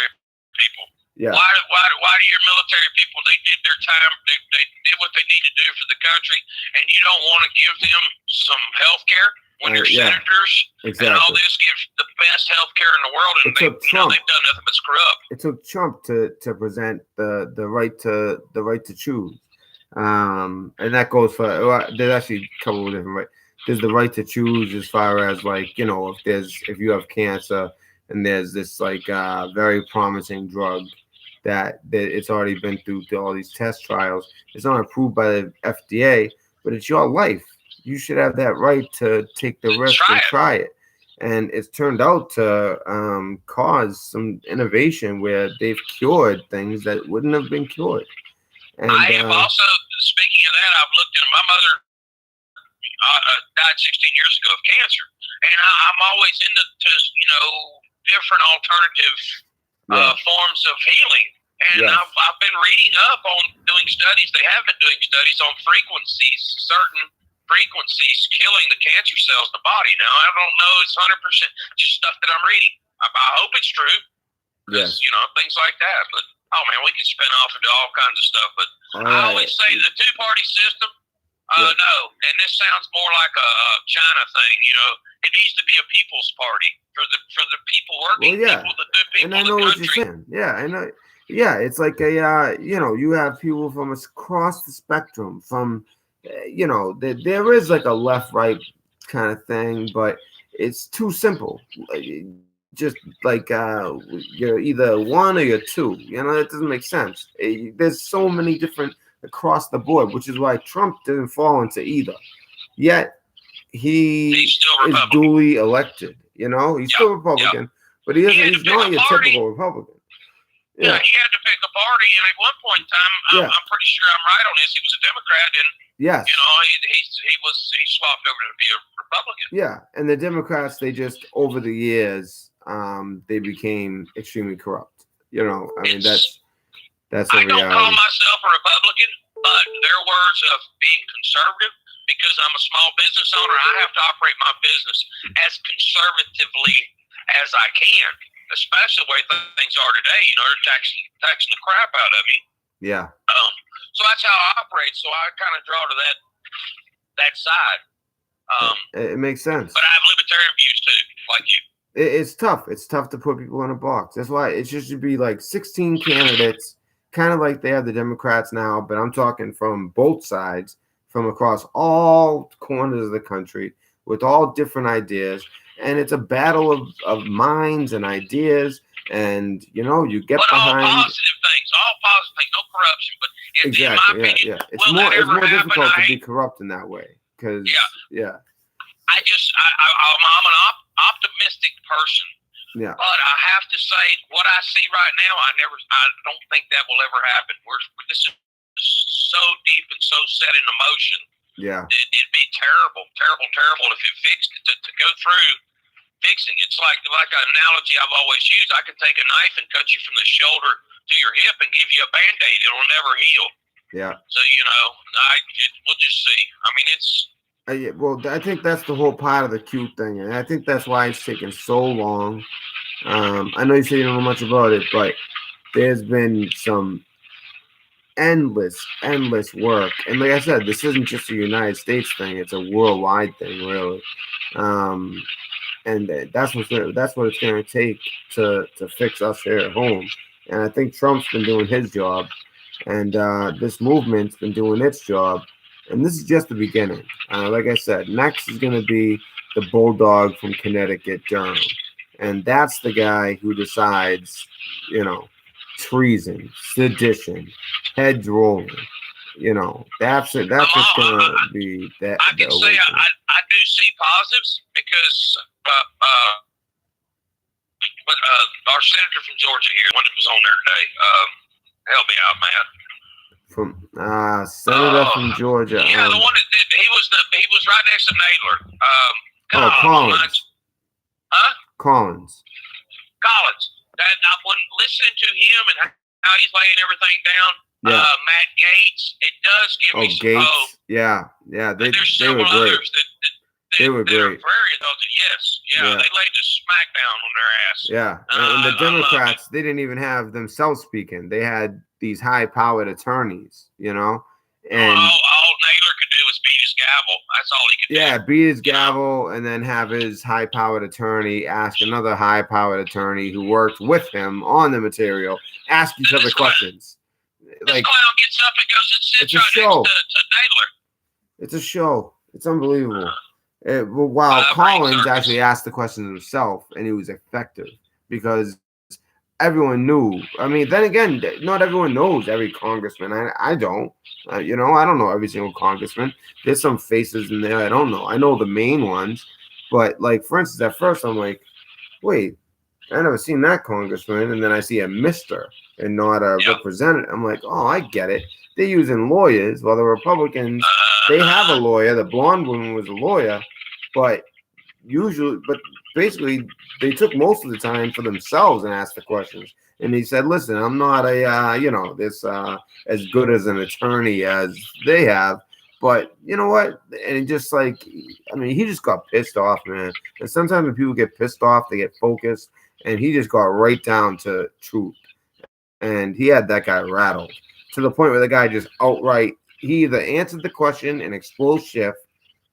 People. Yeah. Why do your military people, they did their time, they did what they need to do for the country, and you don't want to give them some health care? When your senators and all this give the best health care in the world, and they've done nothing but screw up. It took Trump to present the right to choose, and that goes for there's actually a couple of different rights. There's the right to choose as far as like if you have cancer and there's this like very promising drug that it's already been through all these test trials. It's not approved by the FDA, but it's your life. You should have that right to take the risk and try it. And it's turned out to cause some innovation where they've cured things that wouldn't have been cured. And I have also, speaking of that, I've looked at my mother died 16 years ago of cancer, and I'm always into different alternative forms of healing. And I've been reading up on doing studies. They have been doing studies on frequencies, certain frequencies killing the cancer cells in the body. Now, I don't know it's 100% just stuff that I'm reading. I hope it's true. Yes. Things like that. But, oh, man, we can spin off into all kinds of stuff. But I always say the two-party system, no. And this sounds more like a China thing, It needs to be a people's party for the people working, people, the people, and I know what you're saying. Yeah, I know. Yeah, it's like you have people from across the spectrum from there is like a left-right kind of thing, but it's too simple. Just like you're either one or you're two. That doesn't make sense. There's so many different across the board, which is why Trump didn't fall into either. Yet he's duly elected. He's still Republican, but he's not your typical Republican. Yeah, he had to pick a party, and at one point in time, I'm pretty sure I'm right on this. He was a Democrat, and he swapped over to be a Republican. Yeah, and the Democrats, they just over the years, they became extremely corrupt. I mean that's I don't call myself a Republican, but their words of being conservative, because I'm a small business owner, I have to operate my business as conservatively as I can. Especially the way things are today, they're taxing the crap out of me. Yeah. So that's how I operate. So I kind of draw to that side. It makes sense. But I have libertarian views too, like you. It's tough. It's tough to put people in a box. That's why it should be like 16 candidates, kind of like they have the Democrats now. But I'm talking from both sides, from across all corners of the country, with all different ideas. And it's a battle of minds and ideas, and you get behind all positive things, no corruption. But exactly, in my opinion, it's more difficult to be corrupt in that way because I'm an optimistic person. Yeah. But I have to say, what I see right now, I don't think that will ever happen. This is so deep and so set in motion. Yeah. It'd be terrible if it fixed to go through fixing. It's like an analogy I've always used. I can take a knife and cut you from the shoulder to your hip and give you a Band-Aid. It'll never heal. Yeah. So we'll just see. I mean, it's. Well, I think that's the whole part of the Q thing, and I think that's why it's taken so long. I know you say you don't know much about it, but there's been some endless work, and like I said, this isn't just a United States thing; it's a worldwide thing, really. And that's what it's going to take to fix us here at home. And I think Trump's been doing his job, and this movement's been doing its job. And this is just the beginning. Like I said, next is going to be the bulldog from Connecticut, Durham. And that's the guy who decides, treason, sedition, heads rolling. That's it. That's what's going to be that. I can say I do see positives because but our senator from Georgia here, one that was on there today, help me out, man. From senator from Georgia. Yeah, the one that he was right next to Nadler. Collins. Huh? Collins. That when listening to him and how he's laying everything down. Yeah. Matt Gaetz. It does give me some hope. Yeah. There's several others they were great. Very intelligent. Yes. Yeah. They laid the smackdown on their ass. Yeah. And the Democrats, they didn't even have themselves speaking. They had these high-powered attorneys, And all Naylor could do was beat his gavel. That's all he could do. Yeah, beat his gavel and then have his high-powered attorney ask another high-powered attorney who worked with him on the material, ask each other questions. This clown gets up and goes and sits right next to Naylor. It's a show. It's unbelievable. While Collins actually asked the questions himself, and he was effective because everyone knew. I mean, then again, not everyone knows every congressman. I don't. I don't know every single congressman. There's some faces in there I don't know. I know the main ones, but like for instance, at first I'm like, wait, I never seen that congressman, and then I see a Mister and not a representative. I'm like, oh, I get it. They're using lawyers, while the Republicans they have a lawyer. The blonde woman was a lawyer, but basically they took most of the time for themselves and asked the questions. And he said, listen, I'm not this as good as an attorney as they have, but you know what? And just he just got pissed off, man. And sometimes when people get pissed off, they get focused, and he just got right down to truth. And he had that guy rattled to the point where the guy just outright, he either answered the question and exposed Schiff,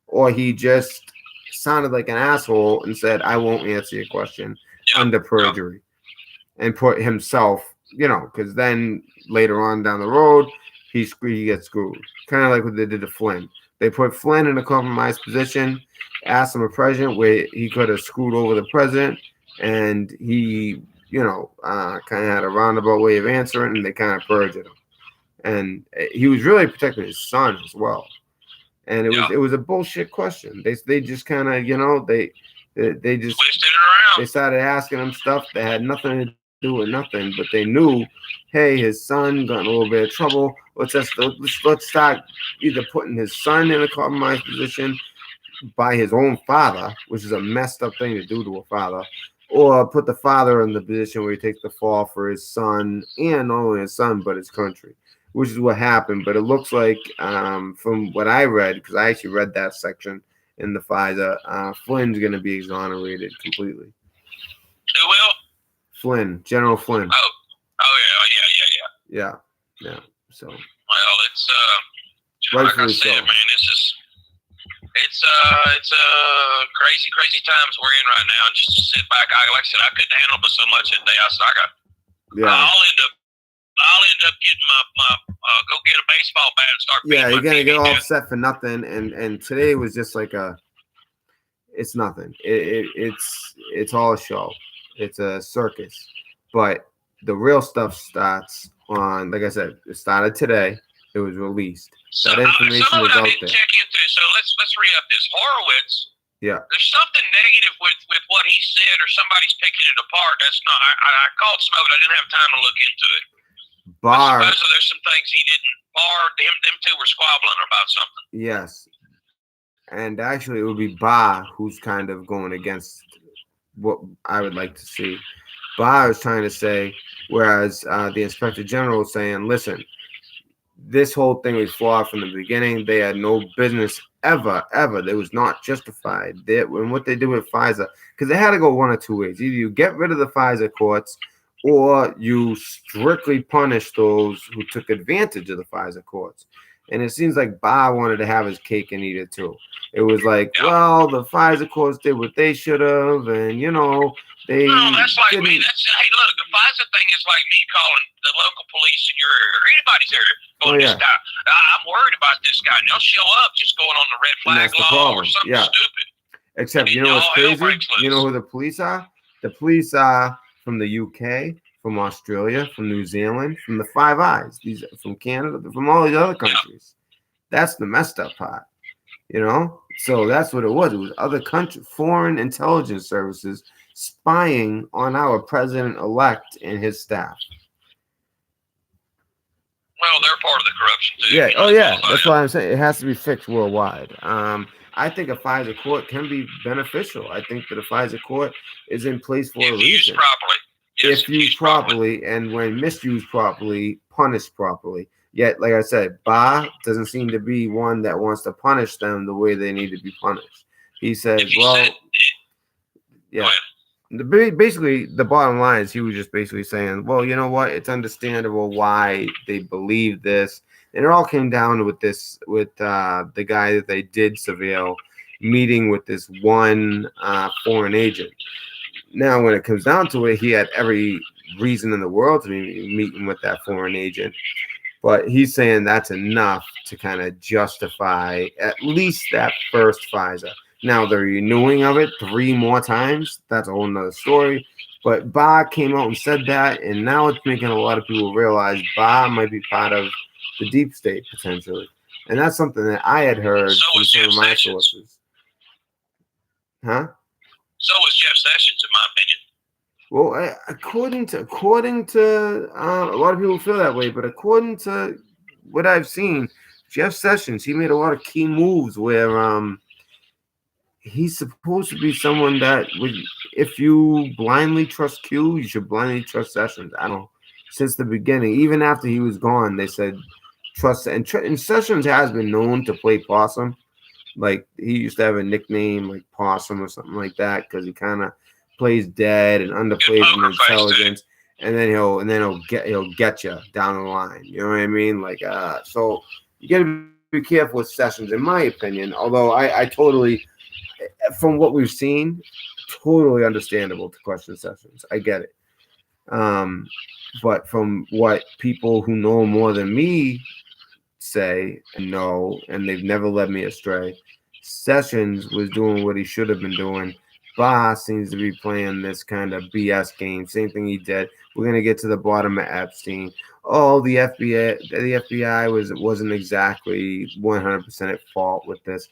or he just sounded like an asshole and said, I won't answer your question under perjury, and put himself, because then later on down the road, he gets screwed. Kind of like what they did to Flynn. They put Flynn in a compromised position, asked him a president where he could have screwed over the president, and he, kind of had a roundabout way of answering, and they kind of purged him. And he was really protecting his son as well. And it was a bullshit question. They just kind of, they just twisted it around. They started asking him stuff that had nothing to do with nothing, but they knew, hey, his son got in a little bit of trouble. Let's start either putting his son in a compromised position by his own father, which is a messed up thing to do to a father, or put the father in the position where he takes the fall for his son, and not only his son but his country, which is what happened. But it looks like, from what I read, because I actually read that section in the FISA, Flynn's going to be exonerated completely. Who will? Flynn, General Flynn. Yeah. So. Well, it's like I said, man, it's crazy times we're in right now. Just to sit back, like I said, I couldn't handle it so much that day. I said, I'll end up getting my go get a baseball bat and start. Yeah, you're gonna get all upset for nothing, and today was just like it's nothing. It's all a show. It's a circus, but the real stuff starts on. Like I said, it started today. It was released. So, that information is out there. Check into. So let's re-up this. Horowitz Yeah. There's something negative with what he said, or somebody's picking it apart. That's not. I caught some of it. I didn't have time to look into it. Barr. I suppose there's some things he didn't. Barr, them two were squabbling about something. Yes. And actually, it would be Ba who's kind of going against what I would like to see. Ba is trying to say, whereas the Inspector General is saying, listen, this whole thing was flawed from the beginning. They had no business ever. It was not justified. And what they did with Pfizer, because they had to go one or two ways. Either you get rid of the Pfizer courts, or you strictly punish those who took advantage of the Pfizer courts. And it seems like Ba wanted to have his cake and eat it too. It was like, well, the Pfizer courts did what they should have, and they. No, that's like me. Hey, look, the Pfizer thing is like me calling the local police in your area or anybody's area. Going, this guy, I'm worried about this guy. And they'll show up just going on the red flag law or something stupid. Except, you know what's crazy? You know who the police are? The police are from the UK, from Australia, from New Zealand, from the Five Eyes. These from Canada, from all these other countries. That's the messed up part. So that's what it was. It was other country, foreign intelligence services spying on our president-elect and his staff. Well, they're part of the corruption too. Yeah. Oh, yeah. That's why I'm saying it has to be fixed worldwide. I think a Pfizer court can be beneficial. I think that a Pfizer court is in place for a reason. Used properly. Yes, if used properly, and when misused properly, punished properly. Yet, like I said, Ba doesn't seem to be one that wants to punish them the way they need to be punished. He says, yeah. Basically, the bottom line is he was just basically saying, well, you know what? It's understandable why they believe this. And it all came down with this, with the guy that they did surveil meeting with this one foreign agent. Now, when it comes down to it, he had every reason in the world to be meeting with that foreign agent. But he's saying that's enough to kind of justify at least that first Pfizer. Now, the renewing of it 3 more times, that's a whole nother story. But Ba came out and said that, and now it's making a lot of people realize Ba might be part of the deep state, potentially. And that's something that I had heard from some of my sources. Huh? So was Jeff Sessions, in my opinion. Well, according to a lot of people feel that way, but according to what I've seen, Jeff Sessions, he made a lot of key moves where he's supposed to be someone that would, if you blindly trust Q, you should blindly trust Sessions. I don't know. Since the beginning, even after he was gone, they said trust. And Sessions has been known to play possum. Like, he used to have a nickname like Possum or something like that because he kind of plays dead and underplays in intelligence, and then he'll get you down the line. You know what I mean? Like, so you got to be careful with Sessions, in my opinion. Although I totally, from what we've seen, totally understandable to question Sessions. I get it. But from what people who know more than me say and know, and they've never led me astray, Sessions was doing what he should have been doing. Ba seems to be playing this kind of BS game. Same thing he did. We're gonna get to the bottom of Epstein. Oh, the FBI wasn't exactly 100% at fault with this.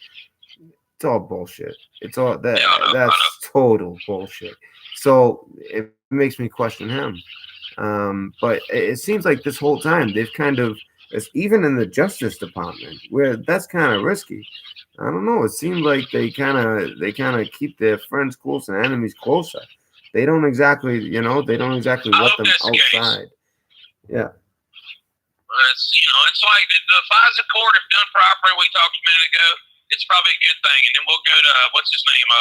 It's all bullshit. It's all that's total bullshit. So it makes me question him. But it seems like this whole time they've kind of, even in the Justice Department, where that's kind of risky. I don't know. It seems like they kind of keep their friends close and enemies closer. They don't exactly, let them outside. Yeah. It's like the Pfizer court, if done properly, we talked a minute ago, it's probably a good thing. And then we'll go to, what's his name?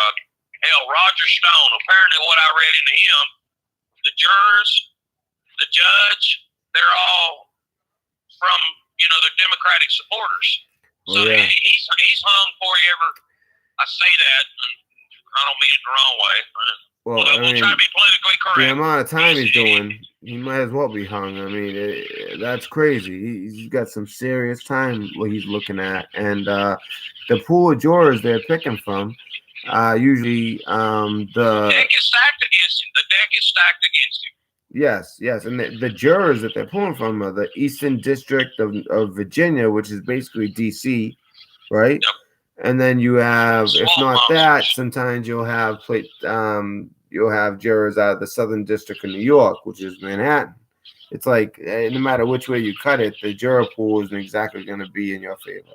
Roger Stone. Apparently what I read into him, the jurors, the judge, they're all from, the Democratic supporters. So he's hung for you ever. I say that, and I don't mean it the wrong way. We'll try to be politically correct. The amount of time he's doing, he might as well be hung. I mean, that's crazy. He's got some serious time what he's looking at, and the pool of jurors they're picking from, usually the deck is stacked against him. The deck is stacked against him. Yes, and the jurors that they're pulling from are the Eastern District of Virginia, which is basically D.C., right? Yep. And then you have, if Swamp not that, monsters. sometimes you'll have jurors out of the Southern District of New York, which is Manhattan. It's like no matter which way you cut it, the juror pool isn't exactly going to be in your favor,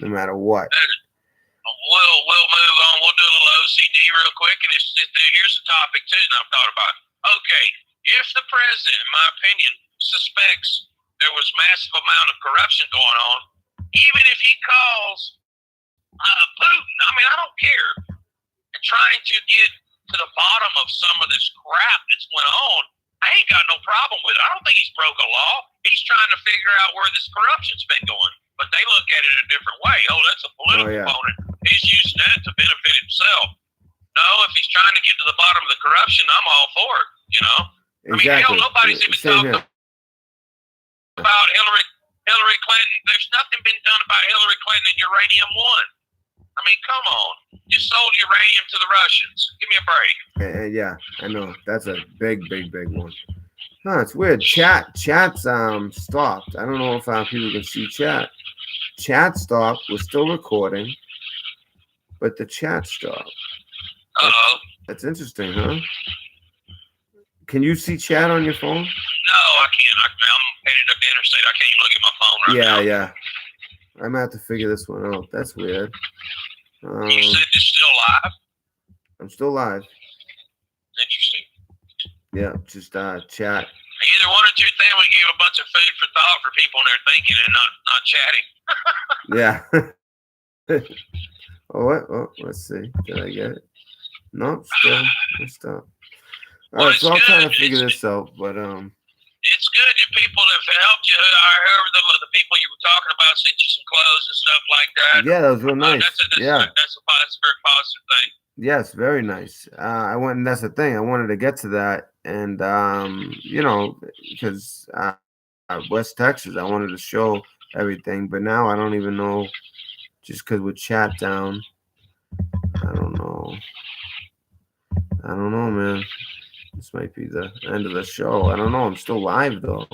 no matter what. We'll move on. We'll do a little OCD real quick, and here's the topic too that I've thought about. Okay, if the president, in my opinion, suspects there was massive amount of corruption going on, even if he calls Putin, I mean, I don't care. And trying to get to the bottom of some of this crap that's went on, I ain't got no problem with it. I don't think he's broke a law. He's trying to figure out where this corruption's been going. But they look at it a different way. Oh, that's a political opponent. He's using that to benefit himself. No, if he's trying to get to the bottom of the corruption, I'm all for it. You know, exactly. I mean, hell, nobody's even talking about Hillary Clinton. There's nothing been done about Hillary Clinton and Uranium One. I mean, come on. You sold uranium to the Russians. Give me a break. Yeah, I know. That's a big one. Huh, it's weird. Chat's stopped. I don't know if people can see chat. Chat stopped. We're still recording, but the chat stopped. That's interesting, huh? Can you see chat on your phone? No, I can't. I'm headed up the interstate. I can't even look at my phone right now. Yeah. I'm going to have to figure this one out. That's weird. You said you're still live? I'm still live. Interesting. Yeah, just chat. Either one or two things, we gave a bunch of food for thought for people and they're thinking and not chatting. Yeah. Oh, let's see. Did I get it? Nope, still. Stop. All right, so I'll kind of figure this out, but it's good that people have helped you. I heard the people you were talking about sent you some clothes and stuff like that. Yeah, that was real nice. That's a very positive thing. Yes, very nice. And that's the thing. I wanted to get to that, and because West Texas, I wanted to show everything, but now I don't even know. Just because with chat down, I don't know, man. This might be the end of the show. I don't know. I'm still live though.